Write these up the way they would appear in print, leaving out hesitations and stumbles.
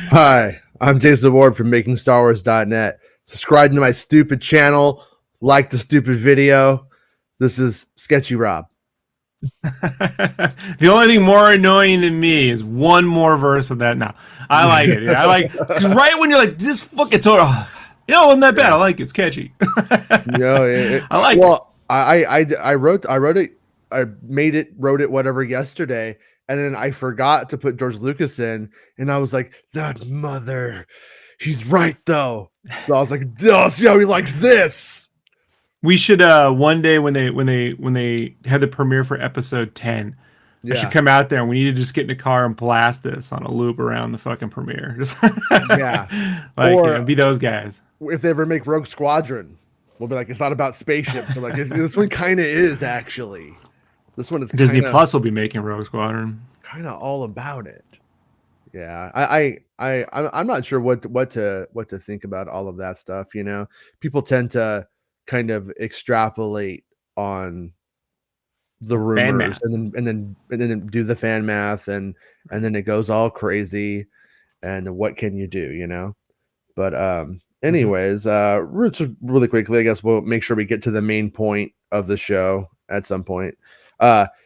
Hi, I'm Jason Ward from MakingStarWars.net. Subscribe to my stupid channel, like the stupid video. This is Sketchy Rob. The only thing more annoying than me is one more verse of that. Now, I like it. I like, because right when you're like, this fuck, it's all, wasn't that bad. I like it. It's catchy. I like it. Well, I wrote it. I wrote it, whatever, yesterday. And then I forgot to put George Lucas in, and I was like, "That mother, he's right though." So I was like, "Oh, see how he likes this." We should one day when they had the premiere for episode 10, I should come out there and we need to just get in the car and blast this on a loop around the fucking premiere. Just or be those guys. If they ever make Rogue Squadron, we'll be like, "It's not about spaceships." So like, this one kind of is actually. This one is Disney Plus will be making Rogue Squadron. Kind of all about it. Yeah, I'm not sure what to think about all of that stuff. You know, people tend to kind of extrapolate on the rumors and then do the fan math and then it goes all crazy. And what can you do? You know, but anyways, really quickly, I guess we'll make sure we get to the main point of the show at some point.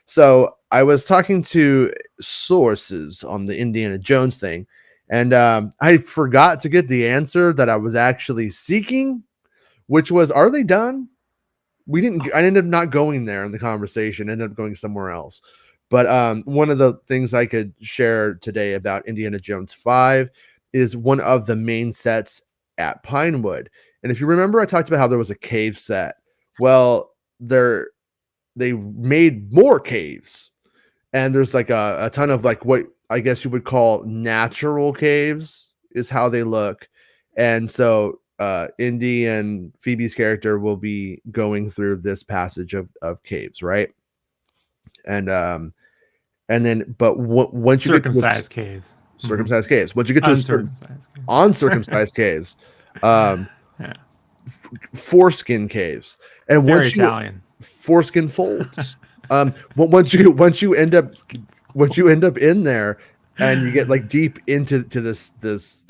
So I was talking to sources on the Indiana Jones thing, and I forgot to get the answer that I was actually seeking, which was, are they done? I ended up not going there in the conversation, ended up going somewhere else. But one of the things I could share today about Indiana Jones 5 is one of the main sets at Pinewood. And if you remember, I talked about how there was a cave set. Well, they made more caves, and there's like a ton of like what I guess you would call natural caves is how they look. And so Indy and Phoebe's character will be going through this passage of caves, right? And then once you circumcised caves, once you get to uncircumcised caves, foreskin caves, and very Italian. Foreskin folds. Once you end up in there and you get like deep into this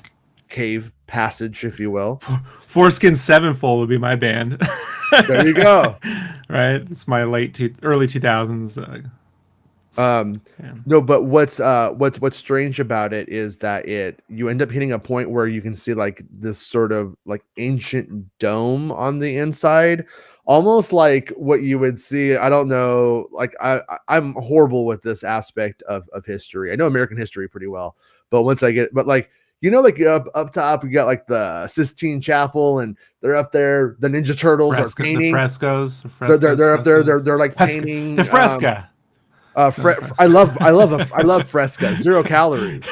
cave passage, if you will. Foreskin Sevenfold would be my band. There you go. Right, it's my early 2000s. No, but what's strange about it is that you end up hitting a point where you can see like this sort of like ancient dome on the inside. Almost like what you would see. I don't know. Like I'm horrible with this aspect of history. I know American history pretty well, but like up top, you got like the Sistine Chapel, and they're up there. The Ninja Turtles are painting the frescoes. They're up there. They're like painting the fresca. I love fresca. 0 calories.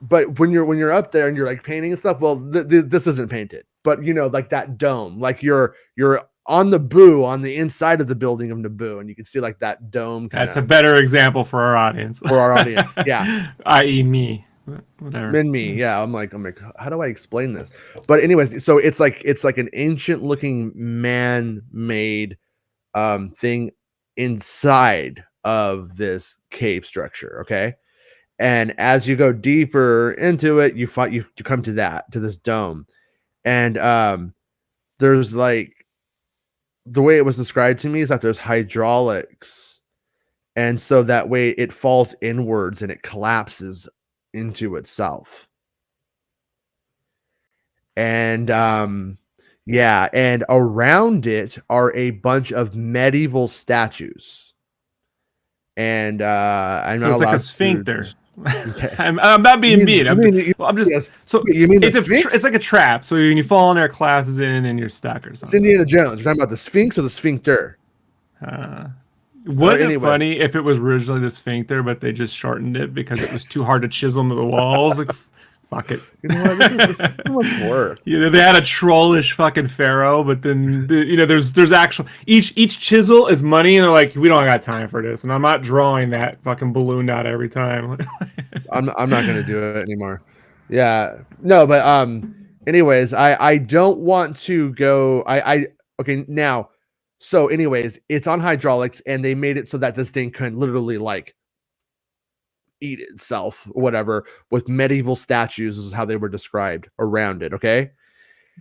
But when you're up there and you're like painting and stuff, well, this isn't painted. But like that dome, like you're on Naboo, on the inside of the building of Naboo, and you can see like that dome. That's a better example for our audience. Yeah. I.e. me. Whatever. Yeah. I'm like, how do I explain this? But anyways, so it's like an ancient looking man-made thing inside of this cave structure. Okay. And as you go deeper into it, you come to this dome. And there's like, the way it was described to me is that there's hydraulics. And so that way it falls inwards and it collapses into itself. And and around it are a bunch of medieval statues. And so it's like a sphincter. Okay. I'm not being mean. I'm just. Yes. So you mean it's like a trap. So when you fall in there, class is in, and you're stuck or something. It's Indiana Jones. You're talking about the Sphinx or the sphincter. Wouldn't it funny if it was originally the sphincter, but they just shortened it because it was too hard to chisel into the walls? Like, Fuck it. You know what? This is too much work. You know, they had a trollish fucking pharaoh, but then you know, there's actual each chisel is money, and they're like, we don't got time for this, and I'm not drawing that fucking balloon out every time. I'm not gonna do it anymore. Yeah, no, but anyways, I don't want to go. I okay now. So, anyways, it's on hydraulics, and they made it so that this thing can literally like eat itself, or whatever, with medieval statues is how they were described around it. Okay,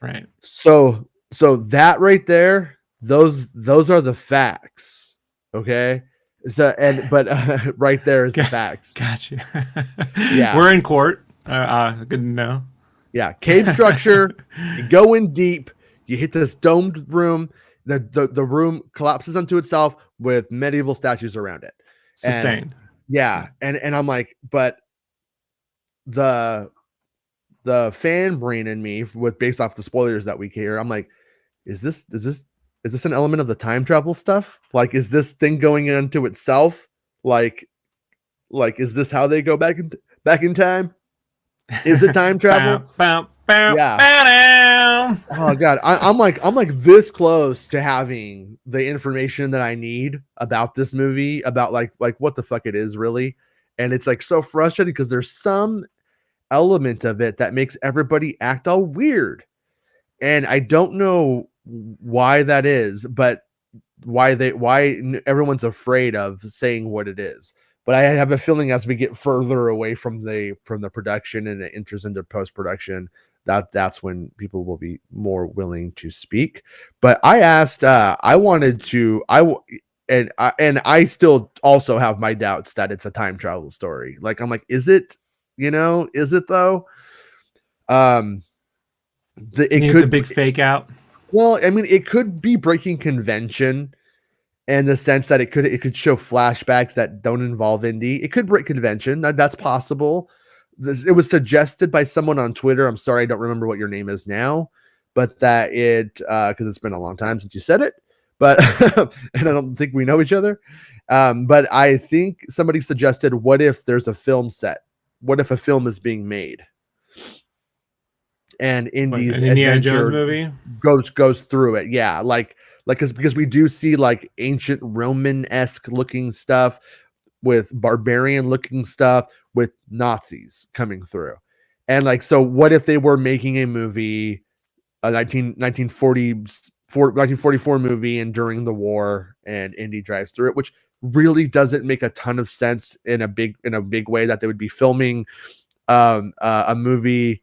Right. so that right there, those are the facts. Okay, so and but right there is the facts. Gotcha. Yeah, We're in court. Good to know. yeah, cave structure. You go in deep. You hit this domed room. The room collapses onto itself with medieval statues around it. And Sustained. yeah, and I'm like, but the fan brain in me, with based off the spoilers that we hear, I'm like, is this an element of the time travel stuff? Like, is this thing going into itself? Like is this how they go back in time? Is it time travel? Yeah. Oh god, I'm like this close to having the information that I need about this movie, about like what the fuck it is really, and it's like so frustrating because there's some element of it that makes everybody act all weird, and I don't know why that is, but why everyone's afraid of saying what it is. But I have a feeling as we get further away from the production and it enters into post production, that's when people will be more willing to speak. But I asked, I wanted to, and I still also have my doubts that it's a time travel story. Like I'm like, is it? You know, is it though? It It's could a big fake out. Well, I mean, it could be breaking convention in the sense that it could show flashbacks that don't involve Indy. It could break convention. That's possible. It was suggested by someone on Twitter. I'm sorry, I don't remember what your name is now, but that it because it's been a long time since you said it. But and I don't think we know each other. But I think somebody suggested, what if there's a film set? What if a film is being made? And Indy's an Indiana adventure Jones movie goes through it. Yeah, like because we do see like ancient Roman-esque looking stuff with barbarian looking stuff with Nazis coming through. And like, so what if they were making a movie, a 1944 movie, and during the war, and Indy drives through it, which really doesn't make a ton of sense in a big way that they would be filming a movie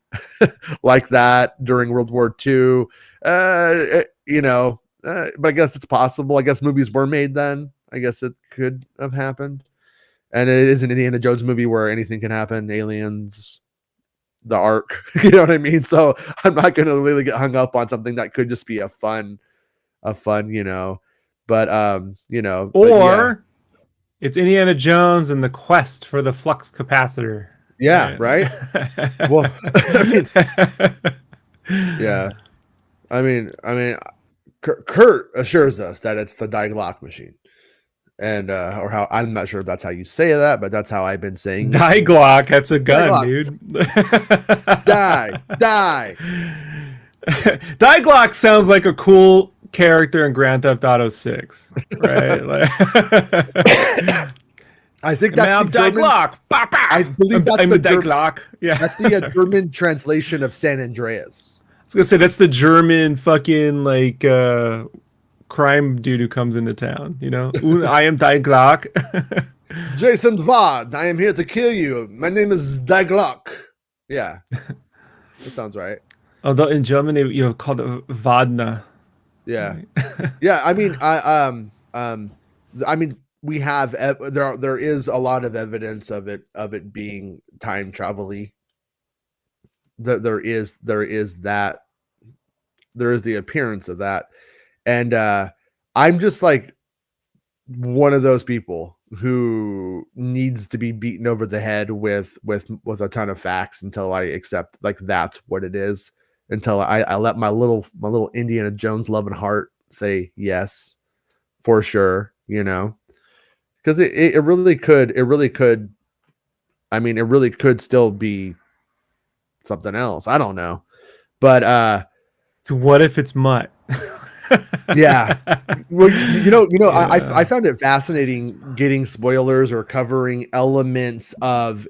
like that during World War II. But I guess it's possible. I guess movies were made then. I guess it could have happened. And it is an Indiana Jones movie where anything can happen. Aliens, the Ark, you know what I mean? So I'm not going to really get hung up on something that could just be a fun, but or it's Indiana Jones and the quest for the flux capacitor. Yeah, right. Well, I mean, yeah, I mean, Kurt assures us that it's the Die Glock machine, and or how, I'm not sure if that's how you say that, but that's how I've been saying Die Glock. That's a gun, dude. Die. Die Glock sounds like a cool character in Grand Theft Auto 6, right? Like, I think that's the German, Glock. I believe that's the Die Glock. Yeah, that's the German translation of San Andreas. I was gonna say that's the German fucking like crime dude who comes into town. You know, I am Die Glock. Jason Vaughn, I am here to kill you. My name is Die Glock. Yeah, that sounds right. Although in German you called it Wagner. Yeah, yeah. I mean, I mean, we have there is a lot of evidence of it being time travel-y. There is the appearance of that, and I'm just like one of those people who needs to be beaten over the head with a ton of facts until I accept like that's what it is, until I let my little Indiana Jones loving heart say yes for sure, you know, because it really could I mean, it really could still be something else. I don't know. But what if it's Mutt? yeah. Well, I Yeah. found it fascinating getting spoilers or covering elements of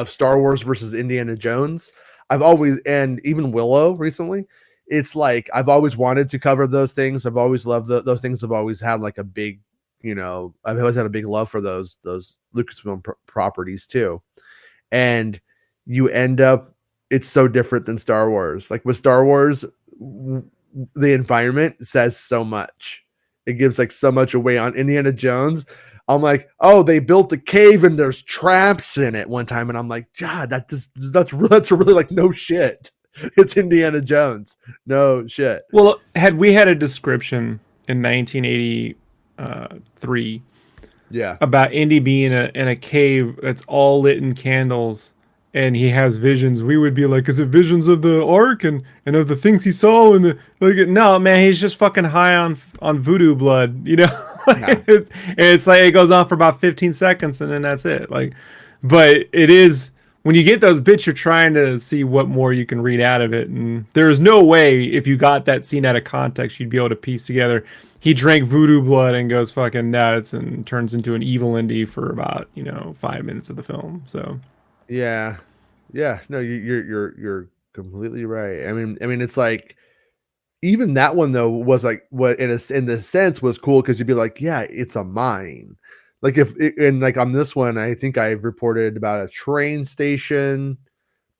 Star Wars versus Indiana Jones. I've always, and even Willow recently, it's like I've always wanted to cover those things. I've always loved those things. I've always had like a big, I've always had a big love for those Lucasfilm properties too. And you end up, it's so different than Star Wars. Like with Star Wars, the environment says so much. It gives like so much away. On Indiana Jones, I'm like, oh, they built a cave and there's traps in it one time, and I'm like, God, that's really like no shit. It's Indiana Jones, no shit. Well, had we had a description in 1983 Yeah, about Indy being in a cave that's all lit in candles and he has visions, we would be like, is it visions of the Ark and of the things he saw? And like, no, man, he's just fucking high on voodoo blood, you know? yeah. And it's like it goes on for about 15 seconds and then that's it. Like, but it is when you get those bits, you're trying to see what more you can read out of it. And there's no way if you got that scene out of context, you'd be able to piece together he drank voodoo blood and goes fucking nuts and turns into an evil Indy for about 5 minutes of the film. So Yeah, yeah. No, you're completely right. I mean, it's like even that one though was like what in the sense was cool because you'd be like, yeah, it's a mine. Like if and like on this one, I think I've reported about a train station,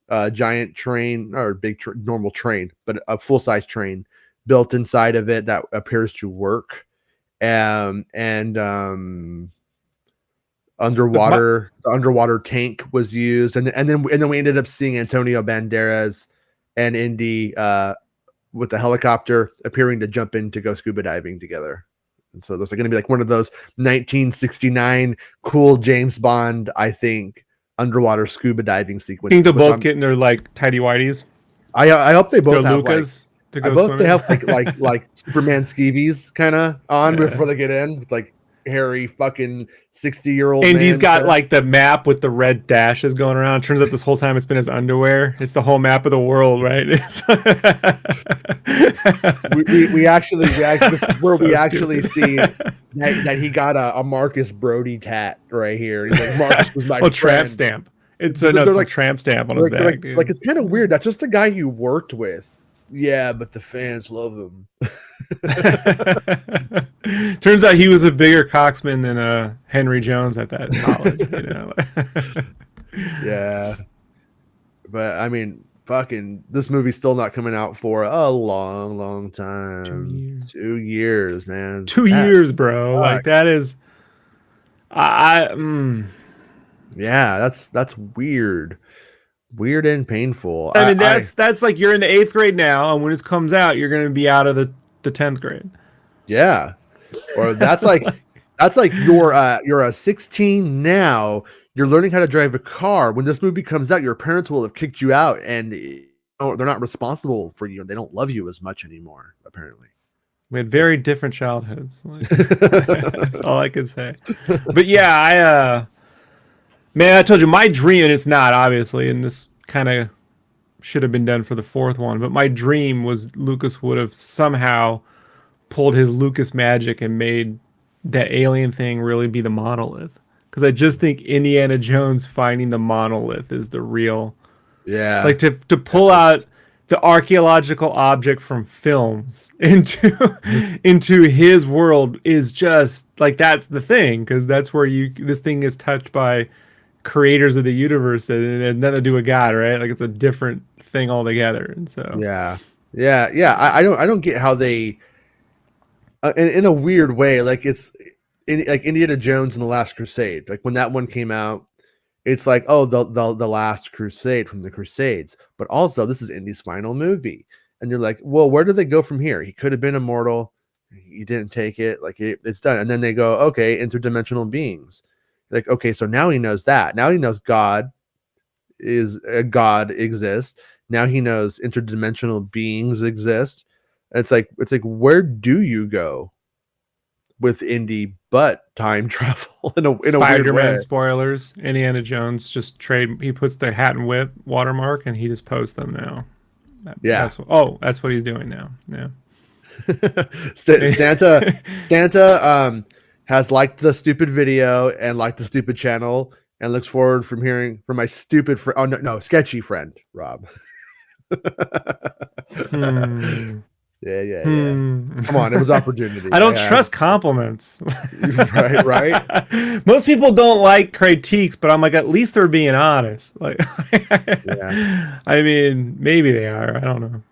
a giant train or normal train, but a full size train built inside of it that appears to work. And my, the underwater tank was used, and then we ended up seeing Antonio Banderas and Indy with the helicopter appearing to jump in to go scuba diving together. And so there's going to be like one of those 1969 cool James Bond, I think, underwater scuba diving think they're sequences. both getting their like tidy whities, I hope they their both have like Lucas to I go both they swimming. have like Superman skeevies kind of on before they get in with like hairy fucking 60-year-old And he's man. got like the map with the red dashes going around. Turns out this whole time it's been his underwear. It's the whole map of the world, right? we actually this is where So we actually stupid. see that he got a Marcus Brody tat right here. He's like, Marcus was my Oh, tramp friend. stamp. It's They're, no, they're it's a like tramp stamp on they're his like, they're like back, like dude. it's kind of weird. That's just a guy you worked with. Yeah, but the fans love him. Turns out he was a bigger coxman than Henry Jones at that college. Yeah. But I mean, fucking, this movie's still not coming out for a long, long 2 time. years. 2 years, man. 2 years, bro. Like Fuck. that is, I mm. Yeah, that's weird, weird and painful. I mean that's like you're in the 8th grade now, and when this comes out, you're gonna be out of the 10th grade. Yeah, or that's like you're a 16 now. You're learning how to drive a car. When this movie comes out, your parents will have kicked you out, and they're not responsible for you. They don't love you as much anymore, apparently. We had very different childhoods. Like, that's all I can say. But yeah, man, I told you my dream, and it's not obviously, and this kind of should have been done for the 4th one. But my dream was Lucas would have somehow pulled his Lucas magic and made that alien thing really be the monolith. Because I just think Indiana Jones finding the monolith is the real, Yeah, like to pull out the archaeological object from films into his world is just like that's the thing, because that's where this thing is touched by creators of the universe and it had nothing to do with God, right? Like it's a different thing altogether. And so yeah. I don't get how they, in a weird way, like it's like Indiana Jones and the Last Crusade. Like when that one came out, it's like, oh, the Last Crusade from the Crusades, but also this is Indy's final movie, and you're like, well, where do they go from here? He could have been immortal, he didn't take it, like it's done, and then they go, okay, interdimensional beings, like, okay, so now he knows that, now he knows God exists, now he knows interdimensional beings exist. It's like where do you go with Indy but time travel in a weird way. Spider-Man spoilers. Indiana Jones just he puts the hat and whip watermark and he just posts them now. Yeah. That's what he's doing now. Yeah. Santa has liked the stupid video and liked the stupid channel and looks forward from hearing from my stupid friend. Oh no, sketchy friend, Rob. Yeah. Come on, it was opportunity. I don't trust compliments. right. Most people don't like critiques, but I'm like, at least they're being honest. Like, yeah. I mean, maybe they are. I don't know.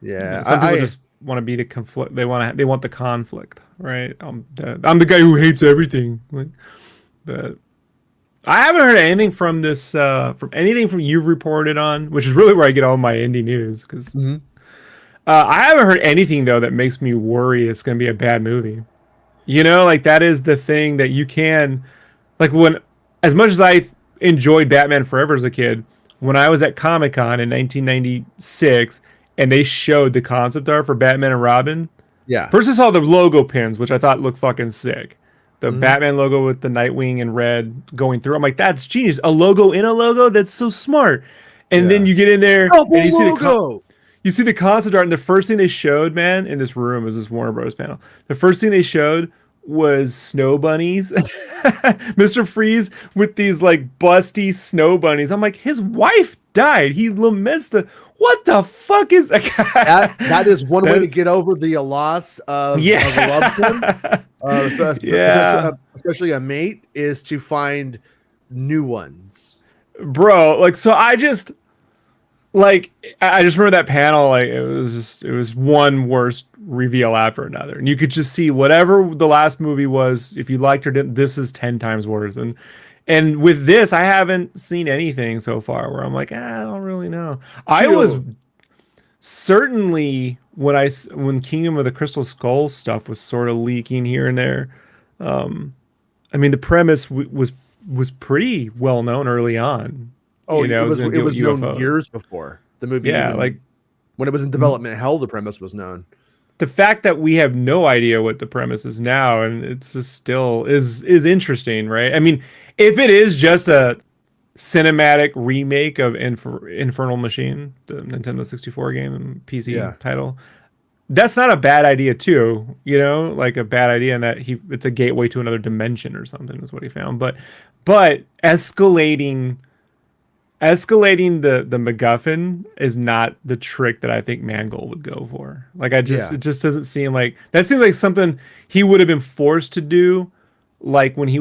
Yeah, some people just want to be the conflict. They want the conflict, right? I'm the guy who hates everything. Like, but I haven't heard anything from this, from anything from you've reported on, which is really where I get all my indie news. Because I haven't heard anything though that makes me worry it's going to be a bad movie. You know, like that is the thing that you can, like when, as much as I enjoyed Batman Forever as a kid, when I was at Comic-Con in 1996 and they showed the concept art for Batman and Robin. Yeah. First I saw the logo pins, which I thought looked fucking sick. The Batman logo with the Nightwing and red going through. I'm like, that's genius. A logo in a logo? That's so smart. And then you get in there and you see the concept art, and the first thing they showed, man, in this room was this Warner Bros. Panel. The first thing they showed was snow bunnies. Mr. Freeze with these like busty snow bunnies. I'm like, his wife died. He laments what the fuck is that? That is one way to get over the loss of a loved one. Especially a mate, is to find new ones. Bro, like, so I just remember that panel, like it was one worst reveal after another. And you could just see whatever the last movie was, if you liked or didn't, this is 10 times worse. And with this, I haven't seen anything so far where I'm like, I don't really know. I was certainly when Kingdom of the Crystal Skull stuff was sort of leaking here and there. I mean, the premise was pretty well known early on. Oh, it was known years before the movie. Yeah, like when it was in development, hell, the premise was known. The fact that we have no idea what the premise is now, and it's just still is interesting, right? I mean, if it is just a cinematic remake of Infernal Machine, the Nintendo 64 game and PC title, that's not a bad idea too. You know, like a bad idea in that it's a gateway to another dimension or something is what he found. But escalating the MacGuffin is not the trick that I think Mangold would go for. Like it just doesn't seem like that. Seems like something he would have been forced to do, like when he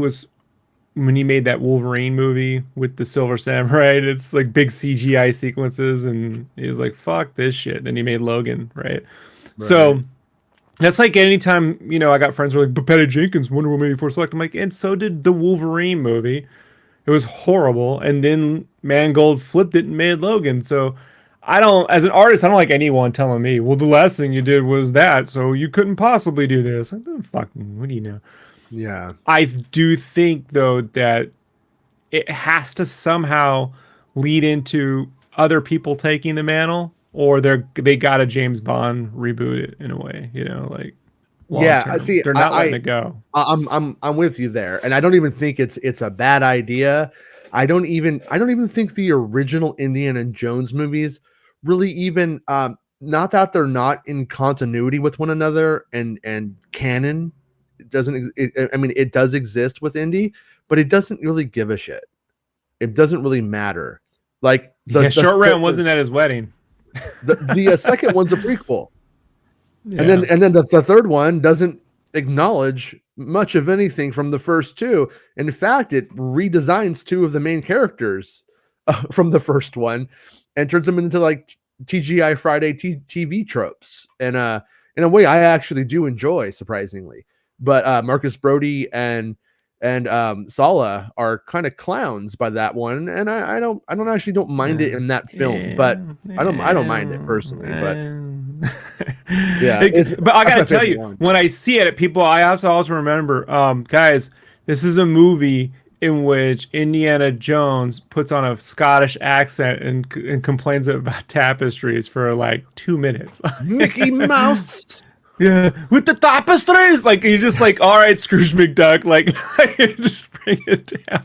made that Wolverine movie with the Silver Samurai. It's like big CGI sequences, and he was like, "Fuck this shit." Then he made Logan, right? So that's like anytime I got friends who are like, "But Patty Jenkins, Wonder Woman 84 Select." I'm like, and so did the Wolverine movie. It was horrible, and then Mangold flipped it and made Logan. So as an artist, I don't like anyone telling me, well, the last thing you did was that, so you couldn't possibly do this. Like, fucking, what do you know? Yeah. I do think, though, that it has to somehow lead into other people taking the mantle, or they got a James Bond reboot it in a way, like. Yeah, see, they're not letting it go. I'm with you there, and I don't even think it's a bad idea. I don't even think the original Indiana Jones movies really even not that they're not in continuity with one another and canon. It doesn't. I mean, it does exist with Indy, but it doesn't really give a shit. It doesn't really matter. Like the Short Round wasn't at his wedding. The second one's a prequel. Yeah. And then the third one doesn't acknowledge much of anything from the first two. In fact, it redesigns two of the main characters from the first one and turns them into like TGI Friday TV tropes. And in a way, I actually do enjoy, surprisingly. But Marcus Brody and Sala are kind of clowns by that one, and I don't mind it in that film, but I don't mind it personally, but. But I gotta tell you, when I see it, I have to also remember, guys, this is a movie in which Indiana Jones puts on a Scottish accent and complains about tapestries for like 2 minutes. Mickey Mouse. Yeah, with the tapestries, like you're just like, all right, Scrooge McDuck, like just bring it down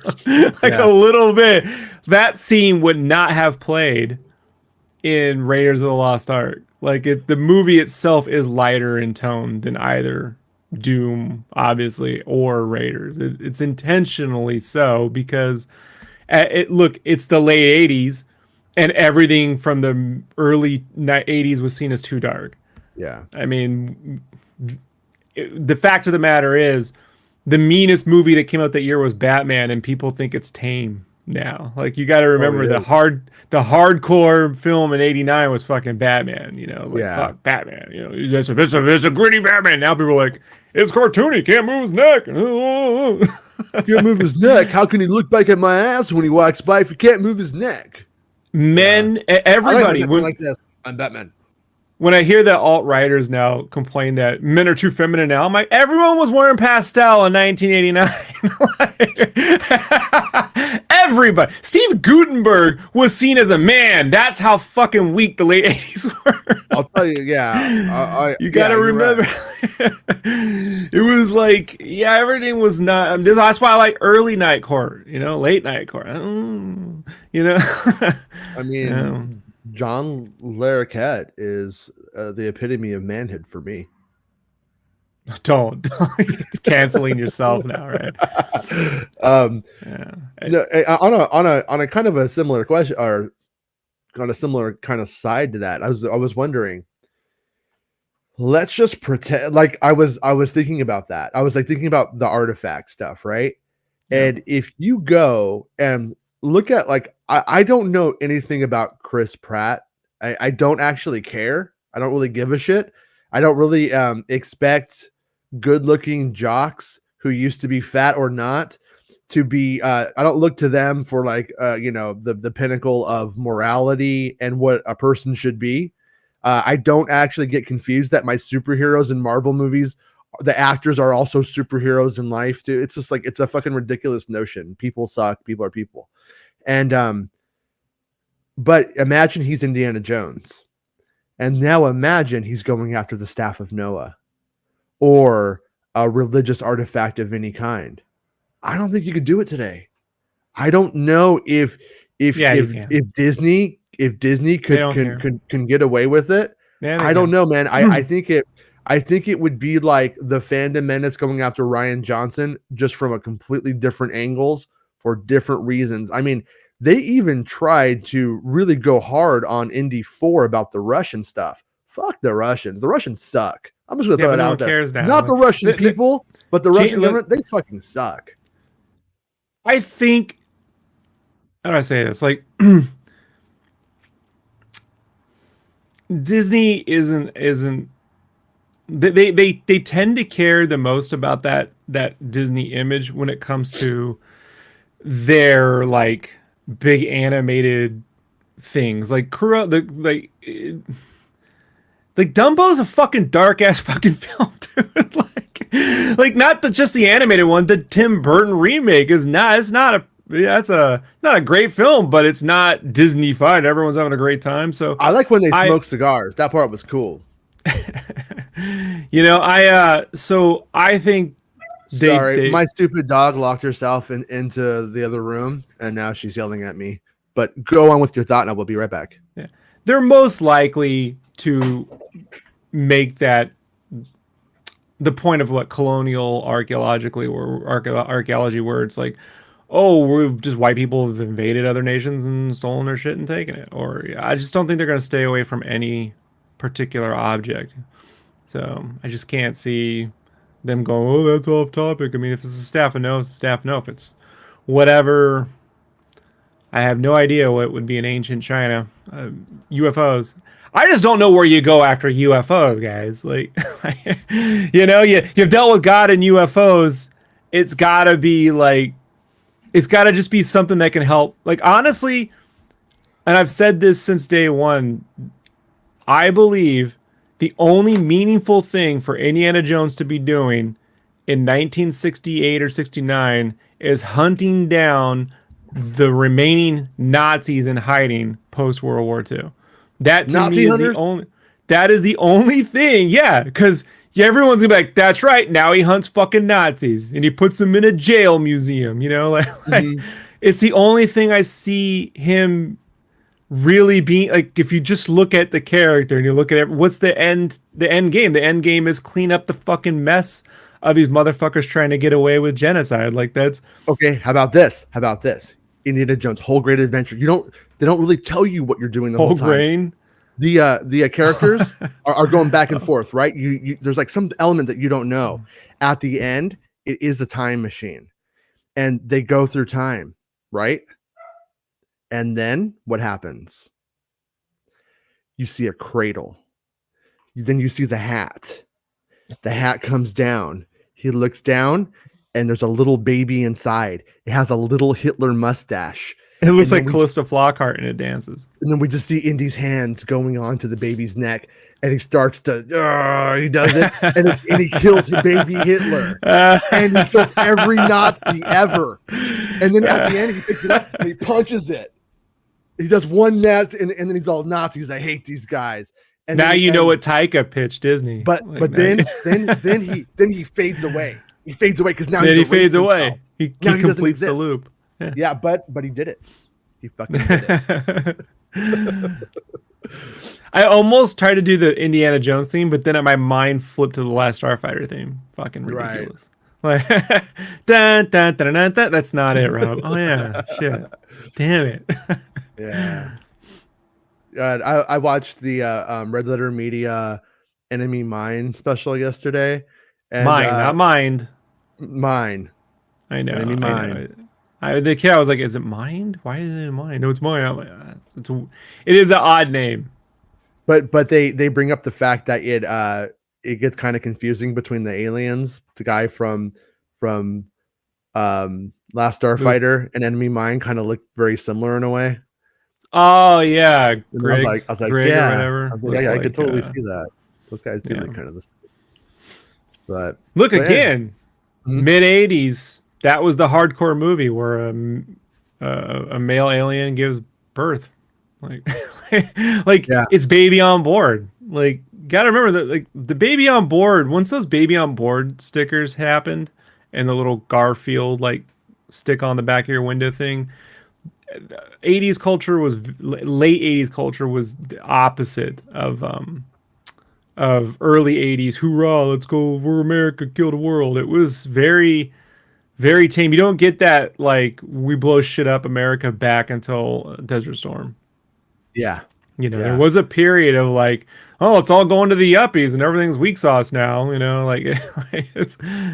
like a Yeah. little bit. That scene would not have played in Raiders of the Lost Ark. Like the movie itself is lighter in tone than either Doom, obviously, or Raiders. It's intentionally so because it's the late '80s, and everything from the early '80s was seen as too dark. Yeah. I mean, the fact of the matter is, the meanest movie that came out that year was Batman, and people think it's tame now. Like you got to Oh, remember it is. the hardcore film in '89 was fucking Batman. You know, like Yeah. fuck Batman. You know, it's a gritty Batman. Now people are like, it's cartoony, can't move his neck. Can't move his neck. How can he look back at my ass when he walks by if he can't move his neck? Men, everybody, like this. I'm Batman. when I hear that alt-righters now complain that men are too feminine now, I'm like, everyone was wearing pastel in 1989. Everybody. Steve Gutenberg was seen as a man. That's how fucking weak the late 80s were. I'll tell you, yeah. You gotta remember. Right. It was like, yeah, everything was not. That's why I like early night court, late night court. I mean, John Larroquette is the epitome of manhood for me. Don't. It's canceling yourself now, right? No, on a kind of a similar question, or on a similar kind of side to that, I was wondering. Let's just pretend, like I was thinking about that. I was like thinking about the artifact stuff, right? Yeah. And if you go and look at, like, I don't know anything about Chris Pratt. I don't actually care. I don't really give a shit. I don't really expect good-looking jocks who used to be fat or not to be. I don't look to them for like the pinnacle of morality and what a person should be. I don't actually get confused that my superheroes in Marvel movies, the actors are also superheroes in life too. It's just like, it's a fucking ridiculous notion. People suck. People are people. And, but imagine he's Indiana Jones. And now imagine he's going after the Staff of Noah or a religious artifact of any kind. I don't think you could do it today. I don't know if Disney can get away with it. Yeah, I don't know, man. I think it would be like the Fandom Menace going after Ryan Johnson, just from a completely different angles for different reasons. I mean, they even tried to really go hard on Indy 4 about the Russian stuff. Fuck the Russians. The Russians suck. I'm just gonna throw it out there. Not the Russian people, but the Russian government. They fucking suck. I think. How do I say this? Like. Disney isn't they tend to care the most about that Disney image when it comes to their like big animated things like like Dumbo's a fucking dark ass fucking film, dude. like not just the animated one. The Tim Burton remake is not. It's not a. Yeah, it's not a great film, but it's not Disney-fied. Everyone's having a great time. So I like when they smoke cigars. That part was cool. So I think. My stupid dog locked herself into the other room, and now she's yelling at me. But go on with your thought, and I will be right back. Yeah, they're most likely to make that the point of what colonial archaeology, where it's like, oh, we're just white people have invaded other nations and stolen their shit and taken it. Or I just don't think they're going to stay away from any particular object. So I just can't see them going, oh, that's off topic. I mean, if it's a staff of no, it's a staff of no. If it's whatever, I have no idea what would be in ancient China. UFOs. I just don't know where you go after UFOs, guys. Like, you've dealt with God and UFOs. It's got to be like, it's got to just be something that can help. Like, honestly, and I've said this since day one, I believe the only meaningful thing for Indiana Jones to be doing in 1968 or 69 is hunting down the remaining Nazis in hiding post-World War II. That to me is the only thing. Yeah, because Yeah, everyone's gonna be like, that's right. Now he hunts fucking Nazis and he puts them in a jail museum. You know, like it's the only thing I see him really being like. If you just look at the character and you look at it, what's the end? The end game. The end game is clean up the fucking mess of these motherfuckers trying to get away with genocide. Like that's okay. How about this? How about this? Indiana Jones, Whole Great Adventure. They don't really tell you what you're doing the whole time. grain. The characters are going back and forth, right? There's like some element that you don't know. At the end, it is a time machine, and they go through time, right? And then what happens? You see a cradle. Then you see the hat. The hat comes down. He looks down, and there's a little baby inside. It has a little Hitler mustache. It looks like Calista Flockhart and it dances. And then we just see Indy's hands going on to the baby's neck, and he starts to, he does it, and he kills baby Hitler, and he kills every Nazi ever. And then at the end, he picks it up and he punches it. He does one Nazi, and then he's all Nazis. I hate these guys. And now you know what Taika pitched Disney. But then he fades away. He fades away because now he fades away. He completes the loop. Yeah, but he did it. He fucking did it. I almost tried to do the Indiana Jones theme, but then my mind flipped to the Last Starfighter theme. Fucking ridiculous. Right. Like, dun, dun, dun, dun, dun. That's not it, Rob. Oh yeah, shit. Damn it. Yeah. I watched the Red Letter Media Enemy Mine special yesterday. And, not mind. Mine. I know. Enemy Mine. The kid, I was like, "Is it Mind? Why is it Mind? No, it's Mine." I'm like, it is an odd name. But they bring up the fact that it gets kind of confusing between the aliens, the guy from Last Starfighter and Enemy Mine kind of look very similar in a way. Oh yeah, Griggs, I was like, Greg yeah, or whatever. I could totally see that. Those guys do look kind of the same. But again, mid '80s. That was the hardcore movie where a male alien gives birth, it's Baby on Board. Like, gotta remember that, like, the Baby on Board. Once those Baby on Board stickers happened, and the little Garfield like stick on the back of your window thing, '80s culture was late '80s culture was the opposite of early '80s. Hoorah! Let's go! We're America, kill the world. It was very, very tame. You don't get that, like, we blow shit up America back until Desert Storm. Yeah. There was a period of like, oh, it's all going to the yuppies and everything's weak sauce now.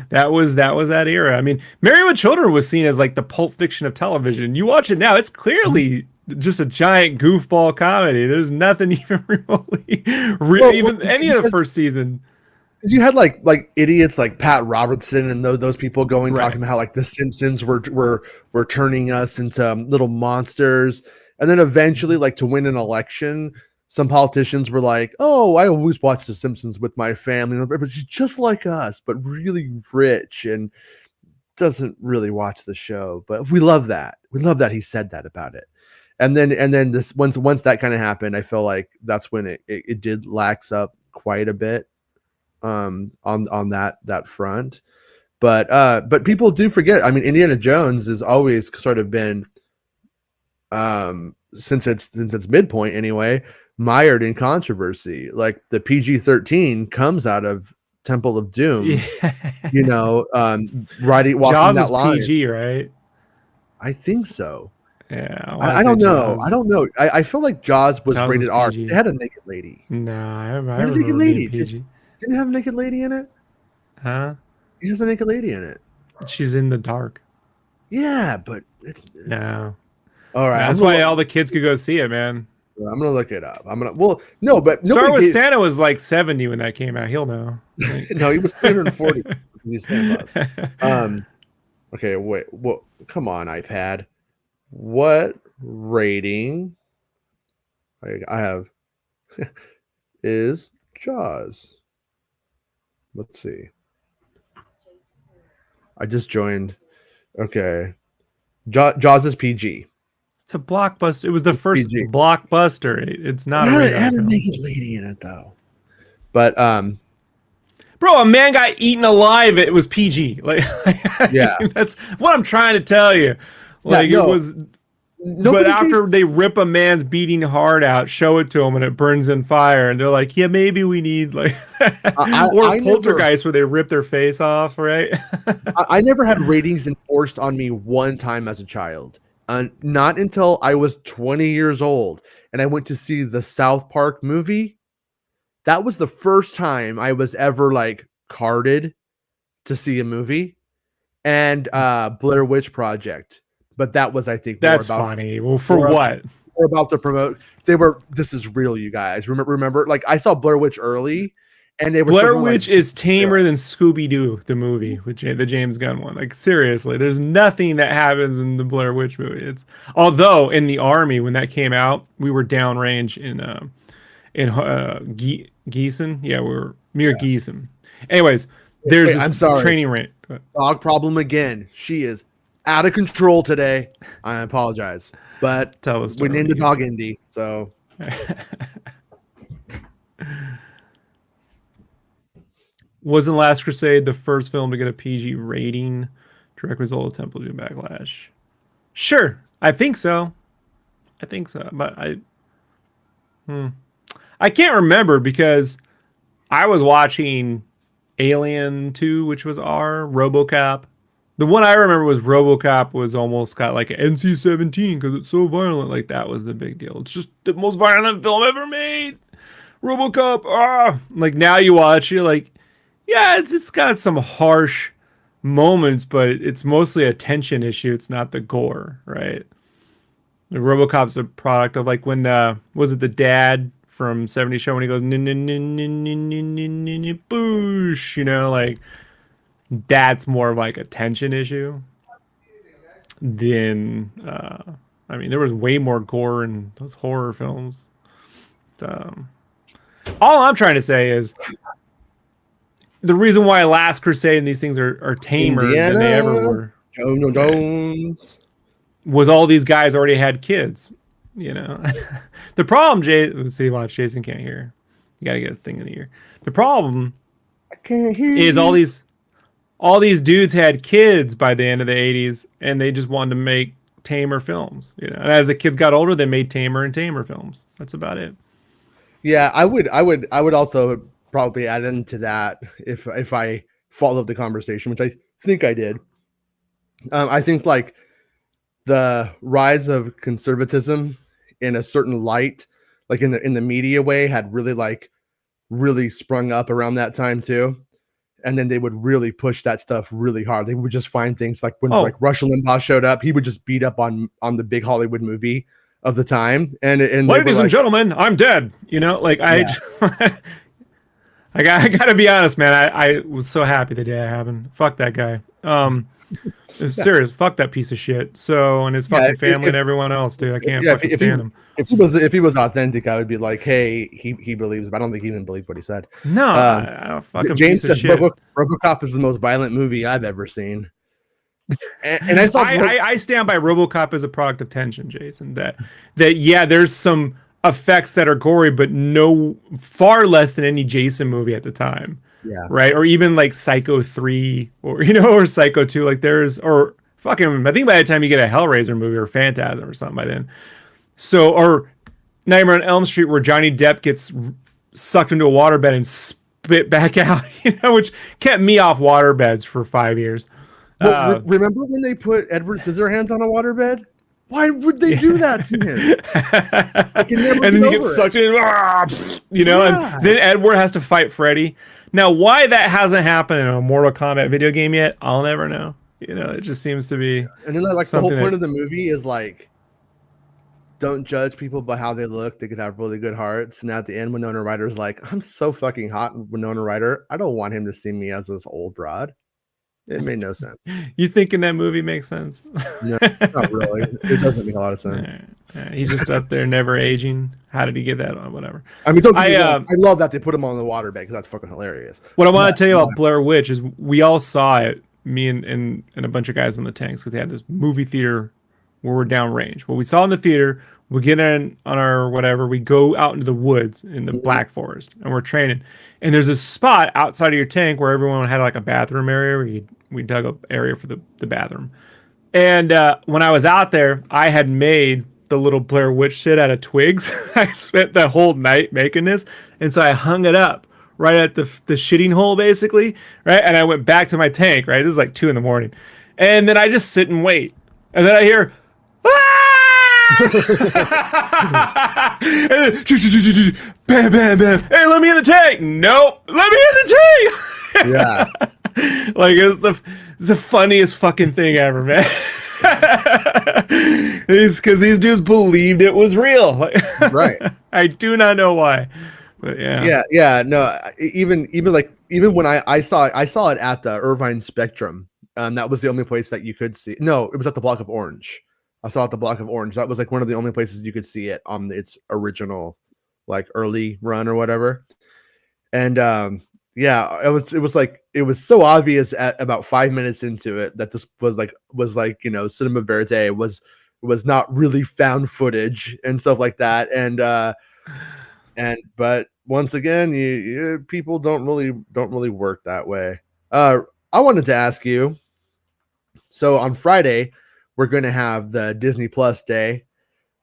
That was that era. I mean, Married with Children was seen as like the Pulp Fiction of television. You watch it now, it's clearly just a giant goofball comedy. There's nothing even remotely, any of the first season. You had like idiots like Pat Robertson and those people going talking about how like the Simpsons were turning us into little monsters, and then eventually, like, to win an election, some politicians were like, "Oh, I always watch The Simpsons with my family, but she's just like us, but really rich and doesn't really watch the show." But we love that. We love that he said that about it. And then this once that kind of happened, I feel like that's when it did lax up quite a bit. On that front, but people do forget. I mean, Indiana Jones has always sort of been, since its midpoint anyway, mired in controversy. Like the PG-13 comes out of Temple of Doom, walking Jaws that line. PG, right? I think so. Yeah, I don't know. I don't know. I feel like Jaws was rated R. They had a naked lady. No, I had a naked lady. Didn't it have a naked lady in it? Huh? It has a naked lady in it. She's in the dark. Yeah, but it's no. All right, that's why all the kids could go see it, man. I'm gonna look it up. No, but Star Wars Santa was like 70 when that came out. He'll know. No, he was 340. Okay, wait. Well, come on, iPad. What rating I have is Jaws? Let's see. I just joined. Okay. Jaws is PG. It's a blockbuster. It was the first PG. Blockbuster. It's not it had a naked lady in it though. But bro, a man got eaten alive. It was PG. Like, Yeah. that's what I'm trying to tell you. Like, Yeah, it no, was. But after they rip a man's beating heart out, show it to him, and it burns in fire, and they're like, yeah, maybe we need like, or Poltergeist where they rip their face off, right? I never had ratings enforced on me one time as a child. Not until I was 20 years old and I went to see the South Park movie. That was the first time I was ever like carded to see a movie, and Blair Witch Project. But that was, I think, that's more about, funny. Well, for what? We're about to promote. This is real, you guys. Remember, like I saw Blair Witch early, and they were Blair Witch like, is tamer than Scooby-Doo, the movie, with the James Gunn one. Like, seriously, there's nothing that happens in the Blair Witch movie. It's, although in the Army when that came out, we were downrange in Gießen. Yeah, we were near Gießen. Anyways, there's I'm sorry. Training range. Dog problem again. She is out of control today. I apologize, but we named the dog Indy, so. Wasn't Last Crusade the first film to get a PG rating? Direct result of Temple Doom Backlash. Sure, I think so. But I can't remember because I was watching Alien 2, which was RoboCop. The one I remember was RoboCop was almost got like an NC-17 because it's so violent. Like, that was the big deal. It's just the most violent film ever made. RoboCop. Like, now you watch, you're like, yeah, it's got some harsh moments, but it's mostly a tension issue. It's not the gore, right? The RoboCop's a product of like when was it the dad from 70 Show when he goes boosh, you know, like that's more of like a tension issue than I mean, there was way more gore in those horror films. All I'm trying to say is the reason why Last Crusade and these things are tamer than they ever were. Jones. Was all these guys already had kids, you know? The problem, watch, Jason can't hear. You got to get a thing in the ear. The problem I can't hear is all these dudes had kids by the end of the 80s, and they just wanted to make tamer films, you know? And as the kids got older, they made tamer and tamer films. That's about it. Yeah, I would also probably add into that if I followed the conversation, which I think I did. I think like the rise of conservatism in a certain light, like in the media way, had really sprung up around that time too. And then they would really push that stuff really hard. They would just find things like when like Rush Limbaugh showed up, he would just beat up on the big Hollywood movie of the time. And ladies and gentlemen, I'm dead. You know, like I got to be honest, man. I was so happy the day it happened. Fuck that guy. Serious. Fuck that piece of shit. So, and his fucking family and everyone else, dude. I can't fucking stand him. If he was authentic, I would be like, hey, he believes, but I don't think he even believed what he said. No, I don't fucking James piece of said shit. RoboCop is the most violent movie I've ever seen. And I stand by RoboCop as a product of tension, Jason. That yeah, there's some effects that are gory, but no, far less than any Jason movie at the time. Yeah. Right. Or even like Psycho 3 or, you know, or Psycho 2. Like there's, or fucking, I think by the time you get a Hellraiser movie or Phantasm or something by then. So, or Nightmare on Elm Street where Johnny Depp gets sucked into a waterbed and spit back out, you know, which kept me off waterbeds for 5 years. Well, remember when they put Edward Scissorhands on a waterbed? Why would they do that to him? I can never and then he gets sucked in, you know, and then Edward has to fight Freddy. Now, why that hasn't happened in a Mortal Kombat video game yet, I'll never know. You know, it just seems to be. And then, like, the whole point of the movie is like, don't judge people by how they look. They could have really good hearts. And at the end, Winona Ryder's like, I'm so fucking hot, Winona Ryder. I don't want him to see me as this old broad. It made no sense. You thinking that movie makes sense? No, not really. It doesn't make a lot of sense. He's just up there, never aging. How did he get that on? Whatever. I mean, I love that they put him on the waterbed because that's fucking hilarious. What I want to tell you about Blair Witch is we all saw it, me and a bunch of guys in the tanks, because they had this movie theater where we're downrange. What we saw in the theater, we get in on our whatever, we go out into the woods in the Mhm. Black Forest, and we're training. And there's a spot outside of your tank where everyone had like a bathroom area where we dug an area for the bathroom. And when I was out there, I had made the little Blair Witch shit out of twigs. I spent the whole night making this, and so I hung it up right at the shitting hole, basically, right. And I went back to my tank. Right, this is like 2 a.m, and then I just sit and wait, and then I hear. And then, bam, bam, bam. Hey, let me in the tank. Nope, let me in the tank. Yeah. Like it's the funniest fucking thing ever, man. It's because these dudes believed it was real. Like, Right. I do not know why, but yeah. Yeah. No, even when I saw it at the Irvine Spectrum. That was the only place that you could see. No, it was at the Block of Orange. I saw it at the Block of Orange. That was like one of the only places you could see it on its original, like early run or whatever. And yeah, it was so obvious at about 5 minutes into it that this was like cinema verite was not really found footage and stuff like that. But once again, people don't really work that way. I wanted to ask you. So on Friday, we're going to have the Disney Plus day.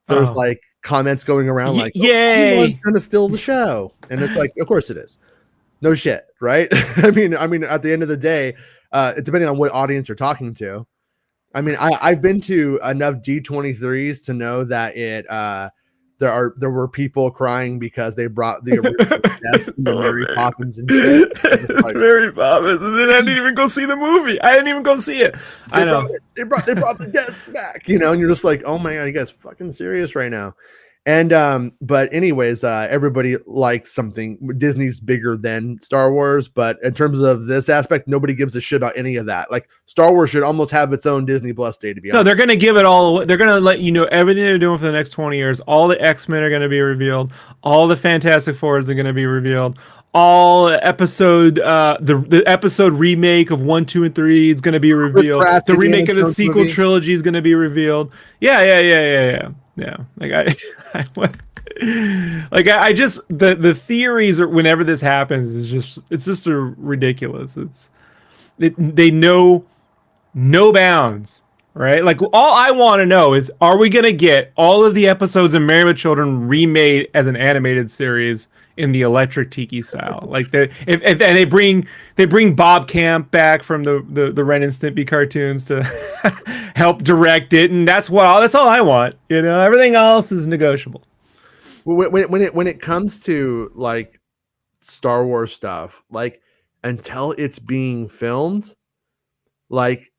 There's like comments going around like, yay, going to steal the show. And it's like, of course it is. No shit. Right. I mean, at the end of the day, depending on what audience you're talking to, I mean, I've been to enough D23s to know that there were people crying because they brought the original desk and the Mary Poppins and shit. Like, Mary Poppins, and then I didn't even go see the movie. I didn't even go see it. I know they brought the desk back, and you're just like, oh my god, you guys fucking serious right now? And but anyways, everybody likes something. Disney's bigger than Star Wars, but in terms of this aspect, nobody gives a shit about any of that. Like Star Wars should almost have its own Disney Plus day, to be honest. No, they're gonna give it all away. They're gonna let you know everything they're doing for the next 20 years. All the X-Men are gonna be revealed. All the Fantastic Fours are gonna be revealed. All episode the episode remake of 1, 2, and 3 is gonna be revealed. The remake of the sequel trilogy is gonna be revealed. Yeah. Like I just the theories whenever this happens it's just a ridiculous. They know no bounds, right? Like all I want to know is, are we gonna get all of the episodes of Married with Children remade as an animated series in the Electric Tiki style? Like if and they bring Bob Camp back from the Ren and Stimpy cartoons to help direct it, and that's all I want. Everything else is negotiable. When it comes to like Star Wars stuff, like until it's being filmed, like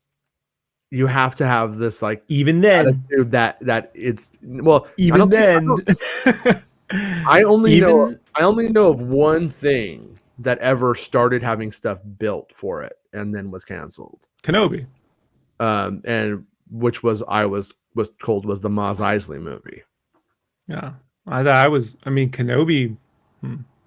you have to have this like even then attitude that it's well even then. I only know of one thing that ever started having stuff built for it and then was canceled. Kenobi. And which was told was the Mos Eisley movie. Yeah. Kenobi.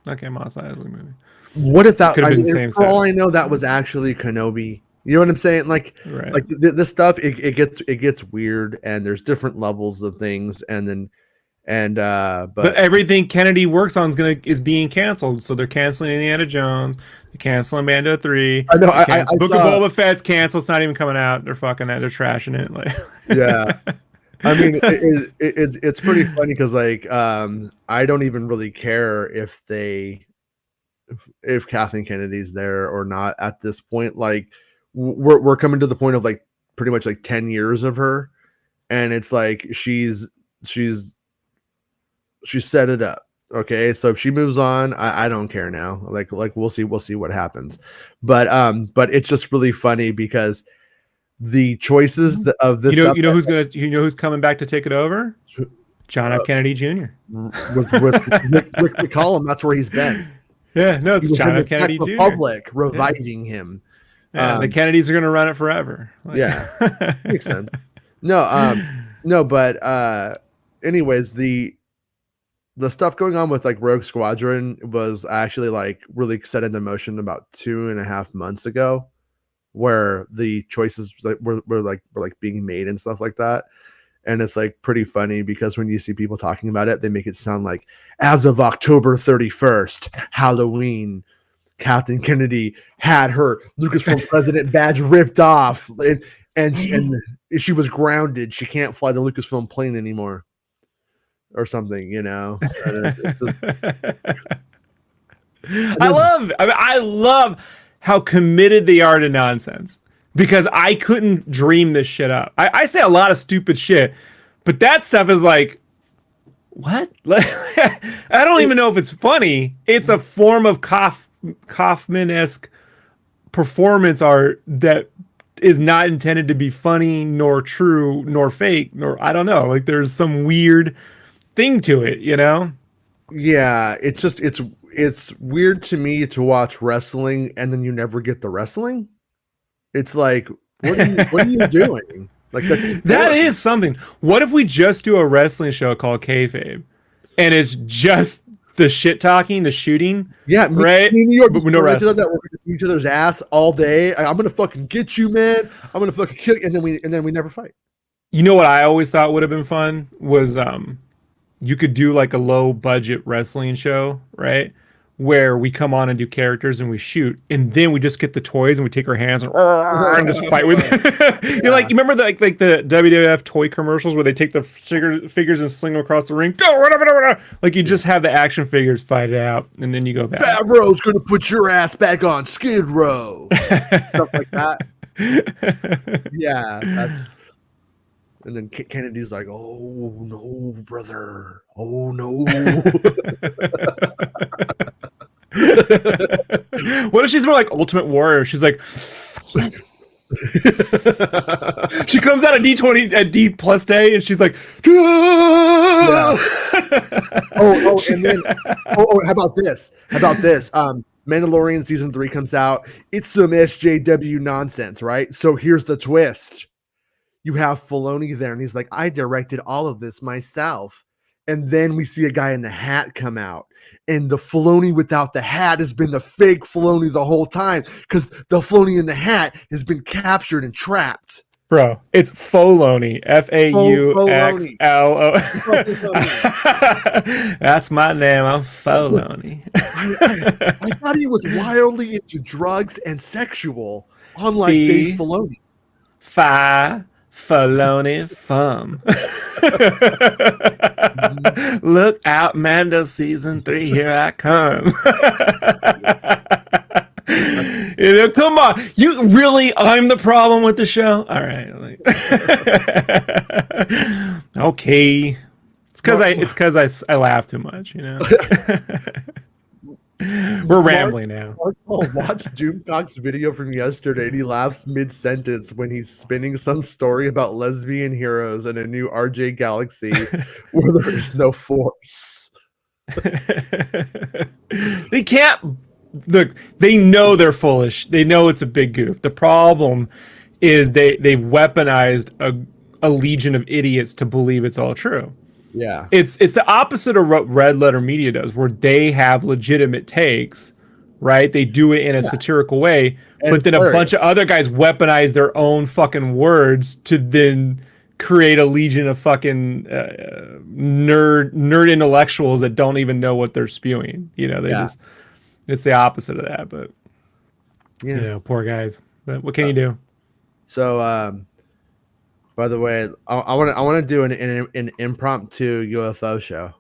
Okay, Mos Eisley movie. What if that could have been the same? For all I know, that was actually Kenobi. You know what I'm saying? Like, right. Like this stuff, it gets weird, and there's different levels of things, but everything Kennedy works on is being canceled. So they're canceling Indiana Jones, they're canceling Mando 3. I know. Book of Boba Fett's canceled. It's not even coming out. They're fucking they're trashing it. Like, yeah. I mean, it's pretty funny because like I don't even really care if Kathleen Kennedy's there or not at this point. Like we're coming to the point of like pretty much like 10 years of her, and it's like she's set it up. Okay, so if she moves on, I don't care now. Like we'll see what happens. But it's just really funny because the choices of this, who's coming back to take it over? John F. Kennedy Jr. with Rick McCallum. That's where he's been. Yeah, no, it's John F. Kennedy Jr. Republic reviving him. Yeah, the Kennedys are going to run it forever. Like, yeah, makes sense. No, but anyways, the stuff going on with like Rogue Squadron was actually like really set into motion about 2.5 months ago, where the choices were being made and stuff like that. And it's like pretty funny because when you see people talking about it, they make it sound like, as of October 31st, Halloween, Kathleen Kennedy had her Lucasfilm president badge ripped off, and she was grounded. She can't fly the Lucasfilm plane anymore, or something, you know. I love how committed they are to nonsense, because I couldn't dream this shit up. I say a lot of stupid shit, but that stuff is like, what? I don't even know if it's funny. It's a form of Kaufman-esque performance art that is not intended to be funny, nor true, nor fake, nor, I don't know. Like, there's some weird thing to it, you know? Yeah, it's weird to me to watch wrestling and then you never get the wrestling. It's like, what are you doing? Like, that is something. What if we just do a wrestling show called Kayfabe, and it's just the shit talking, the shooting? Yeah, right. Me and New York, but no wrestling. That we're gonna beat each other's ass all day. I'm gonna fucking get you, man. I'm gonna fucking kill you, and then we never fight. You know what I always thought would have been fun was you could do like a low budget wrestling show, right? Where we come on and do characters and we shoot, and then we just get the toys and we take our hands and just fight with it. You know, like, you remember like the WWF toy commercials where they take the figures and sling them across the ring? Go, like, you just have the action figures fight it out, and then you go back. Favreau's gonna put your ass back on Skid Row, stuff like that. Yeah, that's. And then Kennedy's like, "Oh no, brother! Oh no!" What if she's more like Ultimate Warrior? She's like, she comes out at D20 at D plus day, and she's like, yeah. And then how about this? Mandalorian season 3 comes out. It's some SJW nonsense, right? So here's the twist. You have Filoni there, and he's like, I directed all of this myself. And then we see a guy in the hat come out. And the Filoni without the hat has been the fake Filoni the whole time, because the Filoni in the hat has been captured and trapped. Bro, it's Foloni. F-A-U-X-L-O. That's my name. I'm Foloni. I thought he was wildly into drugs and sexual, unlike Dave Filoni. Filoni fum. Look out, Mando season 3, here I come. You know, come on. You really, I'm the problem with the show? All right. Okay. It's because I laugh too much, you know. We're rambling now. Watch Doomcock's video from yesterday, and he laughs mid-sentence when he's spinning some story about lesbian heroes in a new RJ Galaxy where there is no force. They can't look. They know they're foolish. They know it's a big goof. The problem is they've weaponized a legion of idiots to believe it's all true. Yeah, it's the opposite of what Red Letter Media does, where they have legitimate takes, right? They do it in a satirical way, but then a bunch of other guys weaponize their own fucking words to then create a legion of fucking nerd intellectuals that don't even know what they're spewing. You know, just it's the opposite of that. But you know, poor guys. But what can you do? So, by the way, I want to do an impromptu UFO show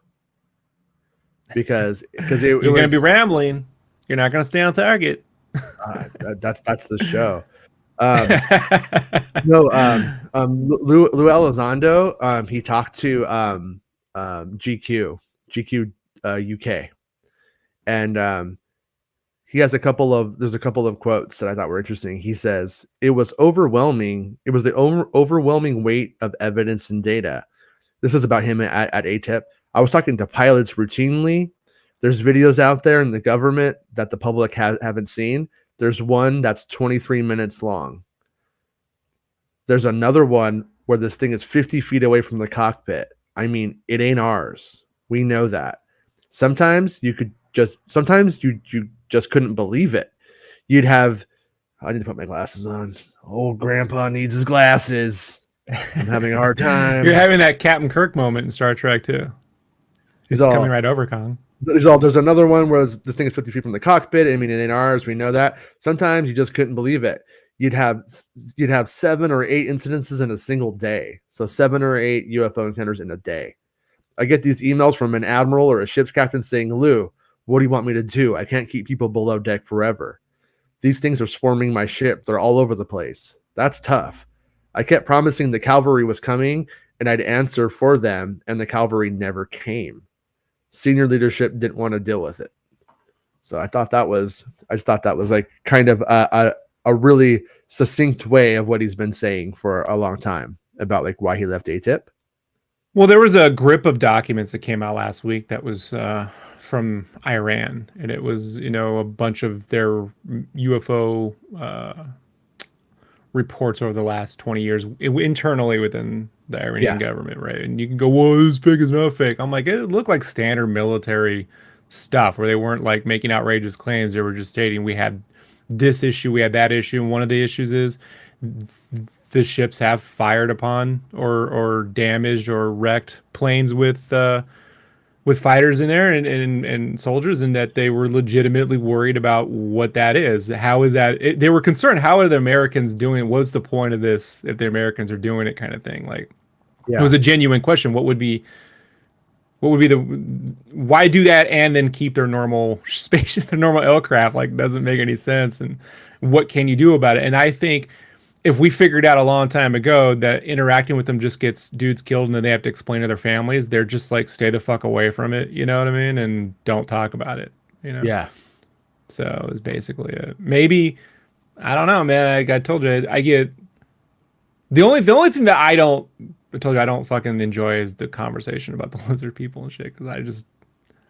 because you're going to be rambling. You're not going to stay on target. That's the show. Lou Elizondo, he talked to GQ UK, and he has a couple of quotes that I thought were interesting. He says, it was the overwhelming weight of evidence and data. This is about him at ATIP. I was talking to pilots routinely. There's videos out there in the government that the public haven't seen. There's one that's 23 minutes long. There's another one where this thing is 50 feet away from the cockpit. I mean, it ain't ours. We know that. Sometimes you just couldn't believe it. You'd have, I need to put my glasses on. Old grandpa needs his glasses. I'm having a hard You're time. having that Captain Kirk moment in Star Trek too. He's It's coming all, right over, Kong. there's another one where this thing is 50 feet from the cockpit. I mean, in ours, we know that. Sometimes you just couldn't believe it. You'd have you'd have 7 or 8 incidences in a single day. So 7 or 8 UFO encounters in a day. I get these emails from an admiral or a ship's captain saying, Lou, what do you want me to do? I can't keep people below deck forever. These things are swarming my ship. They're all over the place. That's tough. I kept promising the cavalry was coming and I'd answer for them, and the cavalry never came. Senior leadership didn't want to deal with it. So I just thought that was like kind of a really succinct way of what he's been saying for a long time about like why he left ATIP. Well, there was a grip of documents that came out last week that was from Iran, and it was, a bunch of their UFO reports over the last 20 years internally within the Iranian government, right? And you can go, well, it's fake, it's not fake. I'm like, it looked like standard military stuff where they weren't like making outrageous claims. They were just stating we had this issue, we had that issue. And one of the issues is the ships have fired upon or damaged or wrecked planes with fighters in there and soldiers, and that they were legitimately worried about what that is. How is that? They were concerned. How are the Americans doing it? What's the point of this if the Americans are doing it, kind of thing? Like, it was a genuine question. What would be the why do that and then keep their normal spaceship, their normal aircraft? Like, doesn't make any sense. And what can you do about it? And I think if we figured out a long time ago that interacting with them just gets dudes killed and then they have to explain to their families, they're just like, stay the fuck away from it. You know what I mean? And don't talk about it, Yeah. So it was basically it. Maybe, I don't know, man. I told you, I get the only thing that I told you I don't fucking enjoy is the conversation about the lizard people and shit. Cause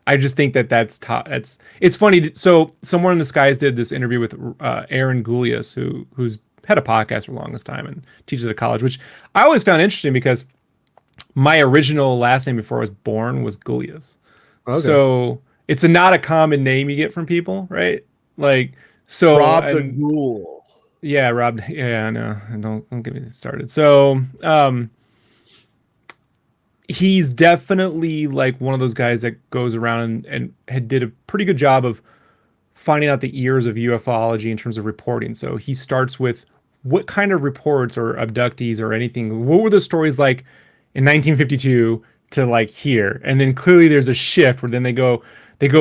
I just think that's it's funny. So Somewhere in the Skies did this interview with Aaron Gulius, who's had a podcast for the longest time and teaches at a college, which I always found interesting because my original last name before I was born was Gulius. Okay. So it's not a common name you get from people, right? Like, so Rob the Ghoul. Yeah, Rob. Yeah, no, don't get me started. So, he's definitely like one of those guys that goes around and did a pretty good job of finding out the ears of ufology in terms of reporting. So he starts with what kind of reports or abductees or anything, what were the stories like in 1952 to like here? And then clearly there's a shift where then they go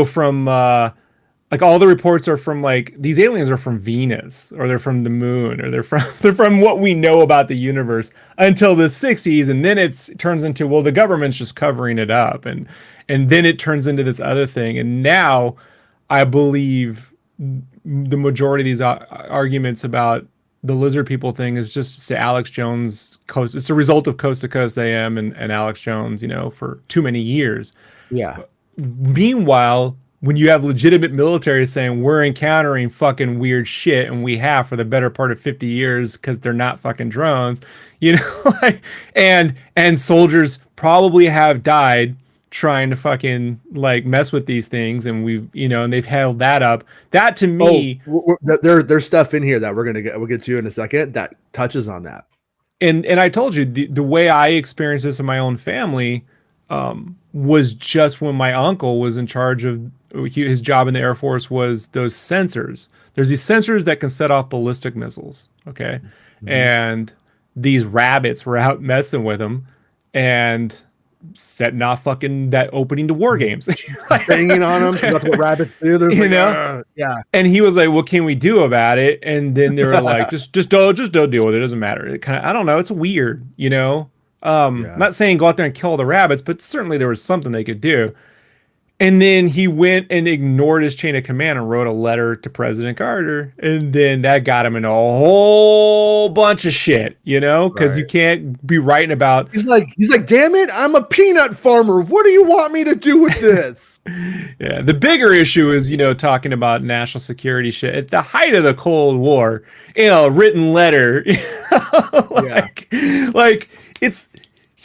from like all the reports are from like these aliens are from Venus or they're from the moon or they're from what we know about the universe until the 60s, and then it turns into, well, the government's just covering it up, and then it turns into this other thing. And now I believe the majority of these arguments about the lizard people thing is just Alex Jones coast. It's a result of Coast to Coast AM and Alex Jones, for too many years. Yeah. Meanwhile, when you have legitimate military saying we're encountering fucking weird shit, and we have for the better part of 50 years because they're not fucking drones, and soldiers probably have died trying to fucking like mess with these things, and and they've held that up. That to me, there's stuff in here that we'll get to in a second that touches on that. And I told you the way I experienced this in my own family was just when my uncle was in charge of his job in the Air Force was those sensors. There's these sensors that can set off ballistic missiles. Okay. Mm-hmm. And these rabbits were out messing with them and setting off fucking that opening to war games. Banging on them. That's what rabbits do. There's yeah. And he was like, what can we do about it? And then they were like, just don't deal with it. It doesn't matter. It kind of, I don't know. It's weird, I'm not saying go out there and kill the rabbits, but certainly there was something they could do. And then he went and ignored his chain of command and wrote a letter to President Carter. And then that got him in a whole bunch of shit, because you can't be writing about. He's like, damn it, I'm a peanut farmer. What do you want me to do with this? Yeah. The bigger issue is, talking about national security shit at the height of the Cold War in a written letter. Like it's.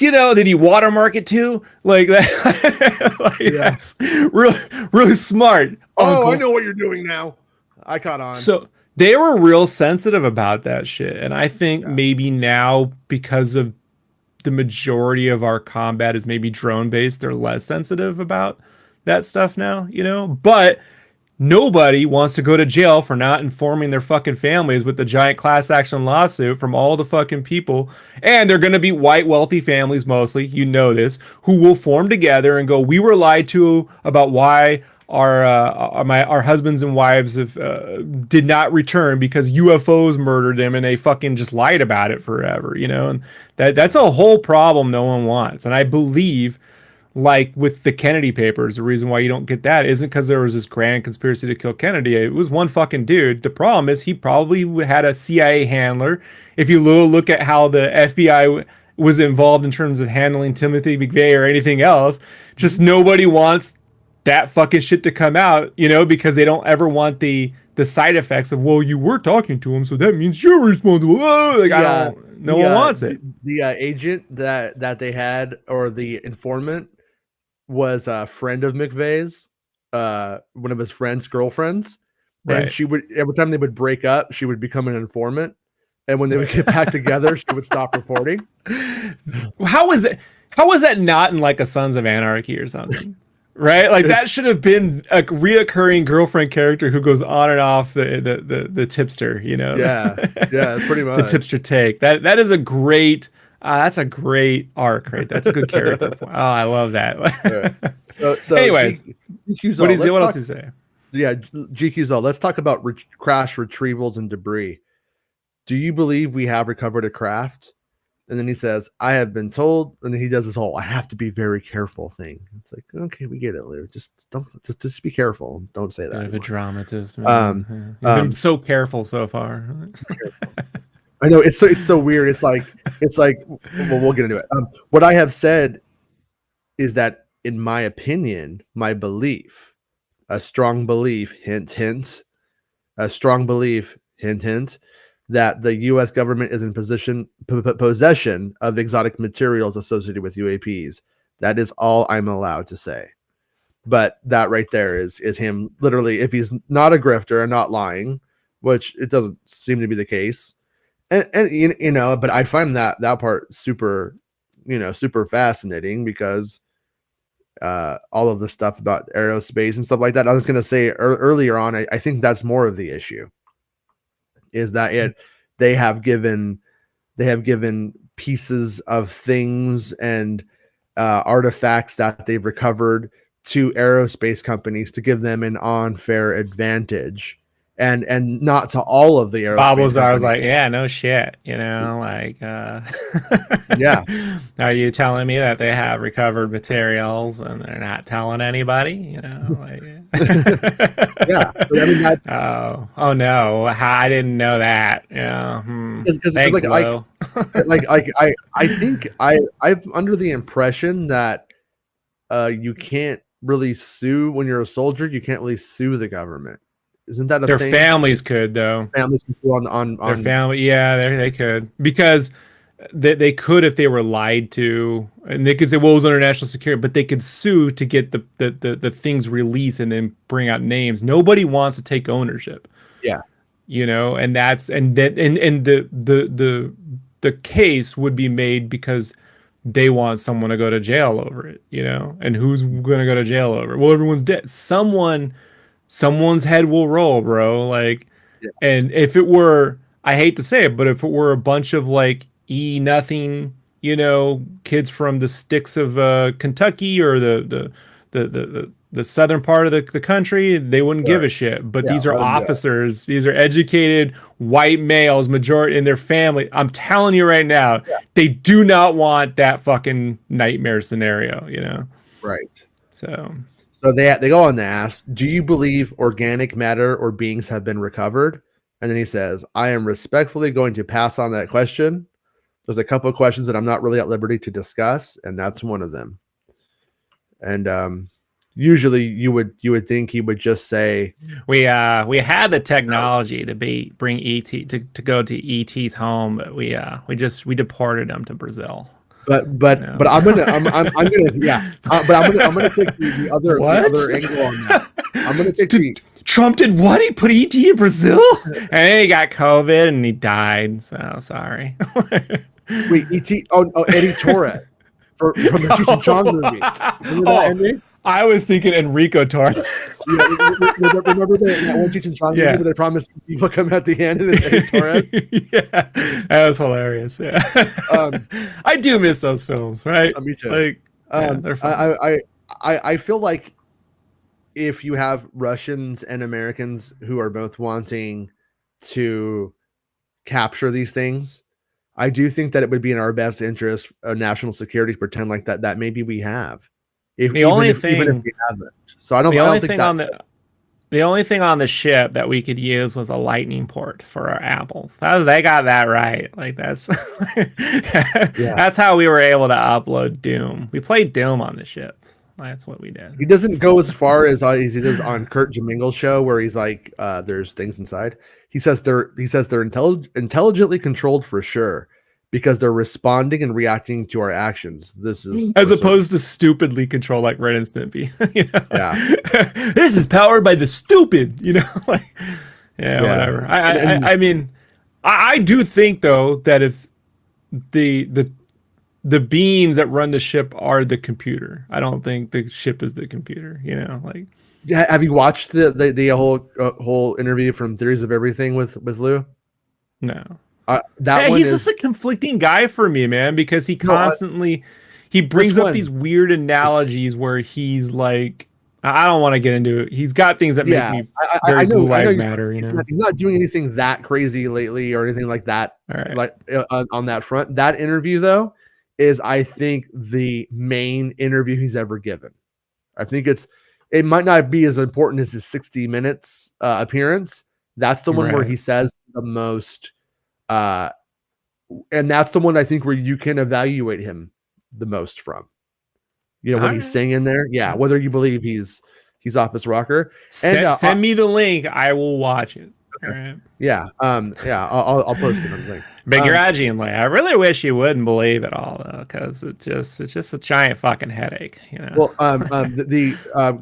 Did he watermark it too? Like that? That's really smart. Oh, I know what you're doing now. I caught on. So they were real sensitive about that shit. And I think maybe now, because of the majority of our combat is maybe drone based, they're less sensitive about that stuff now, you know? But nobody wants to go to jail for not informing their fucking families with the giant class action lawsuit from all the fucking people. And they're going to be white, wealthy families mostly, you know this, who will form together and go, we were lied to about why our husbands and wives have, did not return because UFOs murdered them, and they fucking just lied about it forever, you know? And that's a whole problem no one wants. And I believe, like with the Kennedy papers, the reason why you don't get that isn't because there was this grand conspiracy to kill Kennedy. It was one fucking dude. The problem is he probably had a CIA handler. If you look at how the FBI was involved in terms of handling Timothy McVeigh or anything else, just nobody wants that fucking shit to come out, you know, because they don't ever want the side effects of, well, you were talking to him, so that means you're responsible. Oh, like, no one wants it. The agent that they had, or the informant, was a friend of McVeigh's, one of his friend's girlfriends. Right. And she would, every time they would break up, she would become an informant. And when they would get back together, she would stop reporting. How was that not in like a Sons of Anarchy or something? Right? Like that should have been a reoccurring girlfriend character who goes on and off the tipster, you know? Yeah, pretty much. The tipster take. That is a great, that's a great arc, right? That's a good character. Oh, I love that. Right. So anyways, GQ's what else do you say? Yeah, GQ's all. Let's talk about crash retrievals and debris. Do you believe we have recovered a craft? And then he says, I have been told, and then he does this whole I have to be very careful thing. It's like, okay, we get it, Lou. Just be careful. Don't say that. Kind of a dramatist. You've been so careful so far. I know it's so weird. It's like well, we'll get into it. What I have said is that, in my opinion, my belief, a strong belief, hint, hint, a strong belief, hint, hint, that the U.S. government is in possession of exotic materials associated with UAPs. That is all I'm allowed to say. But that right there is him literally, if he's not a grifter and not lying, which it doesn't seem to be the case. And you know, but I find that part super, you know, super fascinating, because all of the stuff about aerospace and stuff like that. I was going to say earlier on, I think that's more of the issue. Is that they have given pieces of things and artifacts that they've recovered to aerospace companies to give them an unfair advantage, and not to all of the aerospace Bob Lazar companies. was like, yeah, no shit, you know, like yeah. Are you telling me that they have recovered materials and they're not telling anybody, you know, like yeah, I mean, that's, oh no, I didn't know that. Yeah, thanks, Lo. I think I'm under the impression that you can't really sue when you're a soldier. You can't really sue the government. Isn't that a their thing? Families could, though. Families can sue on their family. Yeah, they could, because they could if they were lied to, and they could say, well, it was under national security, but they could sue to get the things released and then bring out names. Nobody wants to take ownership. Yeah, you know, and the case would be made because they want someone to go to jail over it, you know, and who's going to go to jail over it? Well, everyone's dead. Someone's head will roll, bro. Like, yeah. And if it were, I hate to say it, but if it were a bunch of like nothing, you know, kids from the sticks of Kentucky or the southern part of the country, they wouldn't give a shit. But these are officers. These are educated white males, majority in their family. I'm telling you right now, they do not want that fucking nightmare scenario, you know? Right. So they go on to ask, do you believe organic matter or beings have been recovered? And then he says, I am respectfully going to pass on that question. There's a couple of questions that I'm not really at liberty to discuss, and that's one of them. And usually you would think he would just say, we had the technology to bring ET to go to ET's home, but we deported him to Brazil. But I'm gonna but I'm gonna take the other angle on that. I'm gonna take Trump did what? He put ET in Brazil, and he got COVID and he died. So sorry. Wait, E.T. Oh, Eddie Torres from the Cheech and Chong movie. Remember that ending? I was thinking Enrico Torres. Yeah, remember that one Cheech and Chong movie where they promised people come at the end and it's Eddie Torres? Yeah, that was hilarious. Yeah, I do miss those films, right? Me too. Like, they're fun. I feel like if you have Russians and Americans who are both wanting to capture these things, I do think that it would be in our best interest of national security to pretend like that maybe we have. Even if we haven't. So I don't think that's the only thing on the ship that we could use was a lightning port for our apples. They got that right. Like that's that's how we were able to upload Doom. We played Doom on the ship. That's what we did. He doesn't go as far as he does on Kurt Jamingle's show, where he's like, "There's things inside." He says they're intelligently controlled for sure because they're responding and reacting to our actions. This is as opposed to stupidly controlled, like Ren and Stimpy. Yeah, this is powered by the stupid. Like whatever. I mean, I do think though that if the beings that run the ship are the computer. I don't think the ship is the computer. Like. Have you watched the whole interview from Theories of Everything with Lou? No. He's just a conflicting guy for me, man, because he constantly he brings up these weird analogies where he's like, I don't want to get into it. He's got things that make me very Blue Lives Matter. He's not doing anything that crazy lately or anything like that. Right. Like on that front. That interview though is, I think, the main interview he's ever given. I think it might not be as important as his 60 Minutes appearance. That's the one where he says the most, and that's the one I think where you can evaluate him the most from. What he's saying in there. Yeah, whether you believe he's off his rocker. Send me the link. I will watch it. Okay. Right. Yeah. I'll post it on the link. Begrudgingly, I really wish you wouldn't believe it all though, because it's just a giant fucking headache. Well,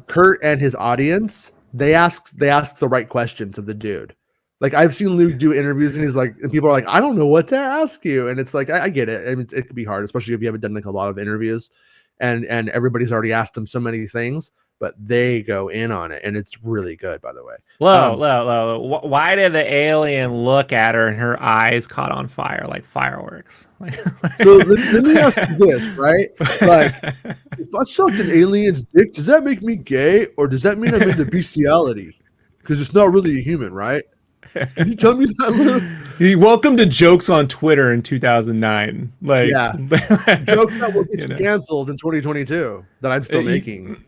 Kurt and his audience, they ask the right questions of the dude. Like I've seen Luke do interviews and and people are like, I don't know what to ask you, and it's like I get it. I mean, it could be hard, especially if you haven't done like a lot of interviews, and everybody's already asked them so many things. But they go in on it, and it's really good, by the way. Whoa. Why did the alien look at her and her eyes caught on fire like fireworks? So let me ask you this, right? Like, if I sucked an alien's dick, does that make me gay, or does that mean I'm into bestiality? Because it's not really a human, right? Can you tell me that, Lou? Welcome to jokes on Twitter in 2009. Like, jokes that will get you canceled in 2022 that I'm still making.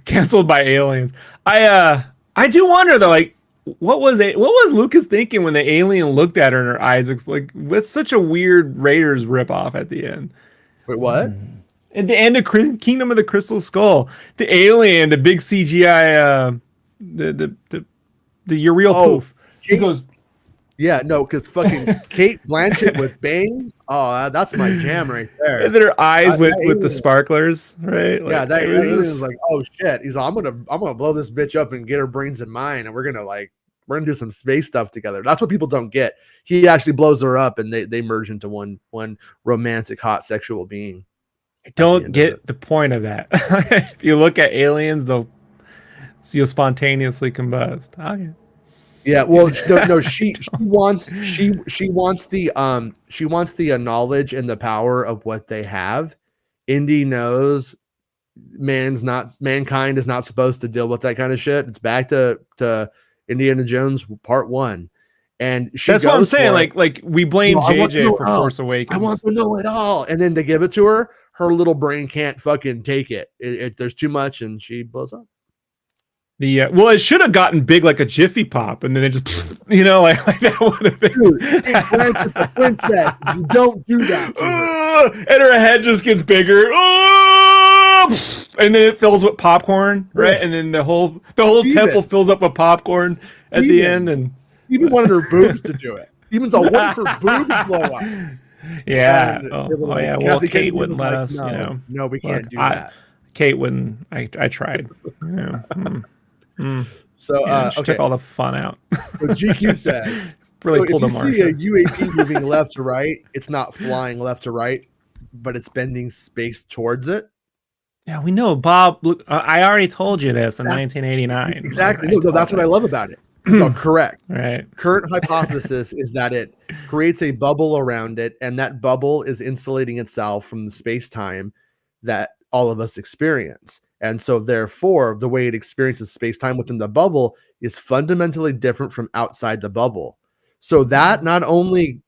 Canceled by aliens. I do wonder though, like, what was Lucas thinking when the alien looked at her and her eyes like, that's such a weird Raiders ripoff at the end. Wait, what? At the end of Kingdom of the Crystal Skull, the alien, the big CGI, the Uriel poof. He goes, yeah, no, because fucking Kate Blanchett with bangs. Oh, that's my jam right there. And then her eyes with the sparklers, right? Like, yeah, that alien is like, oh shit. He's like, I'm gonna blow this bitch up and get her brains in mine, and we're gonna do some space stuff together. That's what people don't get. He actually blows her up, and they merge into one romantic, hot, sexual being. I don't get the point of that. If you look at aliens, you'll spontaneously combust. Okay. Yeah, well, no, she wants the knowledge and the power of what they have. Indy knows mankind is not supposed to deal with that kind of shit. It's back to Indiana Jones Part 1. And that's what I'm saying. Like we blame JJ for Force Awakens. I want to know it all, and then they give it to her. Her little brain can't fucking take it. There's too much, and she blows up. It should have gotten big like a Jiffy Pop, and then it just, like that would have been. Dude, the princess. You don't do that. And her head just gets bigger. And then it fills with popcorn, right? And then the whole temple fills up with popcorn at the end, and even wanted her boobs to do it. Even though what if her boobs blow up? Yeah. Yeah. Well, Kate wouldn't let us. No, we can't do that. Kate wouldn't. I tried. So she took all the fun out. So GQ says really So if pulled a you see a Marsha. UAP moving left to right, it's not flying left to right, but it's bending space towards it. Yeah, we know, Bob. Look, I already told you this in 1989. Exactly. I No, told that's what I you. love about it. It's all correct. Right. Current hypothesis is that it creates a bubble around it, and that bubble is insulating itself from the space-time that all of us experience. And so therefore, the way it experiences space-time within the bubble is fundamentally different from outside the bubble. So that not only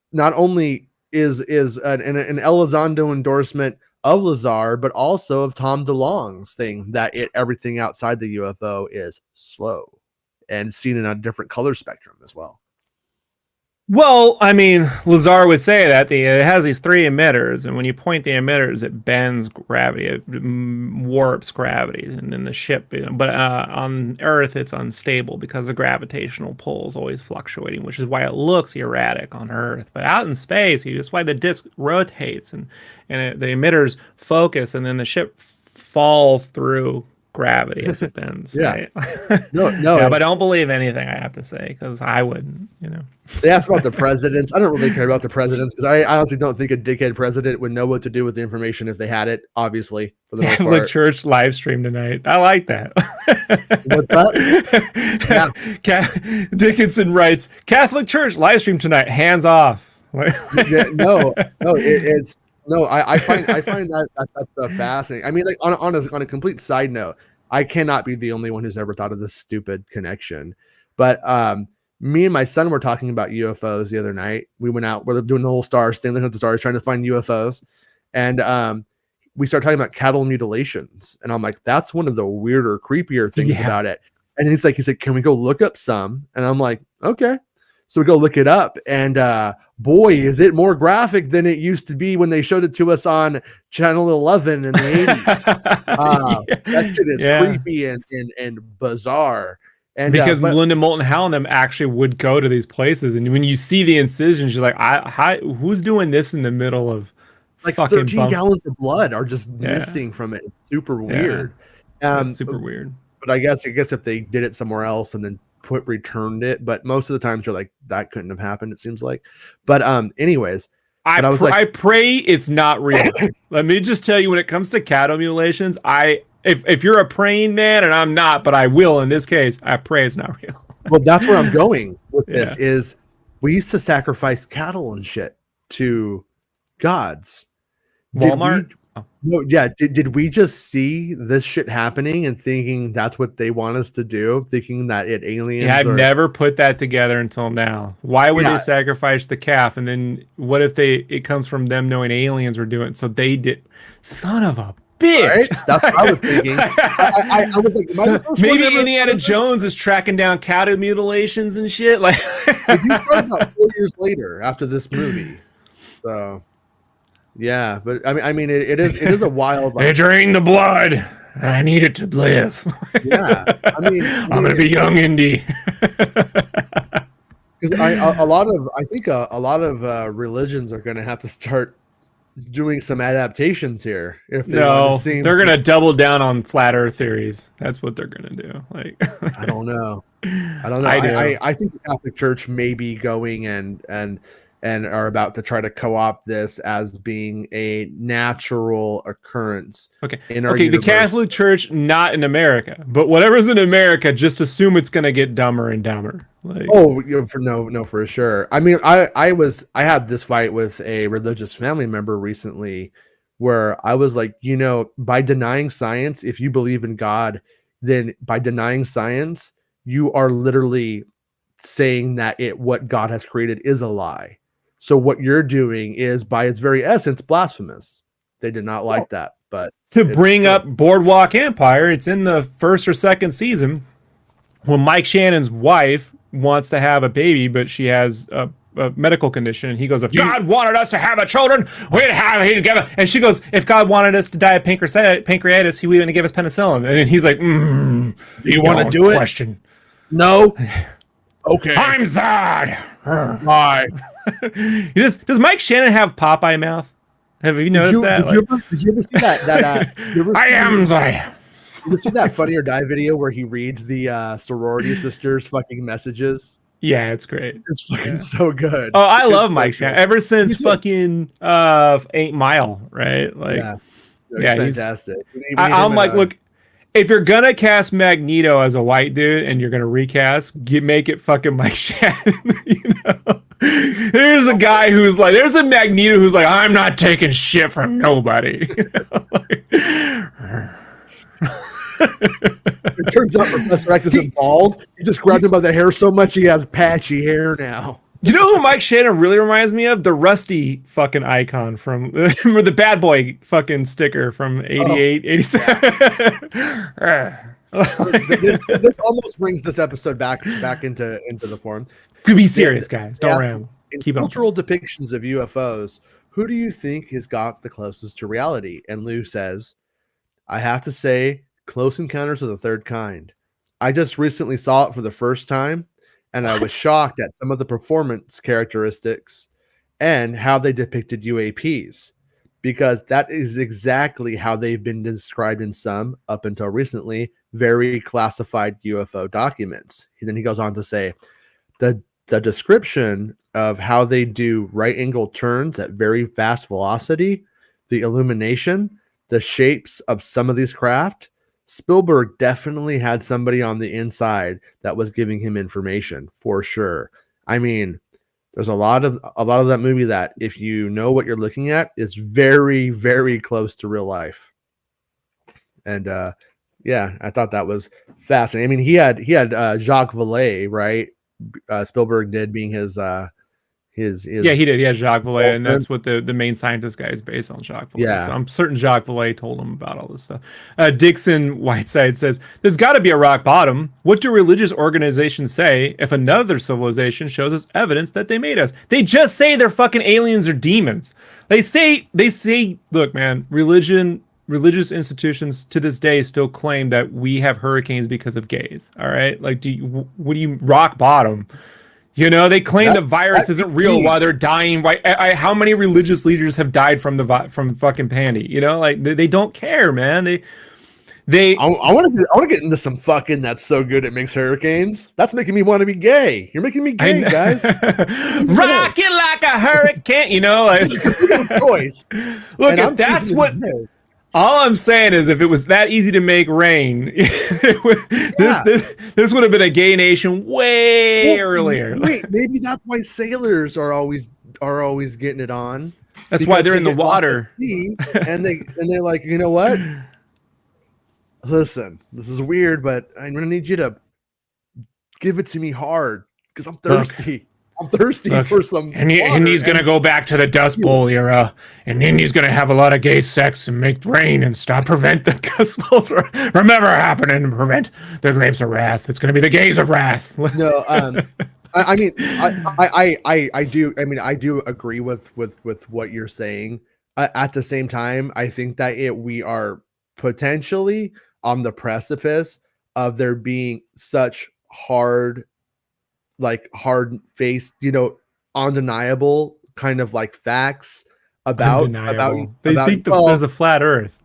is an Elizondo endorsement of Lazar, but also of Tom DeLonge's thing that everything outside the UFO is slow and seen in a different color spectrum as well. Well, I mean, Lazar would say that it has these three emitters, and when you point the emitters, it bends gravity, it warps gravity, and then the ship. But on Earth, it's unstable because the gravitational pull is always fluctuating, which is why it looks erratic on Earth. But out in space, that's why the disk rotates, and the emitters focus, and then the ship falls through gravity as it bends. Yeah. Right? No. Yeah, but don't believe anything I have to say because I wouldn't. They asked about the presidents. I don't really care about the presidents because I honestly don't think a dickhead president would know what to do with the information if they had it. Obviously, for the most part. Catholic Church live stream tonight. I like that. What's that? Yeah. Dickinson writes, Catholic Church live stream tonight. Hands off. Yeah, no. It's no. I find that stuff fascinating. I mean, like on a complete side note, I cannot be the only one who's ever thought of this stupid connection, but me and my son were talking about UFOs the other night. We went out, we're doing the whole stars thing, looking at the stars, trying to find UFOs. And we started talking about cattle mutilations. And I'm like, that's one of the weirder, creepier things about it. And he said, can we go look up some? And I'm like, okay. So we go look it up. And boy, is it more graphic than it used to be when they showed it to us on Channel 11 in the 80s. That shit is creepy and bizarre. And because Linda Moulton Howe and them actually would go to these places, and when you see the incisions, you're like, who's doing this in the middle of like 13 gallons of blood are just missing from it? It's super weird. It's super weird. But I guess if they did it somewhere else and then returned it, but most of the times you're like, that couldn't have happened, it seems like. But anyways, I pray it's not real. Let me just tell you, when it comes to cattle mutilations, if you're a praying man, and I'm not, but I will in this case, I pray it's not real. Well, that's where I'm going with this. Is we used to sacrifice cattle and shit to gods. Walmart? Did we just see this shit happening and thinking that's what they want us to do? Thinking that aliens? Yeah, I've never put that together until now. Why would they sacrifice the calf? And then what if it comes from them knowing aliens were doing it? So they did. Son of a bitch. Right? That's what I was thinking. I was like, maybe Indiana Jones is tracking down cattle mutilations and shit. Like, he started about 4 years later after this movie. So, yeah, but I mean, it is a wild. They drain the blood, and I need it to live. Yeah, I mean, I'm gonna be young Indy. Because a lot of religions are gonna have to start doing some adaptations here if they want to see. They're gonna double down on flat Earth theories. That's what they're gonna do. Like, I don't know. I think the Catholic Church may be going and are about to try to co-opt this as being a natural occurrence. In our universe. The Catholic Church, not in America, but whatever's in America, just assume it's gonna get dumber and dumber. Like, for sure. I mean, I had this fight with a religious family member recently where I was like, by denying science, if you believe in God, then by denying science, you are literally saying that what God has created is a lie. So what you're doing is, by its very essence, blasphemous. They did not like that, but to bring up Boardwalk Empire, it's in the first or second season when Mike Shannon's wife wants to have a baby, but she has a medical condition, and he goes, if God wanted us to have a children, we'd have it together. And she goes, if God wanted us to die of pancreatitis, he wouldn't give us penicillin. And he's like, do you want to do it? Question. No. Okay. I'm Zod. Why? Does Mike Shannon have Popeye mouth? Have you noticed that? Did you ever see that? I am Zod. You see that Funny or Die video where he reads the sorority sisters' fucking messages? Yeah, it's great. It's fucking Yeah. so good. Oh, I love It's so Mike good. Shannon ever Me since too. fucking 8 Mile, right? Like, Yeah. No, he's yeah, he's. fantastic. We need him I'm in like, a look, if you're gonna cast Magneto as a white dude and you're gonna recast, make it fucking Mike Shannon. You know, there's a guy who's like, there's a Magneto who's like, I'm not taking shit from nobody. You know? It turns out Professor X isn't bald. He just grabbed him by the hair so much he has patchy hair now. You know who Mike Shannon really reminds me of? The Rusty fucking icon from or the bad boy fucking sticker from Oh, 88, 87. this almost brings this episode back into the form. Be serious, guys. Don't ramble. In Keep cultural depictions of UFOs, who do you think has got the closest to reality? And Lou says, I have to say, Close Encounters of the Third Kind. I just recently saw it for the first time, and I was shocked at some of the performance characteristics and how they depicted UAPs, because that is exactly how they've been described in some, up until recently, very classified UFO documents. And then he goes on to say, the description of how they do right angle turns at very fast velocity, the illumination, the shapes of some of these craft, Spielberg definitely had somebody on the inside that was giving him information for sure. I mean, there's a lot of that movie that, if you know what you're looking at, is very, very close to real life. And yeah, I thought that was fascinating. I mean, he had Jacques Vallée, right? Spielberg did, being his yeah, he did. He had Jacques Vallée, and friend. that's what the main scientist guy is based on, Jacques Vallée. Yeah. So I'm certain Jacques Vallée told him about all this stuff. Dixon Whiteside says, there's got to be a rock bottom. What do religious organizations say if another civilization shows us evidence that they made us? They just say they're fucking aliens or demons. They say, look, man, religious institutions to this day still claim that we have hurricanes because of gays. All right, like, what do you rock bottom? You know, they claim the virus isn't real while they're dying. Right? How many religious leaders have died from fucking pandy? You know, like they don't care, man. I want to get into some fucking that's so good it makes hurricanes. That's making me want to be gay. You're making me gay, guys. Rock it like a hurricane. You know, like choice. Look, if that's what. All I'm saying is, if it was that easy to make rain, this would have been a gay nation way earlier. Wait, maybe that's why sailors are always getting it on. That's why they're in the water, and they're like, you know what? Listen, this is weird, but I'm gonna need you to give it to me hard because I'm thirsty. Look. I'm thirsty for some. And he's going to go back to the Dust Bowl era, and then he's going to have a lot of gay sex and make rain and prevent the Dust Bowls from ever happening and prevent the grapes of wrath. It's going to be the gays of wrath. No, I mean, I do. I mean, I do agree with what you're saying. At the same time, I think that we are potentially on the precipice of there being such hard faced, undeniable kind of like facts about they think there's a flat earth.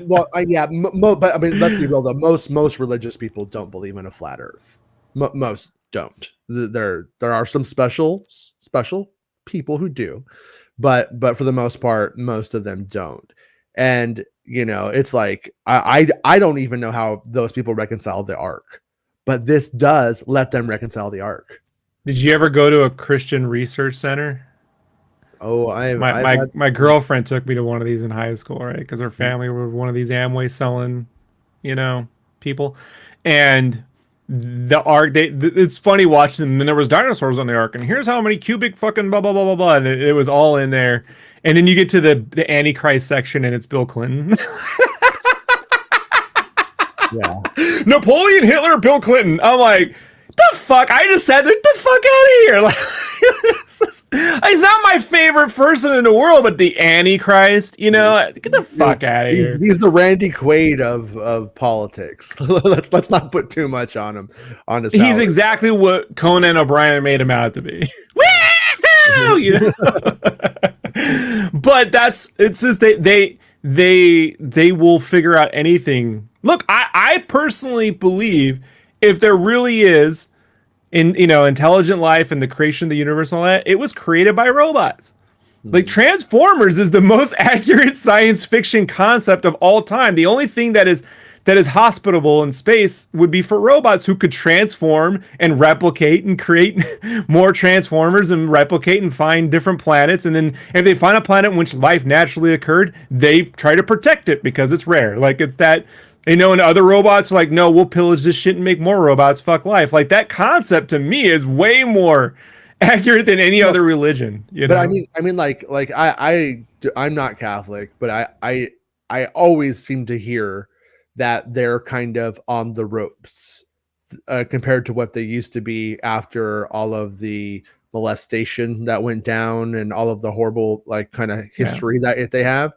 Well, yeah, but I mean, let's be real though. Most religious people don't believe in a flat earth. Most don't. There are some special people who do, but for the most part, most of them don't. And it's like I don't even know how those people reconcile the ark. But this does let them reconcile the ark. Did you ever go to a Christian research center? Oh, my girlfriend took me to one of these in high school, right? Because her family were one of these Amway selling, people, and the ark. It's funny watching them. And then there was dinosaurs on the ark, and here's how many cubic fucking blah blah blah blah blah, and it was all in there. And then you get to the Antichrist section, and it's Bill Clinton. Yeah. Napoleon, Hitler, Bill Clinton. I'm like, the fuck? I just said, get the fuck out of here. Like, he's not my favorite person in the world, but the Antichrist, get the fuck out of here. He's the Randy Quaid of politics. let's not put too much on him. He's exactly what Conan O'Brien made him out to be. But it's just they will figure out anything. Look, I personally believe if there really is in intelligent life and the creation of the universe and all that, it was created by robots. Like Mhm. Transformers is the most accurate science fiction concept of all time. The only thing that is hospitable in space would be for robots who could transform and replicate and create more transformers and replicate and find different planets. And then if they find a planet in which life naturally occurred, they try to protect it because it's rare. Like it's that, and other robots are like, no, we'll pillage this shit and make more robots. Fuck life. Like that concept to me is way more accurate than any other religion. But I mean, I'm not Catholic, but I always seem to hear that they're kind of on the ropes compared to what they used to be after all of the molestation that went down and all of the horrible like kind of history that they have.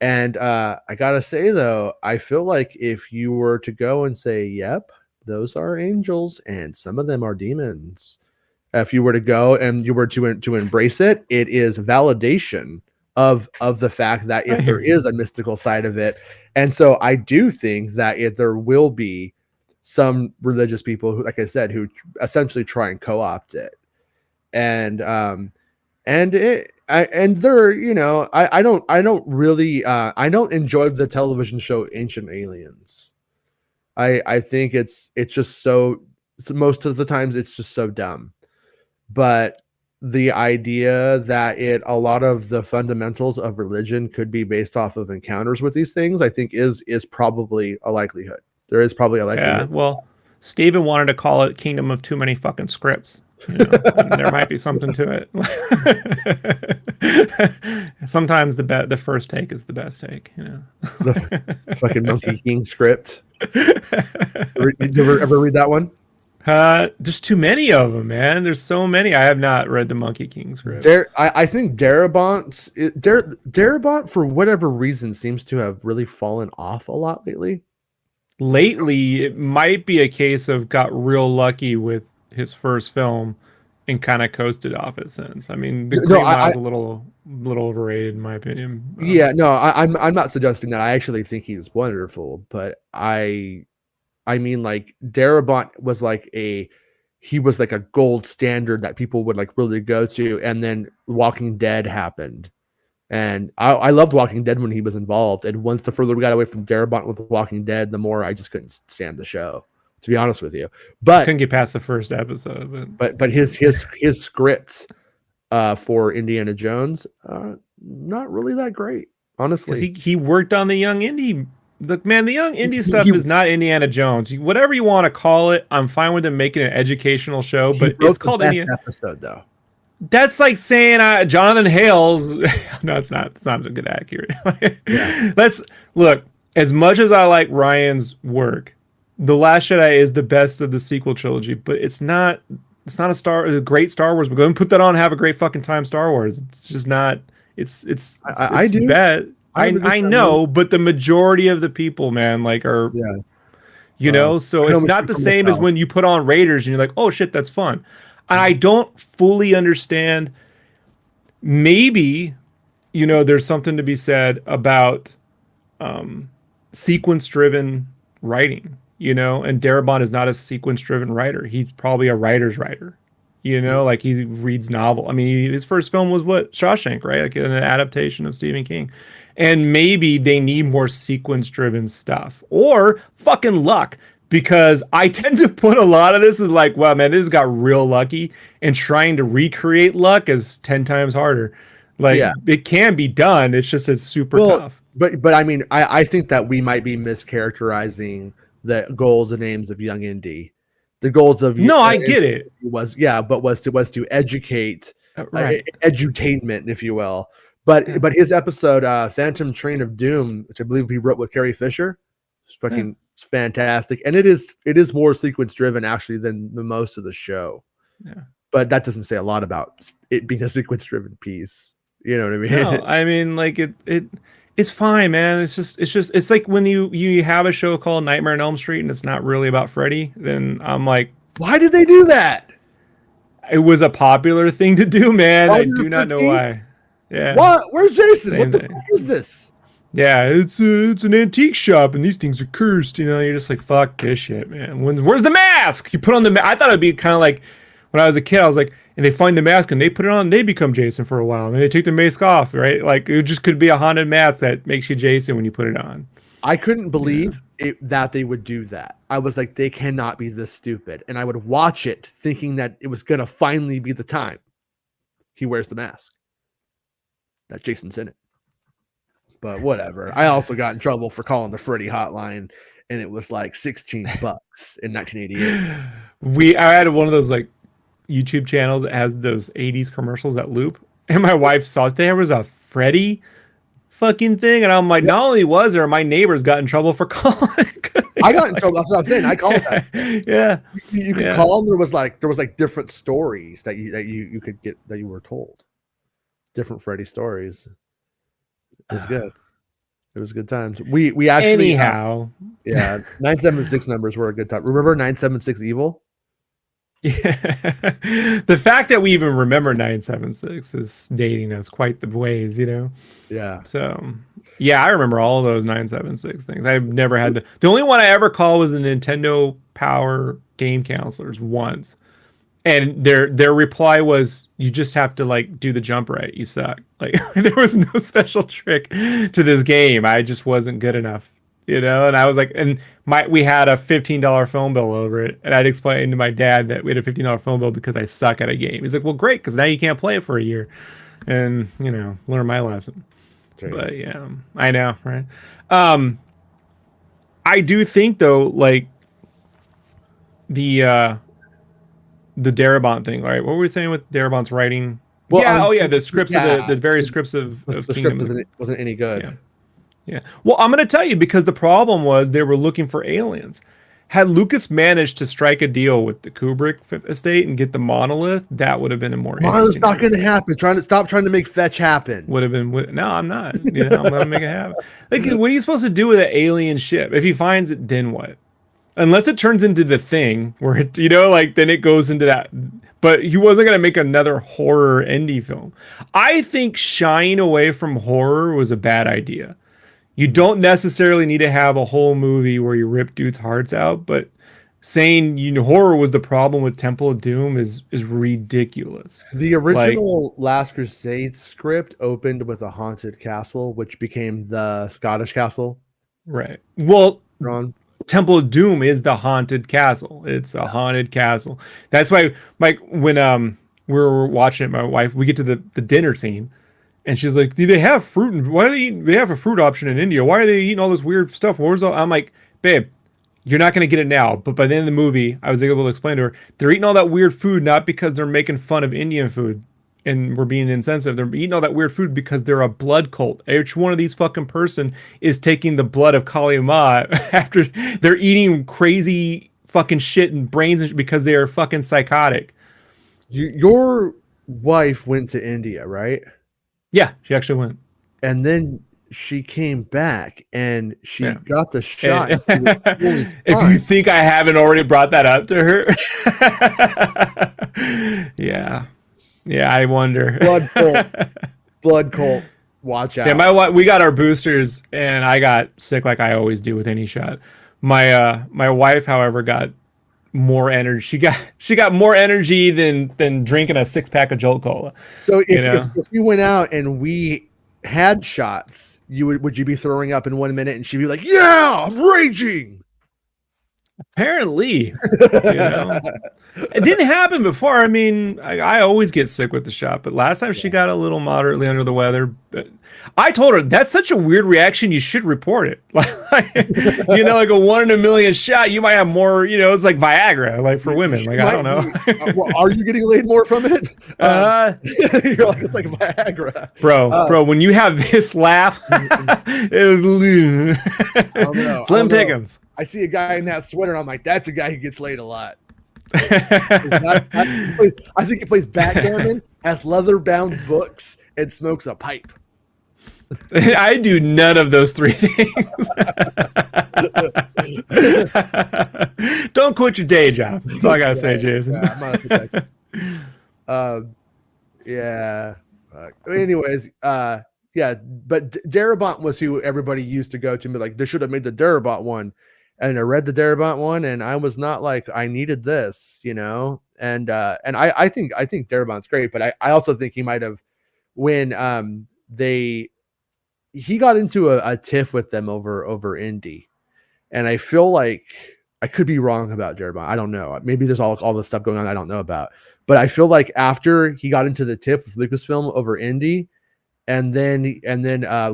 And I gotta say though, I feel like if you were to go and say, "Yep, those are angels, and some of them are demons," if you were to go and you were to embrace it, it is validation of the fact that if there is a mystical side of it. And so I do think that if there will be some religious people who, like I said, who essentially try and co-opt it. And they're, I don't enjoy the television show Ancient Aliens. I think it's just so most of the times it's just so dumb. But the idea that a lot of the fundamentals of religion could be based off of encounters with these things, I think is probably a likelihood. There is probably a likelihood. Yeah, well, Steven wanted to call it Kingdom of Too Many Fucking Scripts. And there might be something to it. Sometimes the first take is the best take, The fucking Monkey King script. Did you ever read that one? There's too many of them, man. There's so many. I have not read the Monkey King script. I think Darabont, for whatever reason, seems to have really fallen off a lot lately. Lately, it might be a case of got real lucky with his first film and kind of coasted off it since. I mean, the Green Mile's a little overrated in my opinion. Yeah, no, I'm not suggesting that. I actually think he's wonderful, but I mean, like Darabont was like a gold standard that people would like really go to, and then Walking Dead happened, and I loved Walking Dead when he was involved. And once the further we got away from Darabont with Walking Dead, the more I just couldn't stand the show, to be honest with you. But I couldn't get past the first episode. But his script for Indiana Jones, not really that great, honestly. He worked on the young indie. Look, man, the young indie stuff is not Indiana Jones. Whatever you want to call it, I'm fine with them making an educational show, but it's called Indiana episode though. That's like saying Jonathan Hales. No, it's not. It's not a good accurate. Yeah. Let's look. As much as I like Ryan's work, The Last Jedi is the best of the sequel trilogy, but it's not. It's not a great Star Wars. But go and put that on, and have a great fucking time. Star Wars. It's just not. It's bad. I know, but the majority of the people, man, like are, so it's not the same as when you put on Raiders and you're like, oh shit, that's fun. And I don't fully understand. Maybe, there's something to be said about sequence-driven writing, and Darabont is not a sequence-driven writer. He's probably a writer's writer. Like he reads novel. I mean, his first film was Shawshank, right? Like an adaptation of Stephen King. And maybe they need more sequence-driven stuff or fucking luck, because I tend to put a lot of this as like, wow, man, this got real lucky, and trying to recreate luck is 10 times harder. Like it can be done. It's just it's super tough. But I mean, I think that we might be mischaracterizing the goals and aims of Young Indie. The goals of I get it. Was to educate, edutainment, if you will. But his episode, Phantom Train of Doom, which I believe he wrote with Carrie Fisher, it's fantastic, and it is more sequence driven actually than the most of the show. Yeah, but that doesn't say a lot about it being a sequence driven piece. You know what I mean? No, I mean like it's fine, man. It's like when you have a show called Nightmare on Elm Street and it's not really about Freddy, then I'm like, why did they do that? It was a popular thing to do, man. I do not know why. Yeah. What? Where's Jason? What the fuck is this? Yeah, it's an antique shop and these things are cursed. You're just like, fuck this shit, man. Where's the mask? You put on the mask. I thought it'd be kind of like when I was a kid. I was like, and they find the mask and they put it on. And they become Jason for a while, and then they take the mask off, right? Like it just could be a haunted mask that makes you Jason when you put it on. I couldn't believe that they would do that. I was like, they cannot be this stupid. And I would watch it thinking that it was going to finally be the time he wears the mask, that Jason's in it. But whatever. I also got in trouble for calling the Freddy hotline, and it was like $16 in 1988. I had one of those like YouTube channels that has those 80s commercials that loop. And my wife saw there was a Freddy fucking thing, and I'm like, not only was there, my neighbors got in trouble for calling. I got in trouble. That's what I'm saying. I called that. Yeah, you could call them. There was like different stories that you could get that you were told. Different Freddy stories. It was good. It was good times. We actually anyhow. 976 numbers were a good time. Remember 976 Evil? Yeah. The fact that we even remember 976 is dating us quite the ways, Yeah. So yeah, I remember all of those 976 things. I've never had the only one I ever called was the Nintendo Power Game Counselors once. And their reply was, you just have to like do the jump right. You suck. Like there was no special trick to this game. I just wasn't good enough, And I was like, and we had a $15 phone bill over it, and I'd explain to my dad that we had a $15 phone bill because I suck at a game. He's like, well, great, because now you can't play it for a year, and learn my lesson. Jeez. But yeah, I know, right? I do think though, like the Darabont thing, right? What were we saying with Darabont's writing? Well, the scripts of the various scripts of the script wasn't any good. Yeah. Well, I'm going to tell you, because the problem was they were looking for aliens. Had Lucas managed to strike a deal with the Kubrick estate and get the monolith, that would have been a more. Monolith's not going to happen. Stop trying to make fetch happen. Would have been. No, I'm not. I'm going to make it happen. Like, what are you supposed to do with an alien ship? If he finds it, then what? Unless it turns into The Thing, where it, then it goes into that. But he wasn't going to make another horror indie film. I think shying away from horror was a bad idea. You don't necessarily need to have a whole movie where you rip dudes' hearts out, but saying horror was the problem with Temple of Doom is ridiculous. The original Last Crusade script opened with a haunted castle, which became the Scottish castle. Right. Well, Temple of Doom is the haunted castle. It's a haunted castle. That's why, Mike, when we were watching it, my wife, we get to the dinner scene, and she's like, "Do they have fruit? And why do they eat? They have a fruit option in India. Why are they eating all this weird stuff?" I'm like, "Babe, you're not going to get it now." But by the end of the movie, I was able to explain to her, they're eating all that weird food not because they're making fun of Indian food and we're being insensitive. They're eating all that weird food because they're a blood cult. Each one of these fucking person is taking the blood of Kali Ma after they're eating crazy fucking shit and brains because they are fucking psychotic. Your wife went to India, right? Yeah, she actually went. And then she came back and she got the shot. If you think I haven't already brought that up to her. Yeah. Yeah, I wonder. Blood cult. Watch out. Yeah, we got our boosters, and I got sick like I always do with any shot. My wife, however, got more energy. She got more energy than drinking a 6-pack of Jolt Cola. So if we went out and we had shots, would you be throwing up in 1 minute and she'd be like, "Yeah, I'm raging"? Apparently, it didn't happen before. I mean, I always get sick with the shot, but last time she got a little moderately under the weather. But I told her that's such a weird reaction. You should report it. Like a 1 in a million shot, you might have more. It's like Viagra, like for women. Like I don't know. Well, are you getting laid more from it? You're like, it's like Viagra, bro. When you have this laugh, it was Slim Pickens. I see a guy in that sweater, and I'm like, that's a guy who gets laid a lot. I think he plays backgammon, has leather-bound books, and smokes a pipe. I do none of those three things. Don't quit your day job. That's all I gotta say, Jason. Yeah. Anyways, Yeah, but Darabont was who everybody used to go to and be like, they should have made the Darabont one. And I read the Darabont one and I was not like, I needed this, you know? And I think Darabont's great, but I also think he might have when he got into a tiff with them over Indy. And I feel like I could be wrong about Darabont. I don't know. Maybe there's all this stuff going on I don't know about. But I feel like after he got into the tiff with Lucasfilm over Indy, and then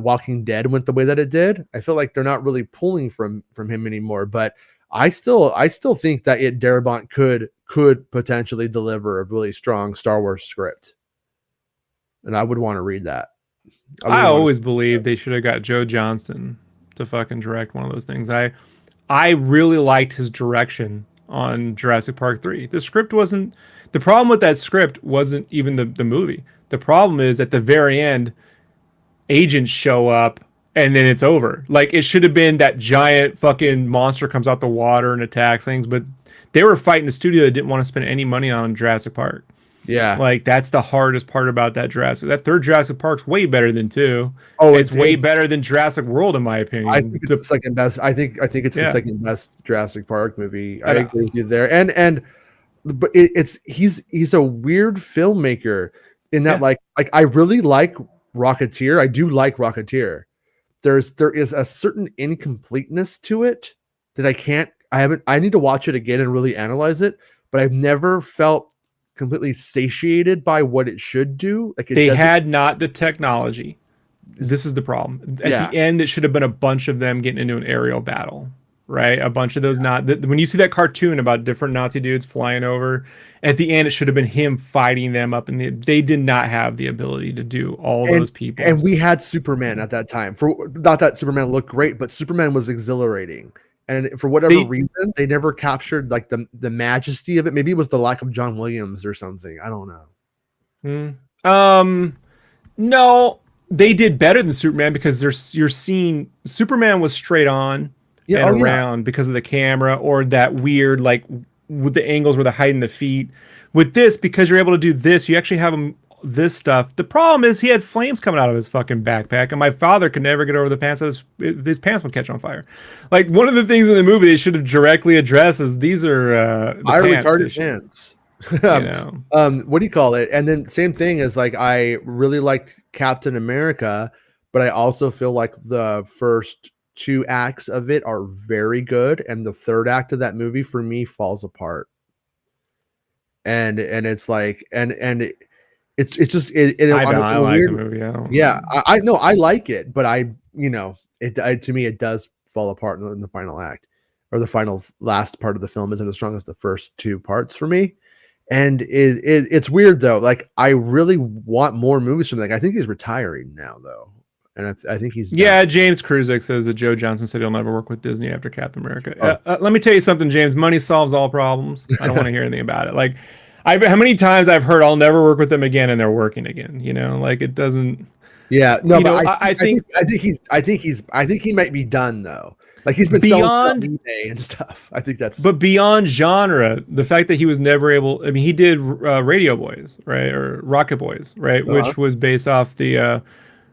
Walking Dead went the way that it did, I feel like they're not really pulling from him anymore. But I still think that Darabont could potentially deliver a really strong Star Wars script, and I would want to read that. I always believed they should have got Joe Johnston to fucking direct one of those things. I really liked his direction on Jurassic Park 3. The script wasn't the problem with that script wasn't even the movie. The problem is at the very end, agents show up and then it's over. Like it should have been that giant fucking monster comes out the water and attacks things, but they were fighting a studio that didn't want to spend any money on Jurassic Park. Yeah. Like that's the hardest part about that Jurassic. That third Jurassic Park's way better than 2. Oh, it's way better than Jurassic World in my opinion. I think it's the second best. I think it's the second best Jurassic Park movie. I agree with you there. But he's a weird filmmaker in that like I really like Rocketeer. I do like Rocketeer. There is a certain incompleteness to it that I need to watch it again and really analyze it, but I've never felt completely satiated by what it should do. Like they had not the technology. This is the problem. At the end, it should have been a bunch of them getting into an aerial battle, right? A bunch of those when you see that cartoon about different Nazi dudes flying over, at the end, it should have been him fighting them up. And they did not have the ability to do all those people. And we had Superman at that time. Not that Superman looked great, but Superman was exhilarating. And for whatever reason, they never captured like the majesty of it. Maybe it was the lack of John Williams or something. I don't know. No, they did better than Superman because you're seeing Superman was straight on and around because of the camera or that weird like with the angles where they're hiding the feet. With this, because you're able to do this, you actually have him this stuff. The problem is he had flames coming out of his fucking backpack, and my father could never get over the pants. His pants would catch on fire. Like one of the things in the movie they should have directly addressed is these are retarded pants. You know. What do you call it? And then same thing as like I really liked Captain America, but I also feel like the first 2 acts of it are very good, and the third act of that movie for me falls apart. And it's like it's just I like the movie. I know I like it, but it to me it does fall apart in the final act, or the final last part of the film isn't as strong as the first 2 parts for me. And it's weird though. Like I really want more movies from him. Like I think he's retiring now though, and I think he's done. James Kruzek says that Joe Johnston said he'll never work with Disney after Captain America. Let me tell you something, James. Money solves all problems. I don't want to hear anything about it. Like how many times I've heard I'll never work with them again, and they're working again. You know, like it doesn't. Yeah, no, but I think he might be done though. Like he's been beyond eBay and stuff. I think that's. But beyond genre, the fact that he was never able. I mean, he did Radio Boys, right, or Rocket Boys, right, which was based off the.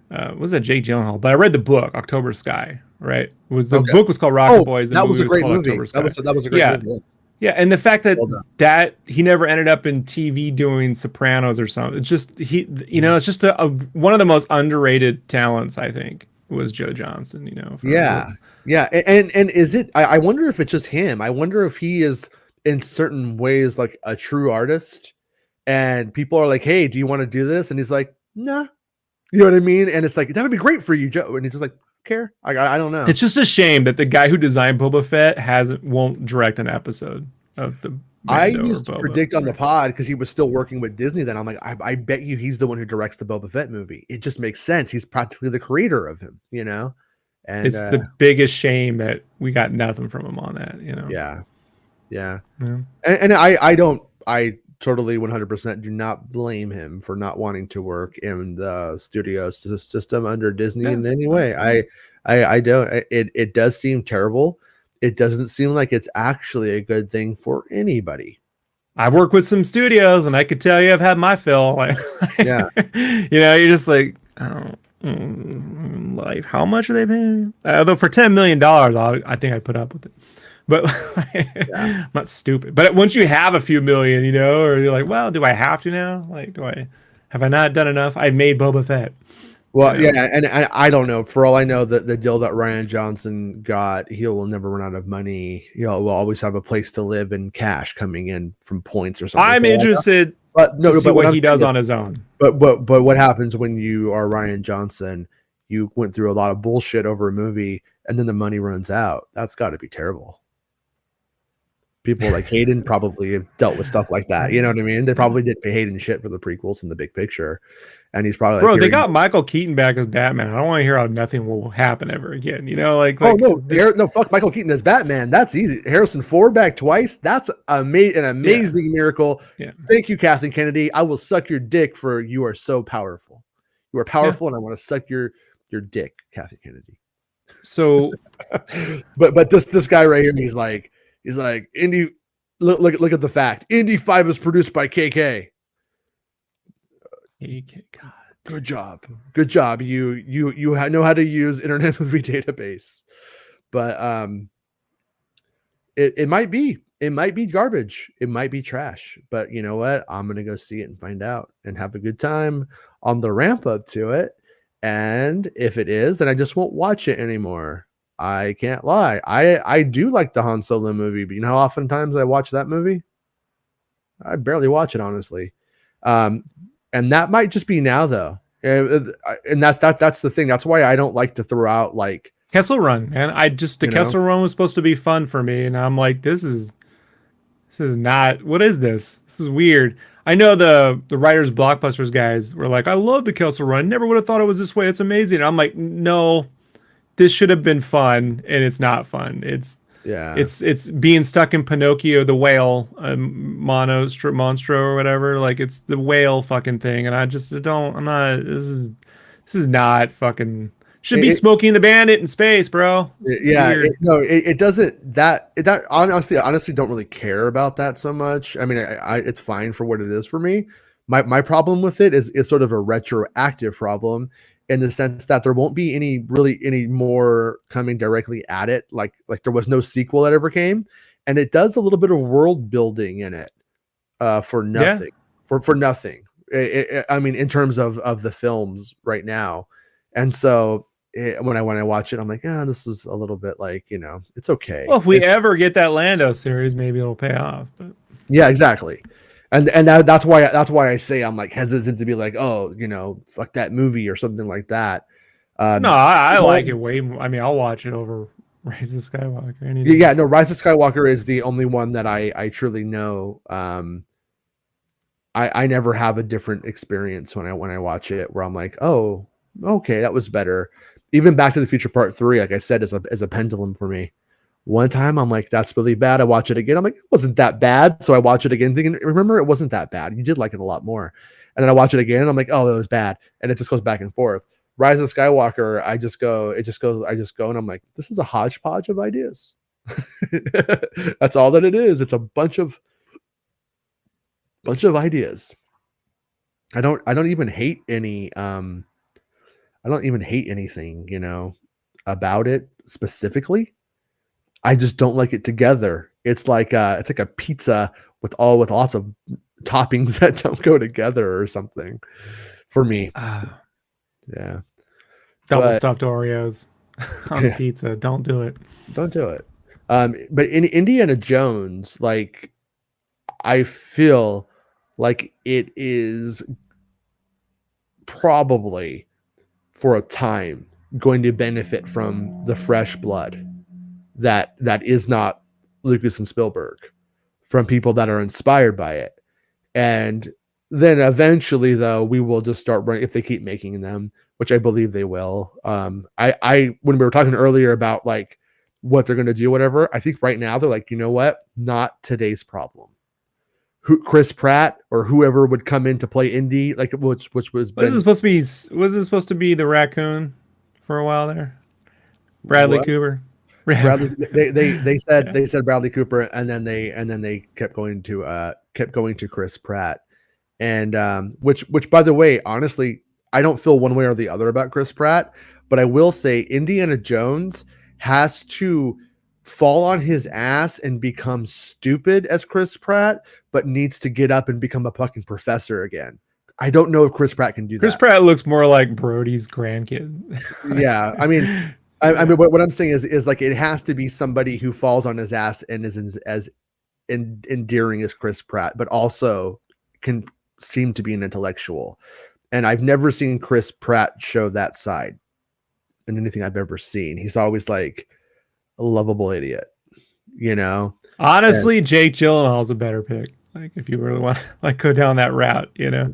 What was that Jake Gyllenhaal? But I read the book October Sky, right? Book was called Rocket Boys. That was a great movie. That was a great movie. Yeah, and the fact that he never ended up in TV doing Sopranos or something. It's just it's just one of the most underrated talents, I think, was Joe Johnston. You know. Yeah, and is it? I wonder if it's just him. I wonder if he is in certain ways like a true artist, and people are like, "Hey, do you want to do this?" And he's like, "Nah." You know what I mean? And it's like that would be great for you, Joe. And he's just like, "Care? I don't know." It's just a shame that the guy who designed Boba Fett won't direct an episode of the. I used to predict on the pod because he was still working with Disney. Then I'm like, I bet you he's the one who directs the Boba Fett movie. It just makes sense. He's practically the creator of him. You know. And it's the biggest shame that we got nothing from him on that, you know. Yeah. And I totally 100% do not blame him for not wanting to work in the studio system under Disney in any way. I don't. It does seem terrible. It doesn't seem like it's actually a good thing for anybody. I've worked with some studios, and I could tell you I've had my fill. Like, yeah, you know, you're just like, I don't. Like, how much are they paying? Although for $10 million, I think I'd put up with it. But Yeah. I'm not stupid. But once you have a few million, or you're like, well, do I have to now? Like, have I not done enough? I made Boba Fett. Well, yeah, and I don't know. For all I know, the deal that Ryan Johnson got, he will never run out of money. Will always have a place to live and cash coming in from points or something. I'm interested But to no, see but what what I'm he saying does is, on his own. but what happens when you are Ryan Johnson? You went through a lot of bullshit over a movie, and then the money runs out. That's got to be terrible. People like Hayden probably have dealt with stuff like that. You know what I mean? They probably did pay Hayden shit for the prequels and the big picture, and he's probably like, Bro, "Here they you got go." Michael Keaton back as Batman. I don't want to hear how nothing will happen ever again. Oh Like no, this. no, fuck Michael Keaton as Batman. That's easy. Harrison Ford back twice. That's an Yeah, amazing miracle. yeah, Thank you, Kathleen Kennedy. I will suck your dick for you are so powerful. You are yeah. powerful, and I want to suck your dick, Kathleen Kennedy. So, but this guy right here, he's like Indy. Look at the fact. Indy 5 is produced by KK. God. Good job. Good job. You know how to use Internet Movie Database. But it might be garbage. It might be trash. But you know what? I'm gonna go see it and find out and have a good time on the ramp up to it. And if it is, then I just won't watch it anymore. I can't lie. I do like the Han Solo movie, but you know how oftentimes I watch that movie? I barely watch it, honestly. Um, and that might just be now though. And that's the thing. That's why I don't like to throw out like Kessel Run, man. The Kessel Run was supposed to be fun for me, and I'm like, this is not. What is this? This is weird. I know the writers blockbusters guys were like, I love the Kessel Run. Never would have thought it was this way. It's amazing. And I'm like, no, this should have been fun, and it's not fun. yeah. It's being stuck in Pinocchio the whale, monstro or whatever. Like it's the whale fucking thing, and I just don't. I'm not. This is not fucking. Should be Smokey and the Bandit in space, bro. Yeah, it doesn't that honestly don't really care about that so much. I mean, it's fine for what it is for me. My problem with it is sort of a retroactive problem in the sense that there won't be any more coming directly at it. Like there was no sequel that ever came, and it does a little bit of world building in it for nothing. For nothing. I mean, in terms of the films right now, and so when I watch it, I'm like, this is a little bit like, it's okay. Well, if we ever get that Lando series, maybe it'll pay off. But yeah, exactly. And that's why I say I'm like hesitant to be like, oh, fuck that movie or something like that. No, I like it way more. I mean, I'll watch it over Rise of Skywalker. Yeah, no, Rise of Skywalker is the only one that I truly know. I never have a different experience when I watch it where I'm like, oh, okay, that was better. Even Back to the Future Part 3, like I said, is a pendulum for me. One time I'm like, that's really bad. I watch it again. I'm like, it wasn't that bad. So I watch it again thinking, remember, it wasn't that bad. You did like it a lot more. And then I watch it again and I'm like, oh, it was bad. And it just goes back and forth. Rise of Skywalker, I just go and I'm like, this is a hodgepodge of ideas. That's all that it is. It's a bunch of ideas. I don't even hate any I don't even hate anything, about it specifically. I just don't like it together. It's like a pizza with lots of toppings that don't go together or something for me. Yeah. Double stuffed Oreos on a pizza. Don't do it. Don't do it. But in Indiana Jones, like I feel like it is probably for a time going to benefit from the fresh blood that is not Lucas and Spielberg, from people that are inspired by it. And then eventually though, we will just start running, if they keep making them, which I believe they will. I when we were talking earlier about like what they're going to do, whatever, I think right now they're like, you know what? Not today's problem. Chris Pratt or whoever would come in to play Indy, like which was was it supposed to be? Was it supposed to be the raccoon for a while there? Bradley Cooper. Bradley, they said Bradley Cooper, and then they kept going to Chris Pratt, and which by the way, honestly, I don't feel one way or the other about Chris Pratt, but I will say Indiana Jones has to fall on his ass and become stupid as Chris Pratt, but needs to get up and become a fucking professor again. I don't know if Chris Pratt can do Chris that. Pratt looks more like Brody's grandkid. Yeah, I mean, I mean, what I'm saying is like it has to be somebody who falls on his ass and is as endearing as Chris Pratt, but also can seem to be an intellectual. And I've never seen Chris Pratt show that side in anything I've ever seen. He's always like a lovable idiot, you know? Honestly, Jake Gyllenhaal's a better pick. Like if you really want to like go down that route, you know,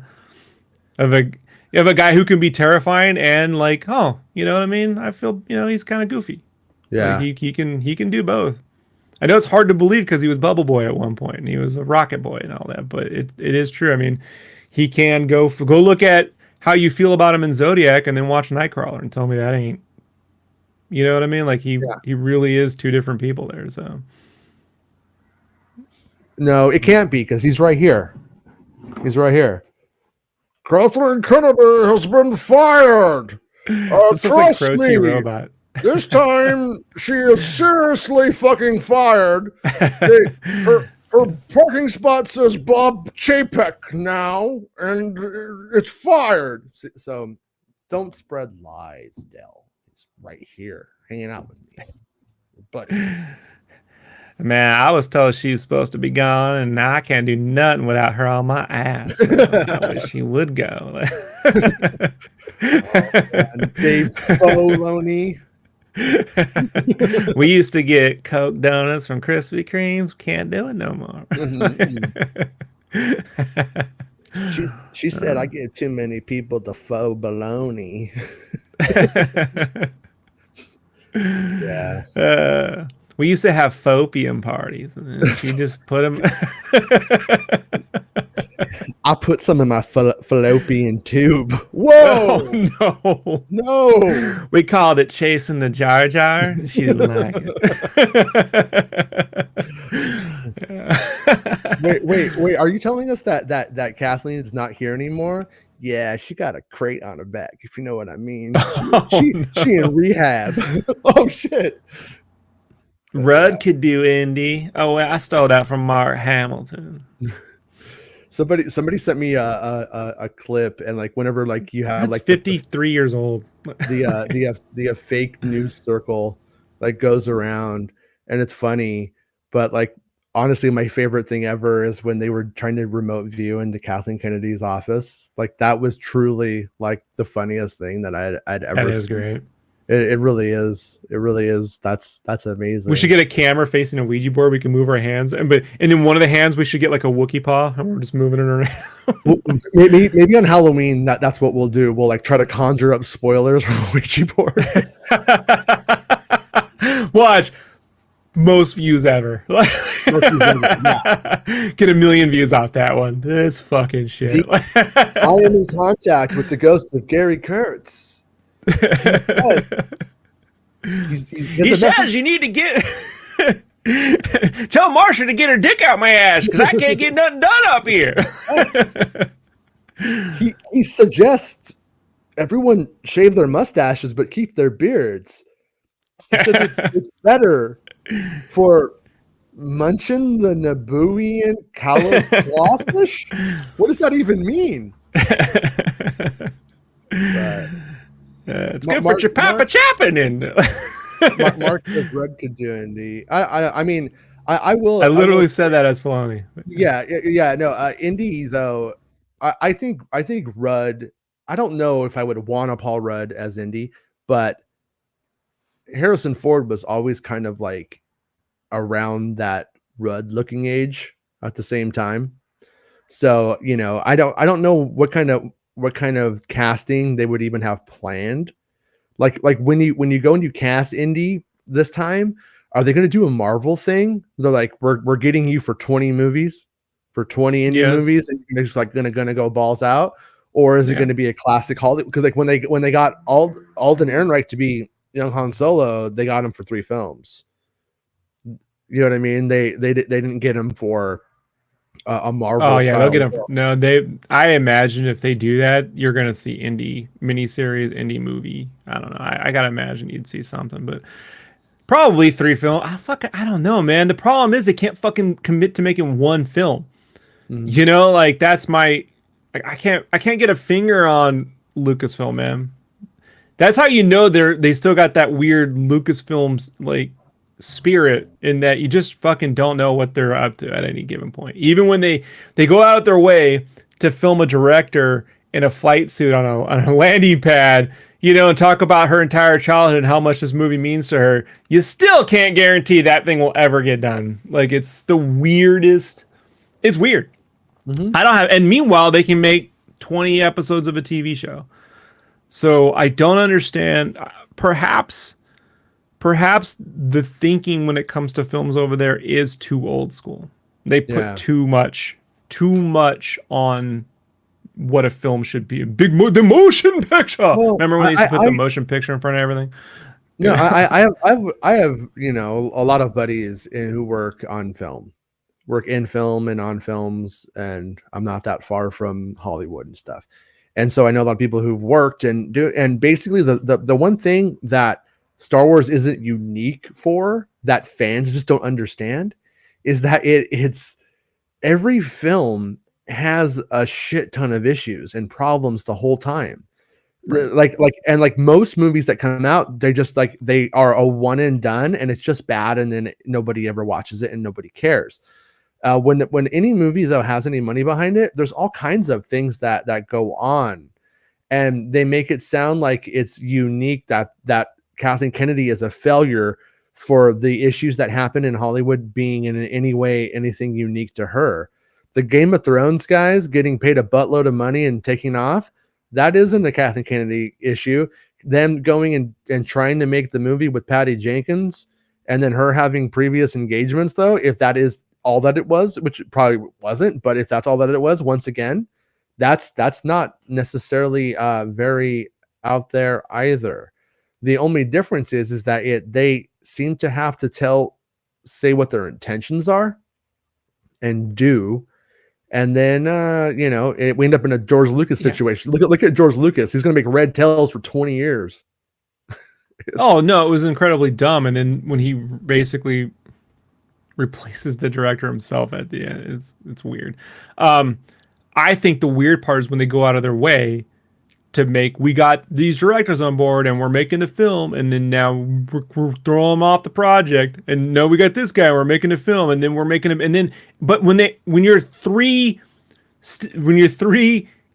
of a you have a guy who can be terrifying and like, oh, you know what I mean? I feel, you know, he's kind of goofy. Like Yeah. he can do both. I know it's hard to believe because he was Bubble Boy at one point and he was a Rocket Boy and all that, but it is true. I mean, he can go look at how you feel about him in Zodiac and then watch Nightcrawler and tell me that ain't, you know what I mean? Like he really is two different people there. So No, it can't be because he's right here. He's right here. Catherine Kennedy has been fired. this looks like Crow T Robot. This time she is seriously fucking fired. Her parking spot says Bob Chapek now, and it's fired. So don't spread lies, Dell. It's right here, hanging out with me, buddy. Man, I was told she's supposed to be gone, and now I can't do nothing without her on my ass. So I wish she would go. Dave Filoni. We used to get Coke donuts from Krispy Kremes. Can't do it no more. She said I get too many people to faux baloney. Yeah. We used to have phopium parties, and then she just put them. I put some in my fallopian tube. Whoa! Oh, No! We called it chasing the Jar Jar. She didn't like it. Wait! Are you telling us that Kathleen is not here anymore? Yeah, she got a crate on her back, if you know what I mean. She in rehab. Oh shit! Rudd could do Indy. Oh, I stole that from Mark Hamilton. Somebody sent me a clip, and like whenever like you have That's like 53 years old. the fake news circle like goes around, and it's funny, but like honestly, my favorite thing ever is when they were trying to remote view into Kathleen Kennedy's office. Like that was truly like the funniest thing that I'd ever. That is seen. Great. It really is. It really is. That's amazing. We should get a camera facing a Ouija board. We can move our hands, and then one of the hands we should get like a Wookiee paw, and we're just moving it around. Well, maybe on Halloween that's what we'll do. We'll like try to conjure up spoilers from a Ouija board. Watch. Most views ever. Yeah. Get 1 million views off that one. This fucking shit. See, I am in contact with the ghost of Gary Kurtz. He says you need to get tell Marsha to get her dick out my ass because I can't get nothing done up here. He suggests everyone shave their mustaches but keep their beards because it's better for munching the Nabooian Califlafish. What does that even mean? It's good for Chapapa Chapping. Mark says Red could do Indy. I mean, I will. I literally said that as Filoni. Yeah. No, Indy though. I think Rudd. I don't know if I would want a Paul Rudd as Indy, but Harrison Ford was always kind of like around that Rudd looking age at the same time. So you know, I don't know what kind of casting they would even have planned. Like when you go and you cast Indy this time, are they going to do a Marvel thing? They're like, we're getting you for 20 movies, for 20 Indy movies, and you're just like gonna go balls out, or is it going to be a classic Hollywood? Because like when they got Alden Ehrenreich to be young Han Solo, they got him for 3 films. You know what I mean? They didn't get him for a Marvel Oh yeah, they'll style get them. world. No, they. I imagine if they do that, you're gonna see indie miniseries, indie movie. I don't know. I gotta imagine you'd see something, but probably 3 film. I don't know, man. The problem is they can't fucking commit to making one film. Mhm. You know, like that's my. I can't get a finger on Lucasfilm, man. That's how you know they still got that weird Lucasfilms like spirit in that you just fucking don't know what they're up to at any given point. Even when they go out their way to film a director in a flight suit on a landing pad, you know, and talk about her entire childhood and how much this movie means to her, you still can't guarantee that thing will ever get done. Like it's the weirdest. It's weird. Mhm. I don't have, and meanwhile they can make 20 episodes of a TV show. So I don't understand. Perhaps the thinking when it comes to films over there is too old school. They put Yeah. too much on what a film should be. The motion picture. Well, Remember when they used to put the I motion picture in front of everything? no, Yeah. I have, you know, a lot of buddies who work on film, work in film and on films, and I'm not that far from Hollywood and stuff. And so I know a lot of people who've worked and do, and basically the one thing that Star Wars isn't unique for that fans just don't understand is that it's every film has a shit ton of issues and problems the whole time. Right. Like most movies that come out, they're just like they are a one and done, and it's just bad, and then nobody ever watches it and nobody cares. When any movie though has any money behind it, there's all kinds of things that go on, and they make it sound like it's unique that Kathleen Kennedy is a failure for the issues that happen in Hollywood being in any way anything unique to her. The Game of Thrones guys getting paid a buttload of money and taking off, that isn't a Kathleen Kennedy issue. Them going and trying to make the movie with Patty Jenkins and then her having previous engagements, though, if that is all that it was, which it probably wasn't, but if that's all that it was, once again, that's not necessarily very out there either. The only difference is that they seem to have to say what their intentions are and do, and then we end up in a George Lucas Yeah. situation. Look at George Lucas. He's going to make Red Tails for 20 years. Oh no, it was incredibly dumb. And then when he basically replaces the director himself at the end, it's weird. I think the weird part is when they go out of their way to make, we got these directors on board and we're making the film, and then now we're throwing them off the project, and no, we got this guy, we're making the film, and then we're making him, and then but when you're three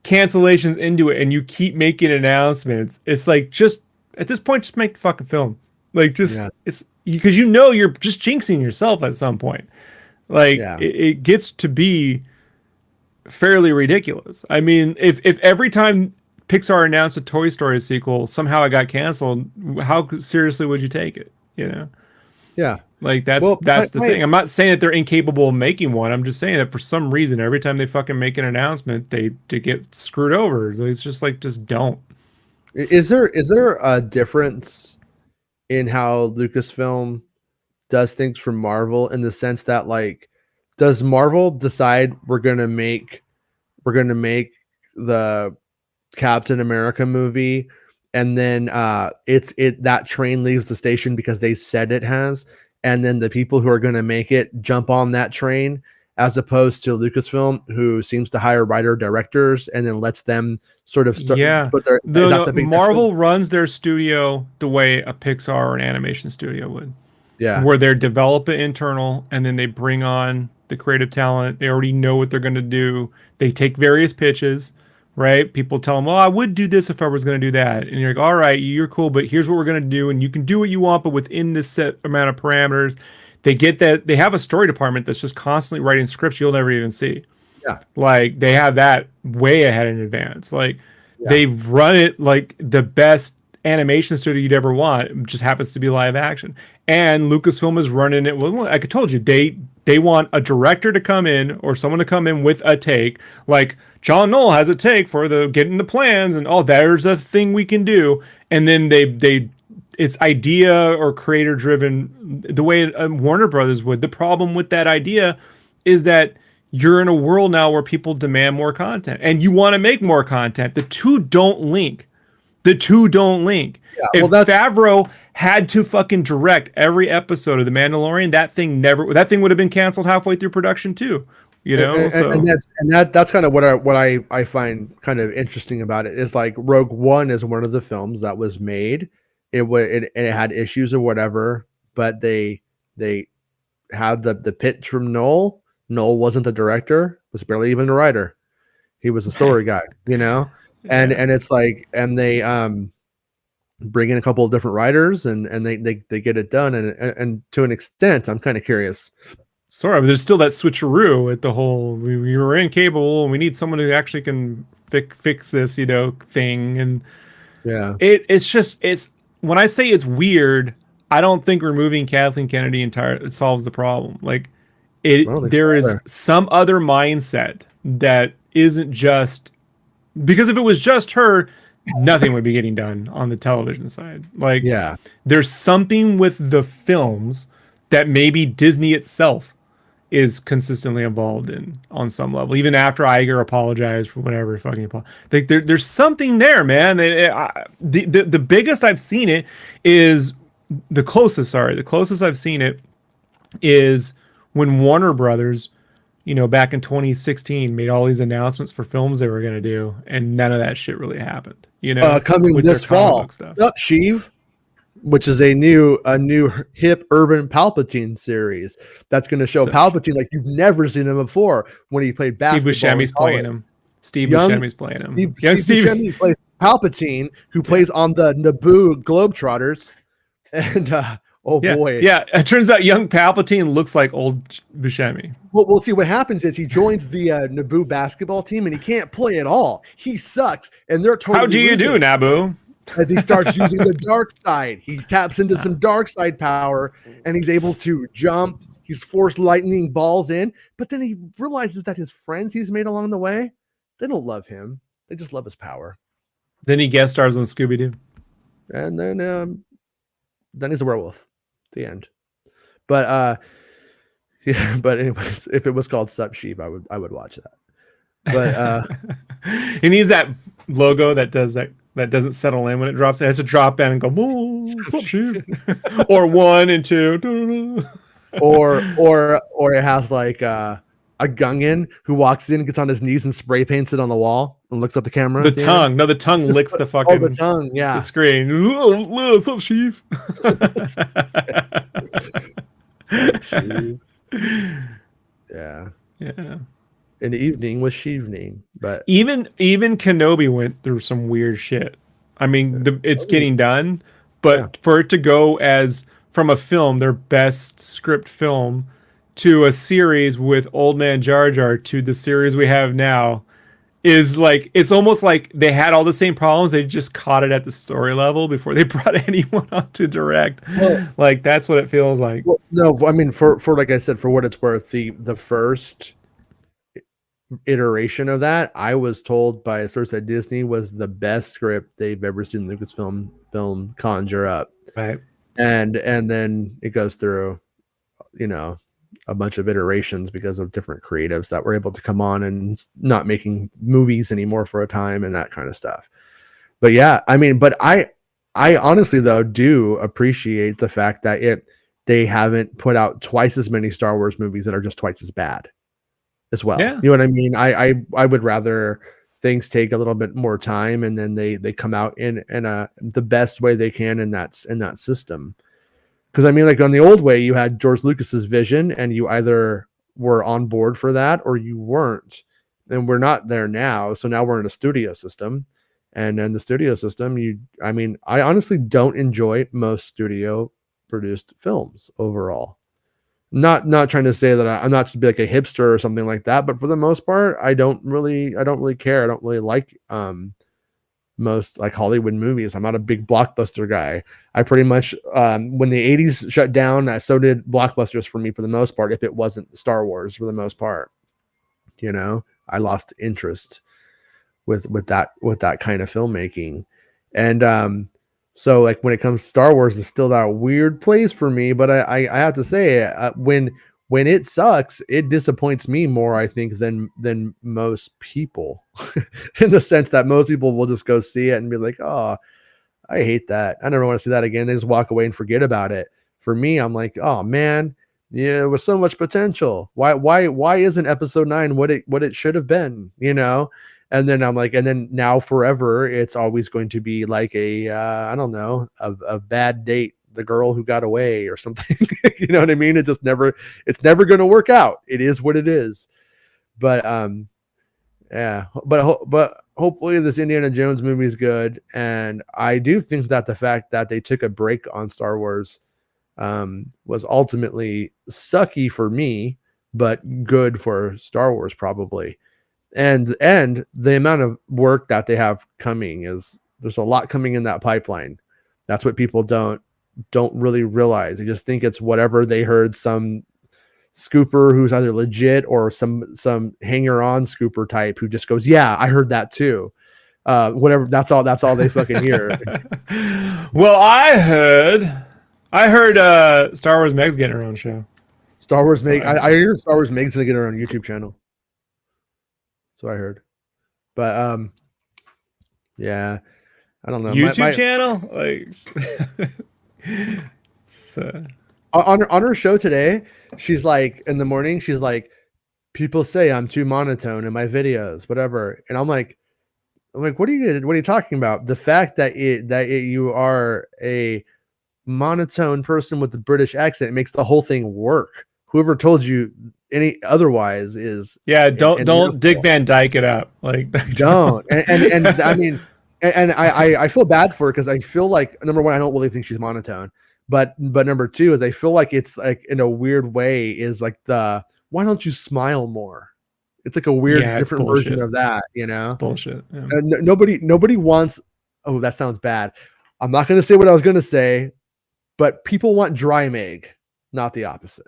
cancellations into it and you keep making announcements, it's like, just at this point just make the fucking film. Like, just, Yeah, it's because you know you're just jinxing yourself at some point. Like yeah. it gets to be fairly ridiculous. I mean, if every time Pixar announced a Toy Story sequel, somehow it got canceled, how seriously would you take it? You know, Yeah. like that's Well, that's the thing. I'm not saying that they're incapable of making one. I'm just saying that for some reason, every time they fucking make an announcement, they get screwed over. It's just like, just don't. is there a difference in how Lucasfilm does things for Marvel, in the sense that, like, does Marvel decide we're gonna make the Captain America movie, and then that train leaves the station because they said it has, and then the people who are going to make it jump on that train, as opposed to Lucasfilm, who seems to hire writer directors and then lets them sort of start Yeah, put their, is that no, the big Marvel difference? runs their studio the way a Pixar or an animation studio would, Yeah, where they develop it internal and then they bring on the creative talent. They already know what they're going to do. They take various pitches, right? People tell them, "Well, I would do this if I was going to do that," and you're like, "All right, you're cool, but here's what we're going to do, and you can do what you want, but within this set amount of parameters." They get that. They have a story department that's just constantly writing scripts you'll never even see. yeah, Like, they have that way ahead in advance. Like, yeah, they run it like the best animation studio you'd ever want. It just happens to be live action. And Lucasfilm is running it. Well, like I told you, they want a director to come in, or someone to come in with a take. Like, John Knoll has a take for the getting the plans, and oh, there's a thing we can do. And then they it's idea or creator driven, the way Warner Brothers would. The problem with that idea is that you're in a world now where people demand more content and you want to make more content. The two don't link. The two don't link. Yeah, well, If that's Favreau had to fucking direct every episode of The Mandalorian, that thing would have been canceled halfway through production too. You know, so that's kind of what I find kind of interesting about it is like Rogue One is one of the films that was made. It had issues or whatever, but they had the pitch from Noel. Noel wasn't the director, was barely even the writer. He was a story guy, you know? And yeah. and it's like and they bring in a couple of different writers and they get it done and to an extent I'm kind of curious. Sorry, but there's still that switcheroo at the whole we were in cable and we need someone who actually can fix this, you know, thing. And Yeah. it's when I say it's weird, I don't think removing Kathleen Kennedy entirely solves the problem. Like there is some other mindset that isn't just because if it was just her, nothing would be getting done on the television side. Like Yeah. there's something with the films that maybe Disney itself is consistently involved in on some level, even after Iger apologized for whatever fucking like there's something there, man. The biggest I've seen it is the closest I've seen it is when Warner Brothers, you know, back in 2016 made all these announcements for films they were going to do and none of that shit really happened, you know, coming this fall. What's up, Sheev? Which is a new hip urban Palpatine series that's going to show Palpatine like you've never seen him before when he played basketball. Steve Buscemi's playing him. Steve Buscemi's playing him. Steve Buscemi plays Palpatine, who plays on the Naboo Globetrotters, and boy, yeah. It turns out young Palpatine looks like old Buscemi. Well, we'll see. What happens is he joins the Naboo basketball team, and he can't play at all. He sucks, and they're totally. How do you do, Naboo? As he starts using the dark side, he taps into some dark side power, and he's able to jump. He's forced lightning balls in, but then he realizes that his friends he's made along the way, they don't love him. They just love his power. Then he guest stars on Scooby-Doo, and then he's a werewolf. The end. But yeah. But anyways, if it was called Sup Sheep, I would watch that. But he needs that logo that does that doesn't settle in when it drops. It has to drop in and go, Sup Sheep, or 1 and 2, or it has like a Gungan who walks in, gets on his knees, and spray paints it on the wall and looks at the camera. The tongue, no, the tongue licks the fucking. The tongue, yeah, the screen. Sup Sheep. Yeah. Yeah. An evening was sheevening, but even Kenobi went through some weird shit. I mean, it's getting done, but for it to go as from a film, their best script film, to a series with Old Man Jar Jar to the series we have now, is like it's almost like they had all the same problems. They just caught it at the story level before they brought anyone on to direct. Like that's what it feels like. Well, no, I mean for like I said, for what it's worth, the first iteration of that, I was told by a source at Disney was the best script they've ever seen Lucasfilm conjure up. Right. And then it goes through, you know, a bunch of iterations because of different creatives that were able to come on and not making movies anymore for a time and that kind of stuff. But yeah, I mean, but I honestly though do appreciate the fact that they haven't put out twice as many Star Wars movies that are just twice as bad as well. Yeah. You know what I mean? I would rather things take a little bit more time and then they come out in the best way they can in that system. Because I mean, like on the old way, you had George Lucas's vision, and you either were on board for that or you weren't. And we're not there now. So now we're in a studio system, and in the studio system, I honestly don't enjoy most studio produced films overall. Not trying to say that I'm not to be like a hipster or something like that, but for the most part, I don't really care. I don't really like most like Hollywood movies. I'm not a big blockbuster guy. I pretty much when the 80s shut down, so did blockbusters for me for the most part. If it wasn't Star Wars for the most part, you know, I lost interest with that kind of filmmaking. And so like when it comes to Star Wars, it's still that weird place for me. But I have to say, when when it sucks, it disappoints me more, I think, than most people, in the sense that most people will just go see it and be like, oh, I hate that. I never want to see that again. They just walk away and forget about it. For me, I'm like, oh man, yeah, there was so much potential. Why isn't episode 9 what it should have been? And then I'm like, and then now forever, it's always going to be like a I don't know, a bad date, the girl who got away or something. You know what I mean? It's never going to work out. It is what it is. But yeah, but hopefully this Indiana Jones movie is good, and I do think that the fact that they took a break on Star Wars was ultimately sucky for me, but good for Star Wars probably. And the amount of work that they have coming there's a lot coming in that pipeline. That's what people don't really realize. They just think it's whatever they heard some scooper who's either legit or some hanger on scooper type who just goes, yeah, I heard that too. Whatever. That's all they fucking hear. Well, I heard Star Wars Meg's getting her own show. Star Wars Meg. I hear Star Wars Meg's gonna get her own YouTube channel. So I heard, but yeah, I don't know. YouTube channel, on her show today, she's like, in the morning, she's like, people say I'm too monotone in my videos, whatever, and I'm like, what are you talking about? The fact that you are a monotone person with the British accent, it makes the whole thing work. Whoever told you any otherwise is don't Dick Van Dyke it up, like don't. And I mean, and I feel bad for her because I feel like, number one, I don't really think she's monotone, but number two is I feel like it's like, in a weird way, is like why don't you smile more? It's like a weird different version of that, It's bullshit. Yeah. Nobody wants. Oh, that sounds bad. I'm not going to say what I was going to say, but people want dry Meg, not the opposite.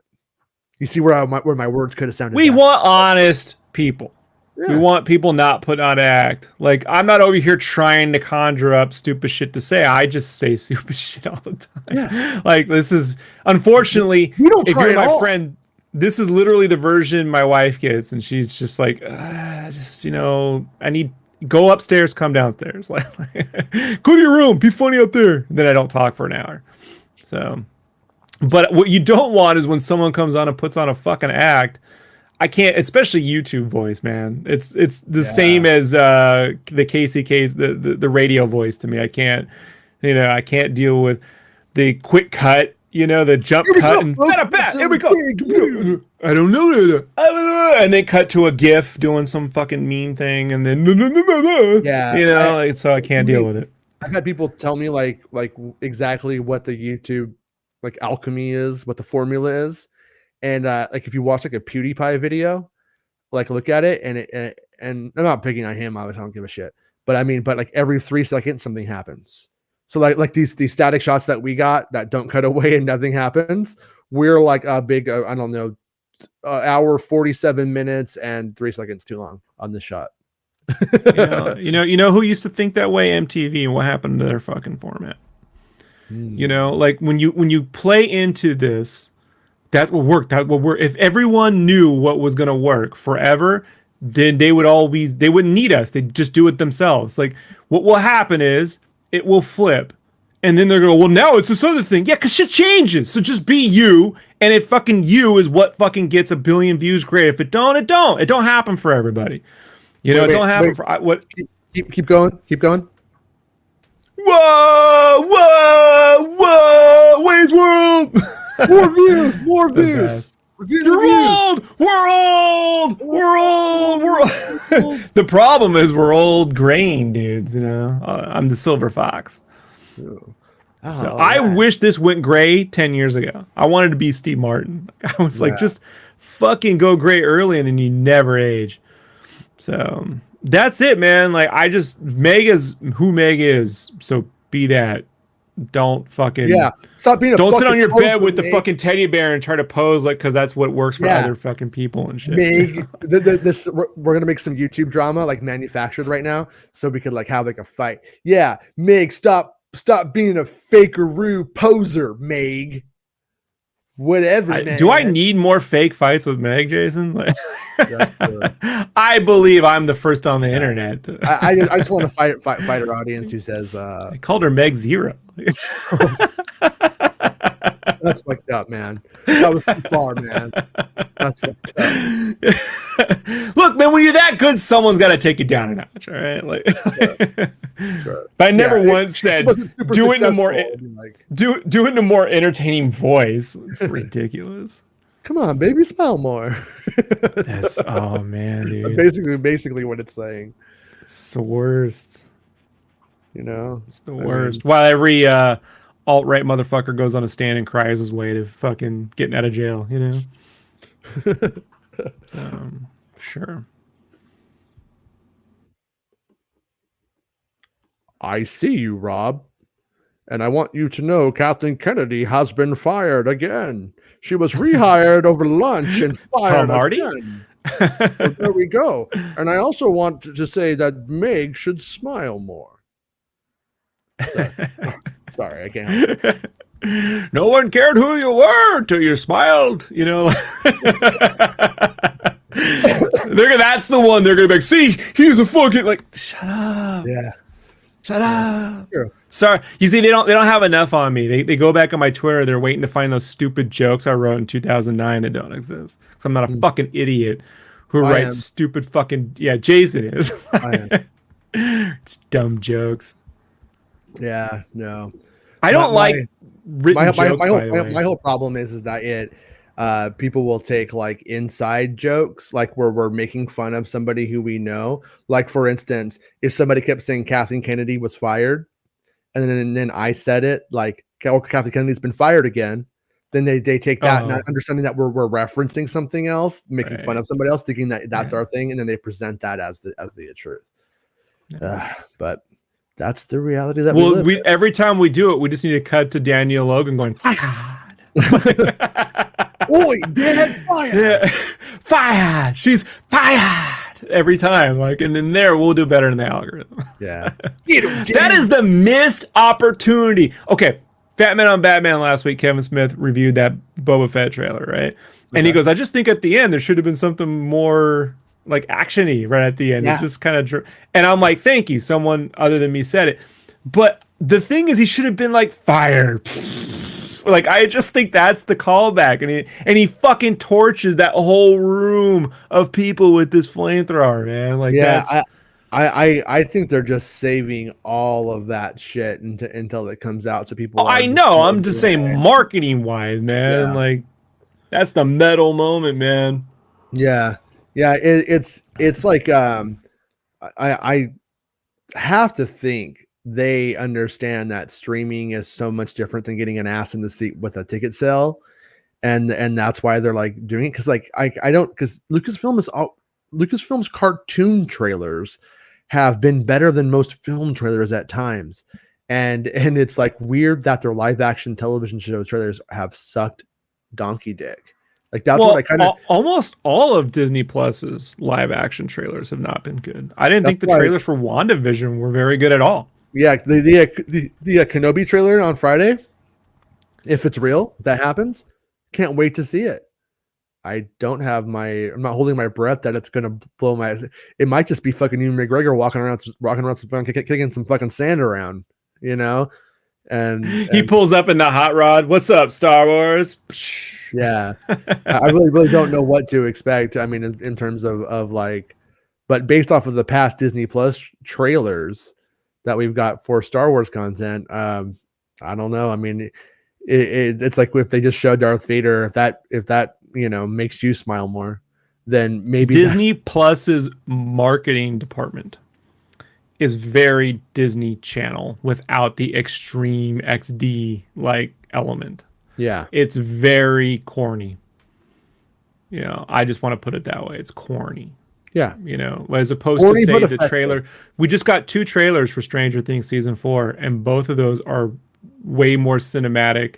You see where my words could have sounded. We want honest people. Yeah. We want people not putting on act. Like, I'm not over here trying to conjure up stupid shit to say. I just say stupid shit all the time. Yeah. Like, this is, unfortunately, if you're my friend, this is literally the version my wife gets, and she's just like, I need, go upstairs, come downstairs. Like, go to your room, be funny up there. And then I don't talk for an hour. So, but what you don't want is when someone comes on and puts on a fucking act. I can't, especially YouTube voice, man. It's the same as the Casey Case, the radio voice to me. I can't, I can't deal with the quick cut, the jump cut and here we go. I don't know. And then cut to a GIF doing some fucking meme thing, and then so I can't deal with it. I've had people tell me like exactly what the YouTube like alchemy is, what the formula is. And like if you watch like a PewDiePie video, like look at it, and I'm not picking on him, obviously I don't give a shit. But I mean, like every 3 seconds something happens. So like these static shots that we got that don't cut away and nothing happens, we're like a big I don't know, hour 47 minutes and 3 seconds too long on this shot. you know who used to think that way? MTV. And what happened to their fucking format? Like when you play into this. That will work. If everyone knew what was going to work forever, then they wouldn't need us. They'd just do it themselves. Like, what will happen is it will flip. And then they're going to go, well, now it's this other thing. Yeah, because shit changes. So just be you. And if fucking you is what fucking gets 1 billion views, great. If it don't, it don't. It don't happen for everybody. It don't happen for what. Keep going. Keep going. Whoa! Wayne's World! More views! We're old! The problem is we're old grain dudes, I'm the silver fox. I wish this went gray 10 years ago. I wanted to be Steve Martin. I was like, just fucking go gray early and then you never age. So that's it, man. Like, Meg is who Meg is. So be that. Don't fucking stop being don't sit on your bed with the fucking teddy bear and try to pose like because that's what works for other fucking people and shit. Meg, we're gonna make some YouTube drama like manufactured right now, so we could like have like a fight. Yeah, Meg, stop being a fakeroo poser, Meg. whatever, Do I man. need more fake fights with Meg, Jason? That's true. I believe I'm the first on the Yeah. internet. I just want to fight our audience who says I called her Meg Zero. that's fucked up, man. That was too far, man. That's fucked up. Look, man, when you're that good, someone's got to take you down a notch, all right? Like, Sure. but I never once said do it in a more like, do it in a more entertaining voice. It's ridiculous. Come on, baby, smile more. That's oh man, dude. That's basically what it's saying. It's the worst. You know, It's the worst. While every alt-right motherfucker goes on a stand and cries his way to fucking getting out of jail, you know? Sure. I see you, Rob. And I want you to know Kathleen Kennedy has been fired again. She was rehired over lunch and fired Tom Hardy? again. So there we go. And I also want to say that Meg should smile more. Sorry, I can't help it. No one cared who you were till you smiled, you know? That's the one they're going to be like, see, he's a fucking, like, shut up. Yeah. Shut up. Sure. Sorry. You see, they don't have enough on me. They go back on my Twitter. They're waiting to find those stupid jokes I wrote in 2009 that don't exist. Because I'm not a fucking idiot who writes stupid fucking... Yeah, Jason is. It's dumb jokes. Yeah, no. I don't like written jokes, my whole problem is that people will take like inside jokes, like where we're making fun of somebody who we know. Like, for instance, if somebody kept saying Kathleen Kennedy was fired, and then I said it, like, Kathleen Kennedy's been fired again, then they take that, not understanding that we're referencing something else, making fun of somebody else, thinking that that's our thing, and then they present that as the truth. But that's the reality that we live in. Every time we do it, we just need to cut to Danielle Logan going, fired. Oi, Dad, fired. Yeah. Fired. She's fired every time. Like, and then we'll do better in the algorithm. Yeah. That is the missed opportunity. Okay. Fat Man on Batman last week, Kevin Smith reviewed that Boba Fett trailer, right? And he goes, I just think at the end there should have been something more like action-y right at the end. It's just kind of and I'm like, thank you, someone other than me said it. But the thing is, he should have been like, fire. Like, I just think that's the callback, and he fucking torches that whole room of people with this flamethrower, man. Like, I think they're just saving all of that shit until it comes out, so people. I know. I'm just saying, marketing wise, man. Like, that's the metal moment, man. Yeah. It's like I have to think they understand that streaming is so much different than getting an ass in the seat with a ticket sale, and that's why they're like doing it. Because like I don't, because Lucasfilm's cartoon trailers have been better than most film trailers at times, and it's like weird that their live action television show trailers have sucked donkey dick. Like, that's what I kind of... Almost all of Disney Plus's live action trailers have not been good. I didn't think the trailers for WandaVision were very good at all. Yeah, the Kenobi trailer on Friday, if it's real, that happens, can't wait to see it. I'm not holding my breath that it's going to blow my... It might just be fucking Ewan McGregor walking around, kicking some fucking sand around, you know? And he pulls up in the hot rod. What's up, Star Wars? Yeah, I really don't know what to expect. I mean, in terms of like, but based off of the past Disney Plus trailers that we've got for Star Wars content, I don't know. I mean, it's like if they just showed Darth Vader, if that makes you smile more, then maybe Disney Plus's marketing department is very Disney Channel without the extreme XD like element. Yeah, it's very corny. I just want to put it that way. It's corny. Yeah, as opposed corny, to say the trailer. We just got 2 trailers for Stranger Things season 4, and both of those are way more cinematic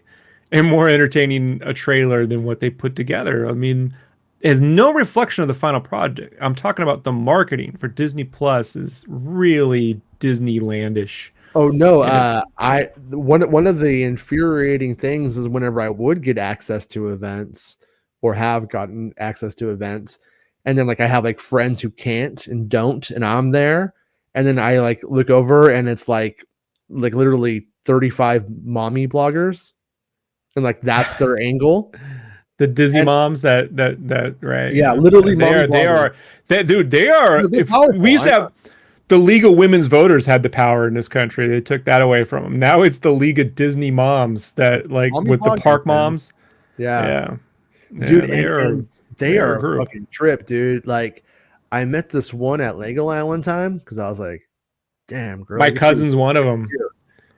and more entertaining a trailer than what they put together. I mean, it has no reflection of the final project. I'm talking about the marketing for Disney Plus is really Disneylandish. Oh no, And it's I one of the infuriating things is whenever I would get access to events or have gotten access to events, and then like I have like friends who can't and don't, and I'm there, and then I like look over and it's like literally 35 mommy bloggers, and like that's their angle. the Disney And moms that right, yeah, yeah. literally They mommy are they bloggers. are that dude, they are. They're If we powerful. used I to know. have the League of Women's Voters had the power in this country. They took that away from them. Now it's the League of Disney moms that It's like mommy with the bloggers, park man. moms. Yeah. Yeah. Dude, Yeah, and they they are a are a group. fucking trip, dude. Like, I met this one at Legoland one time because I was like, "Damn, girl, My you're pretty cousin's one of them. cute."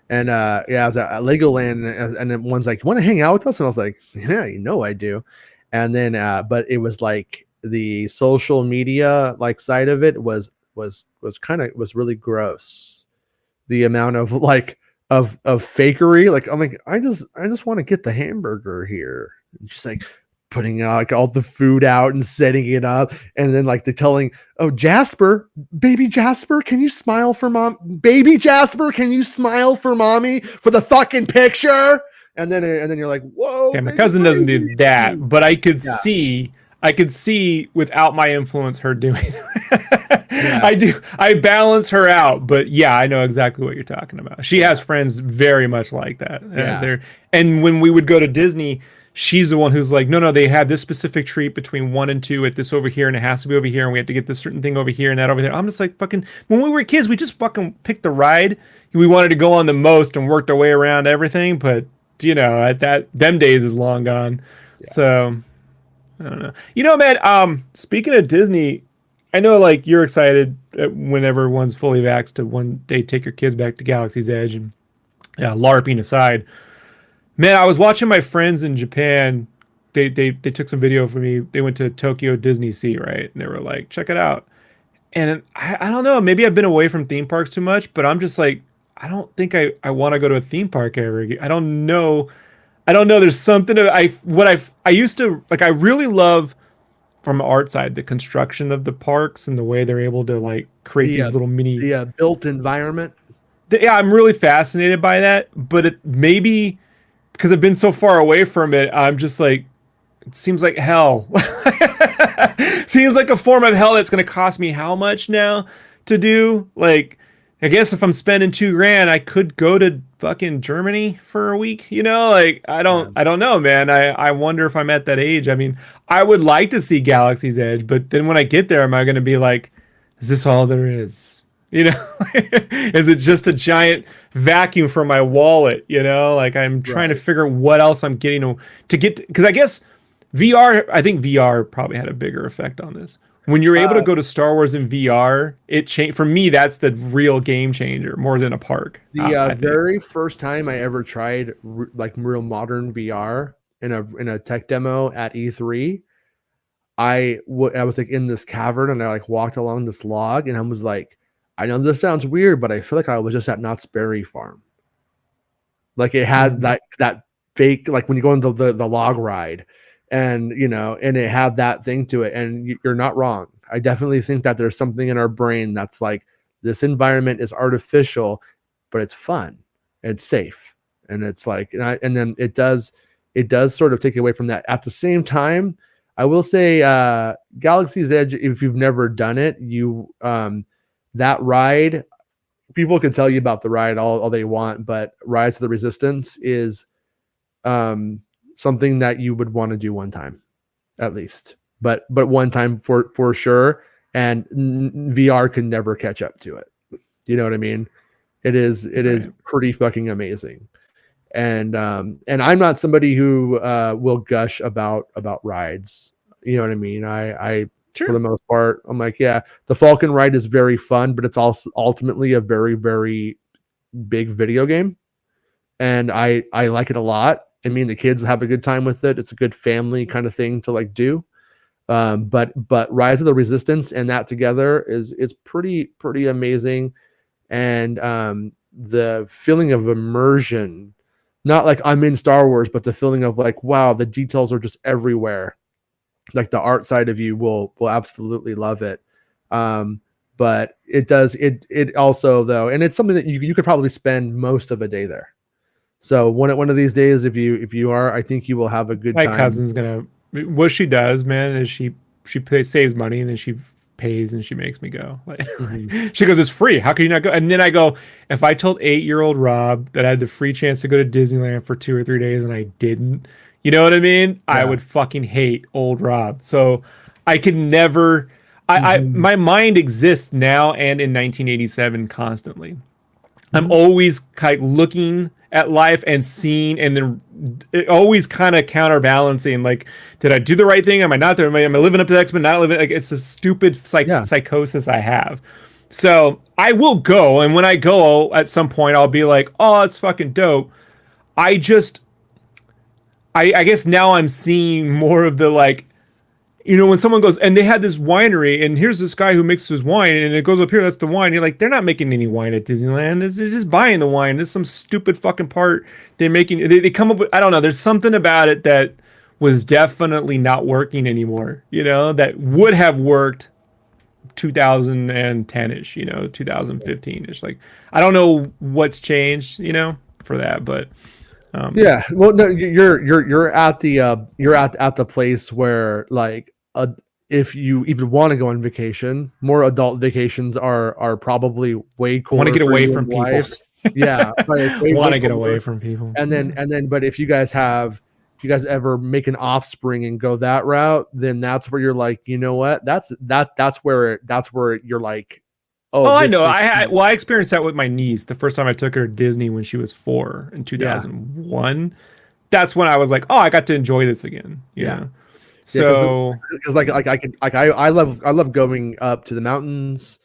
And yeah, I was at Legoland, and then one's like, "You want to hang out with us?" And I was like, "Yeah, you know I do." And then, but it was like the social media like side of it was kind of was really gross. The amount of like of fakery. Like I'm like, I just want to get the hamburger here. And she's like putting like all the food out and setting it up, and then like they're telling, oh Jasper, baby Jasper, can you smile for mom? Baby Jasper, can you smile for mommy for the fucking picture? And then you're like, whoa, Yeah, my make it cousin doesn't do that, crazy. but Yeah, I could see without my influence her doing it. yeah, I balance her out, but yeah, I know exactly what you're talking about. She has yeah, friends very much like that. yeah, And when we would go to Disney, she's the one who's like, no, they have this specific treat between 1 and 2 at this over here, and it has to be over here, and we have to get this certain thing over here and that over there. I'm just like, fucking, when we were kids, we just fucking picked the ride. We wanted to go on the most and worked our way around everything, but at that them days is long gone. yeah. So I don't know. Man, speaking of Disney, I know like you're excited whenever one's fully vaxxed to one day take your kids back to Galaxy's Edge, and yeah, LARPing aside. Man, I was watching my friends in Japan. They took some video for me. They went to Tokyo Disney Sea, right? And they were like, check it out. And I don't know, maybe I've been away from theme parks too much, but I'm just like, I don't think I want to go to a theme park ever again. I don't know. I don't know. There's something I used to like. I really love from the art side the construction of the parks and the way they're able to like create The these little mini. built environment. Yeah, I'm really fascinated by that. But it maybe because I've been so far away from it, I'm just like, it seems like hell. Seems like a form of hell that's going to cost me how much now to do? Like, I guess if I'm spending $2,000, I could go to fucking Germany for a week. Like Yeah, I don't know, man. I wonder if I'm at that age. I mean, I would like to see Galaxy's Edge, but then when I get there, am I going to be like, is this all there is? Is it just a giant vacuum for my wallet? Like I'm trying to right. figure out what else I'm getting to get because I guess I think VR probably had a bigger effect on this. When you're able to Uh, go to Star Wars in VR, it changed for me. That's the real game changer, more than a park. The I think. very first time I ever tried like real modern VR in a tech demo at E3, I was like in this cavern and I like walked along this log and I was like, I know this sounds weird, but I feel like I was just at Knott's Berry Farm. Like it had Mm, that fake like when you go into the log ride, and and it had that thing to it, and you're not wrong. I definitely think that there's something in our brain that's like this environment is artificial, but it's fun, it's safe, and it's like and then it does sort of take away from that. At the same time, I will say Galaxy's Edge, if you've never done it, that ride, people can tell you about the ride all they want, but Rise of the Resistance is um, something that you would want to do one time at least, but one time for sure. And VR can never catch up to it. You know what I mean? It is right. pretty fucking amazing. And I'm not somebody who will gush about rides. You know what I mean? I for the Sure. most part, I'm like, yeah, the Falcon ride is very fun, but it's also ultimately a very, very big video game. And I like it a lot. I mean, the kids have a good time with it. It's a good family kind of thing to like do. But Rise of the Resistance and that together is pretty amazing. And the feeling of immersion, not like I'm in Star Wars, but the feeling of like, wow, the details are just everywhere. Like the art side of you will absolutely love it. Um, but it also though, and it's something that you could probably spend most of a day there. So one of these days, if you are, I think you will have a good My time. cousin's gonna. What she does, man, is saves money and then she pays and she makes me go. Like Mhm. she goes, "It's free. How can you not go?" And then I go, "If I told 8-year-old Rob that I had the free chance to go to Disneyland for 2 or 3 days and I didn't, you know what I mean? I Yeah. would fucking hate old Rob." So I can never. Mhm. My mind exists now and in 1987 constantly. I'm Mhm. always kind of looking at life and seeing, and then it always kind of counterbalancing. Like, did I do the right thing? Am I not there? Am I living up to the expectation? Not living? Like, it's a stupid Yeah. psychosis I have. So I will go, and when I go, at some point, I'll be like, "Oh, it's fucking dope." I just, I guess now I'm seeing more of the like, when someone goes and they had this winery and here's this guy who mixes wine and it goes up here, that's the wine. You're like, they're not making any wine at Disneyland. They're just buying the wine. There's some stupid fucking part they're making. They come up with, I don't know. There's something about it that was definitely not working anymore, that would have worked 2010-ish, 2015-ish. Like, I don't know what's changed, for that, but Yeah. Well, no, you're at the you're at the place where like if you even want to go on vacation, more adult vacations are probably way I want to cooler get for away you from and people. wife. Yeah, like Want way to get away cooler. from people. And Yeah. then, but if you guys ever make an offspring and go that route, then that's where you're like, you know what? That's where you're like, oh, Oh, I this know. makes I experienced that with my niece the first time I took her to Disney when she was 4 in yeah, 2001. That's when I was like, oh, I got to enjoy this again. yeah. Yeah, So because like I can like I love going up to the mountains,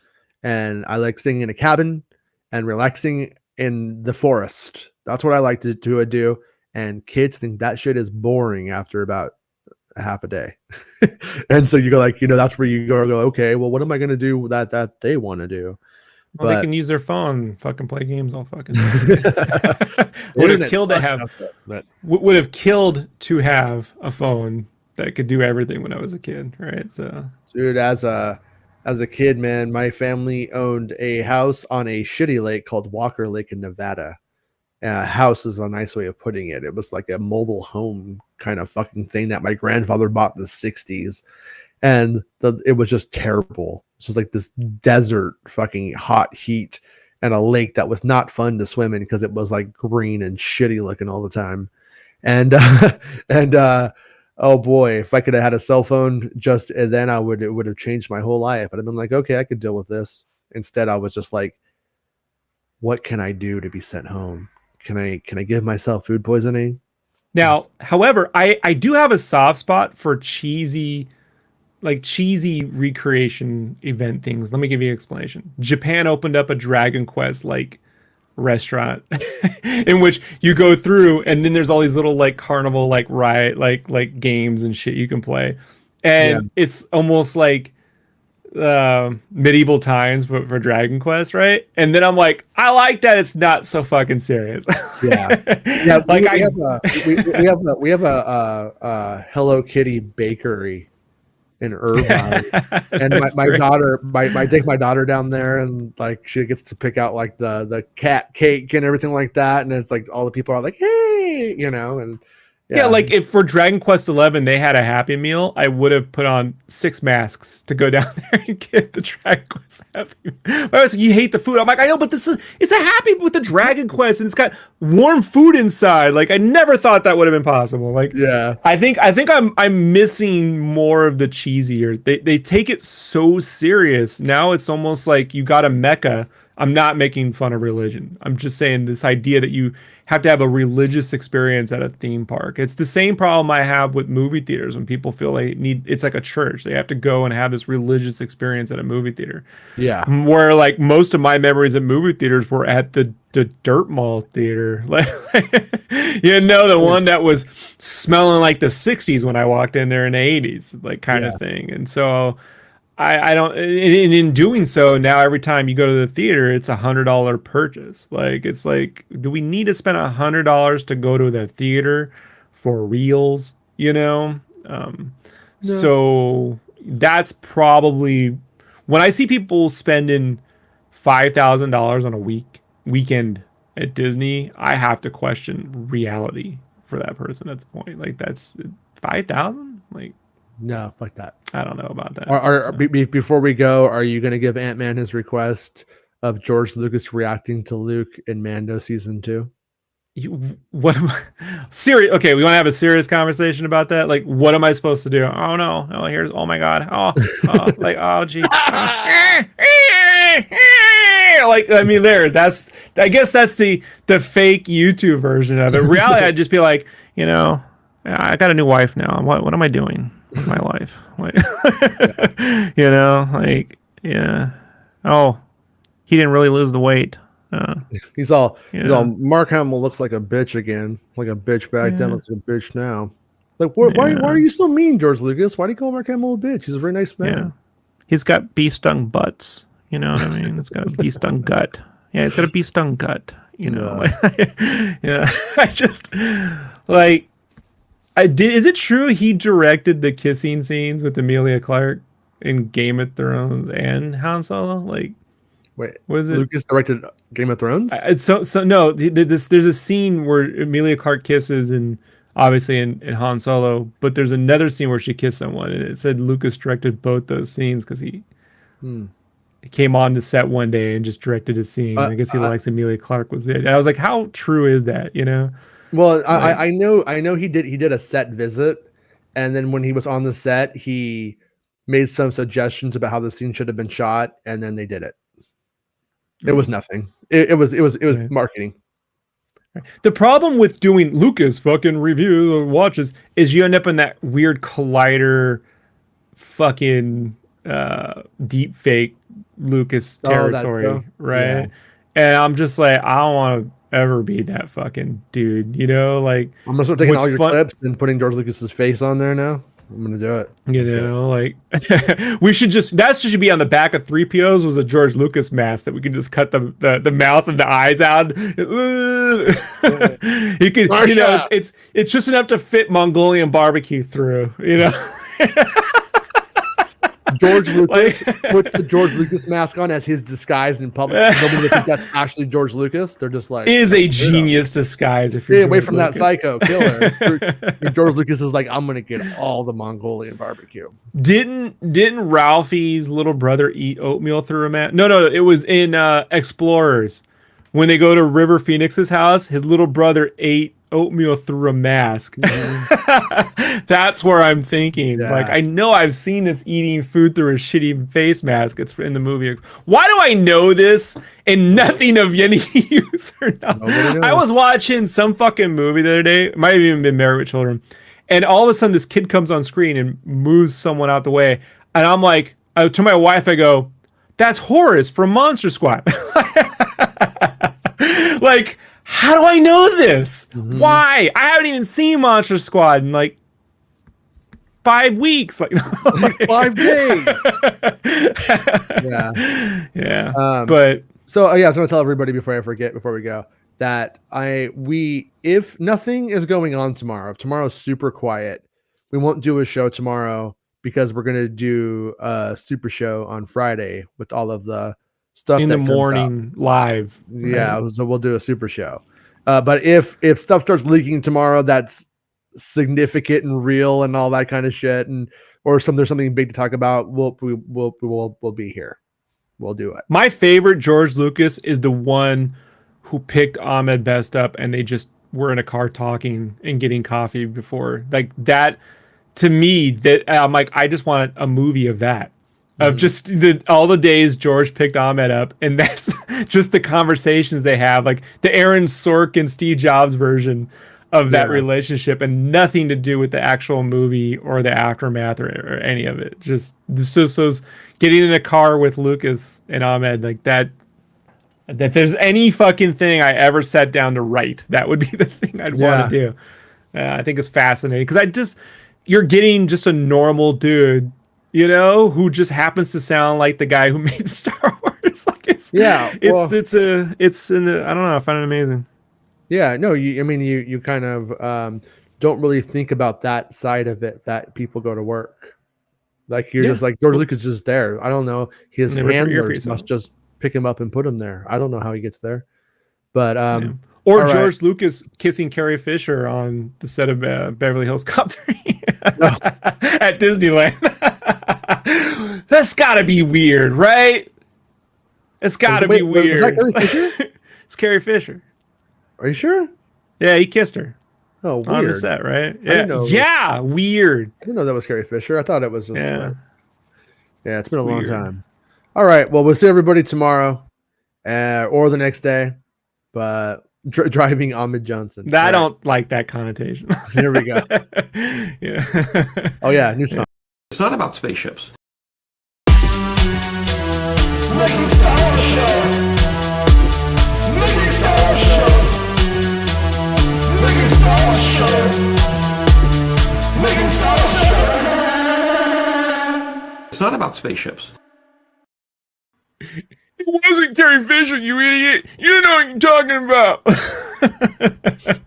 and I like staying in a cabin and relaxing in the forest. That's what I like to do. And kids think that shit is boring after about a half a day. And so you go like, that's where you go, okay, well, what am I gonna do that they want to do? well, they But can use their phone, fucking play games all fucking day. would have internet killed to sucks have out there, but would have killed to have a phone that could do everything when I was a kid, right? So dude, as a kid, man, my family owned a house on a shitty lake called Walker Lake in Nevada. House is a nice way of putting it. It was like a mobile home kind of fucking thing that my grandfather bought in the 60s. And it was just terrible. It's just like this desert fucking hot heat and a lake that was not fun to swim in because it was like green and shitty looking all the time. And and oh boy, if I could have had a cell phone just then, it would have changed my whole life. I'd have been like, okay, I could deal with this. Instead, I was just like, what can I do to be sent home? Can I give myself food poisoning? now, Just however, I do have a soft spot for cheesy recreation event things. Let me give you an explanation. Japan opened up a Dragon Quest like restaurant in which you go through and then there's all these little like carnival like riot like games and shit you can play. yeah, And it's almost like medieval times for Dragon Quest, right? And then I'm like, I like that it's not so fucking serious. yeah, yeah. Like We I have a Hello Kitty bakery in Irvine. And that's my great. daughter, my take my daughter down there, and like she gets to pick out like the cat cake and everything like that, and it's like all the people are like, hey, and Yeah, yeah, like if for Dragon Quest 11 they had a Happy Meal, I would have put on 6 masks to go down there and get the Dragon Quest Happy Meal. But I was like, you hate the food. I'm like, I know, but it's a Happy with the Dragon Quest and it's got warm food inside. Like I never thought that would have been possible. Like yeah, I think I'm missing more of the cheesier. They take it so serious. Now it's almost like you got a mecca. I'm not making fun of religion. I'm just saying this idea that you have to have a religious experience at a theme park. It's the same problem I have with movie theaters when people feel they need it's like a church. They have to go and have this religious experience at a movie theater. yeah, Where like most of my memories at movie theaters were at the Dirt Mall theater. Like the one that was smelling like the 60s when I walked in there in the 80s, like kind yeah. of thing. And so I don't in doing so now every time you go to the theater it's $100 purchase. Like it's like, do we need to spend $100 to go to the theater for reals? No, So that's probably when I see people spending $5,000 on a weekend at Disney, I have to question reality for that person at the point. Like that's 5,000. Like No, like that. I don't know about that. Before we go, are you going to give Ant-Man his request of George Lucas reacting to Luke in Mando season 2? What am I serious? Okay, we want to have a serious conversation about that. Like, what am I supposed to do? Oh no! Oh, here's. Oh my god! Like, oh gee. Like, I mean, that's. I guess that's the fake YouTube version of it. Reality, I'd just be like, I got a new wife now. What am I doing with my life? Like, like, yeah. Oh, he didn't really lose the weight. He's all Mark Hamill looks like a bitch again, like a bitch back then, looks like a bitch now. Like, why are you so mean, George Lucas? Why do you call Mark Hamill a bitch? He's a very nice man. Yeah. He's got bee stung butts. You know what I mean? It's got a bee stung gut. Yeah, it's got a bee stung gut. Yeah. I just like. Is it true he directed the kissing scenes with Emilia Clarke in Game of Thrones and Han Solo? Like. Wait, was it Lucas directed Game of Thrones? No. There's a scene where Emilia Clarke kisses, and obviously in Han Solo, but there's another scene where she kissed someone, and it said Lucas directed both those scenes because he came on the set one day and just directed a scene. I guess he likes Emilia Clarke was it. And I was like, how true is that? Well, like, I know he did a set visit, and then when he was on the set, he made some suggestions about how the scene should have been shot, and then they did it. It was nothing. It was right. Marketing. The problem with doing Lucas fucking reviews or watches is you end up in that weird collider fucking deep fake Lucas territory, right? Yeah. And I'm just like, I don't want to ever be that fucking dude, like I'm gonna start taking all your clips and putting George Lucas's face on there now. I'm gonna do it. Like we should that should be on the back of 3POs was a George Lucas mask that we could just cut the mouth and the eyes out. He could, it's just enough to fit Mongolian barbecue through, George Lucas puts the George Lucas mask on as his disguise in public. Nobody would think that's actually George Lucas. They're just like, it is a genius disguise. If you're away from Lucas. That psycho killer. George Lucas is like, I'm gonna get all the Mongolian barbecue. Didn't Ralphie's little brother eat oatmeal through a mask? No, it was in Explorers when they go to River Phoenix's house. His little brother ate oatmeal through a mask. That's where I'm thinking. Yeah. Like, I know I've seen this eating food through a shitty face mask. It's in the movie. Why do I know this and nothing of any use or not? I was watching some fucking movie the other day. It might have even been Married with Children. And all of a sudden this kid comes on screen and moves someone out the way. And I'm like, to my wife, I go, that's Horace from Monster Squad. Like, how do I know this? Mm-hmm. Why? I haven't even seen Monster Squad in like 5 weeks. Like 5 days. Yeah. But so I was going to tell everybody before we go that if nothing is going on tomorrow, if tomorrow's super quiet, we won't do a show tomorrow because we're going to do a super show on Friday with all of the stuff in the morning live. Right? Yeah, so we'll do a super show. But if stuff starts leaking tomorrow, that's significant and real and all that kind of shit, or there's something big to talk about, we'll be here. We'll do it. My favorite George Lucas is the one who picked Ahmed Best up, and they just were in a car talking and getting coffee before. Like that, to me, that I'm like, I just want a movie of that. Of just all the days George picked Ahmed up, and that's just the conversations they have, like the Aaron Sorkin, Steve Jobs version of that relationship, and nothing to do with the actual movie or the aftermath or any of it. Just those getting in a car with Lucas and Ahmed, like that. If there's any fucking thing I ever sat down to write, that would be the thing I'd want to do. I think it's fascinating because you're getting just a normal dude. Who just happens to sound like the guy who made Star Wars. Like I don't know. I find it amazing. Yeah, no, you kind of don't really think about that side of it, that people go to work. Like you're just like George Lucas is just there. I don't know. His handlers must just pick him up and put him there. I don't know how he gets there, but or George Lucas kissing Carrie Fisher on the set of Beverly Hills Cop 3 at Disneyland. That's got to be weird, right? It's got to be weird. Was that Carrie Fisher? It's Carrie Fisher. Are you sure? Yeah, he kissed her. Oh, weird. On the set, right? Yeah, yeah, weird. I didn't know that was Carrie Fisher. I thought it was just yeah, it's been a long time. All right, well, we'll see everybody tomorrow or the next day, but driving Ahmed Johnson. I don't like that connotation. Here we go. Yeah. Oh, yeah, new song. It's not about spaceships. Making Star Wars Show. Making Star Wars Show. Making Star Wars Show. Making Star Wars Show. It's not about spaceships. It wasn't Carrie Fisher, you idiot. You don't know what you're talking about.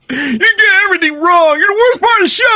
You get everything wrong. You're the worst part of the show.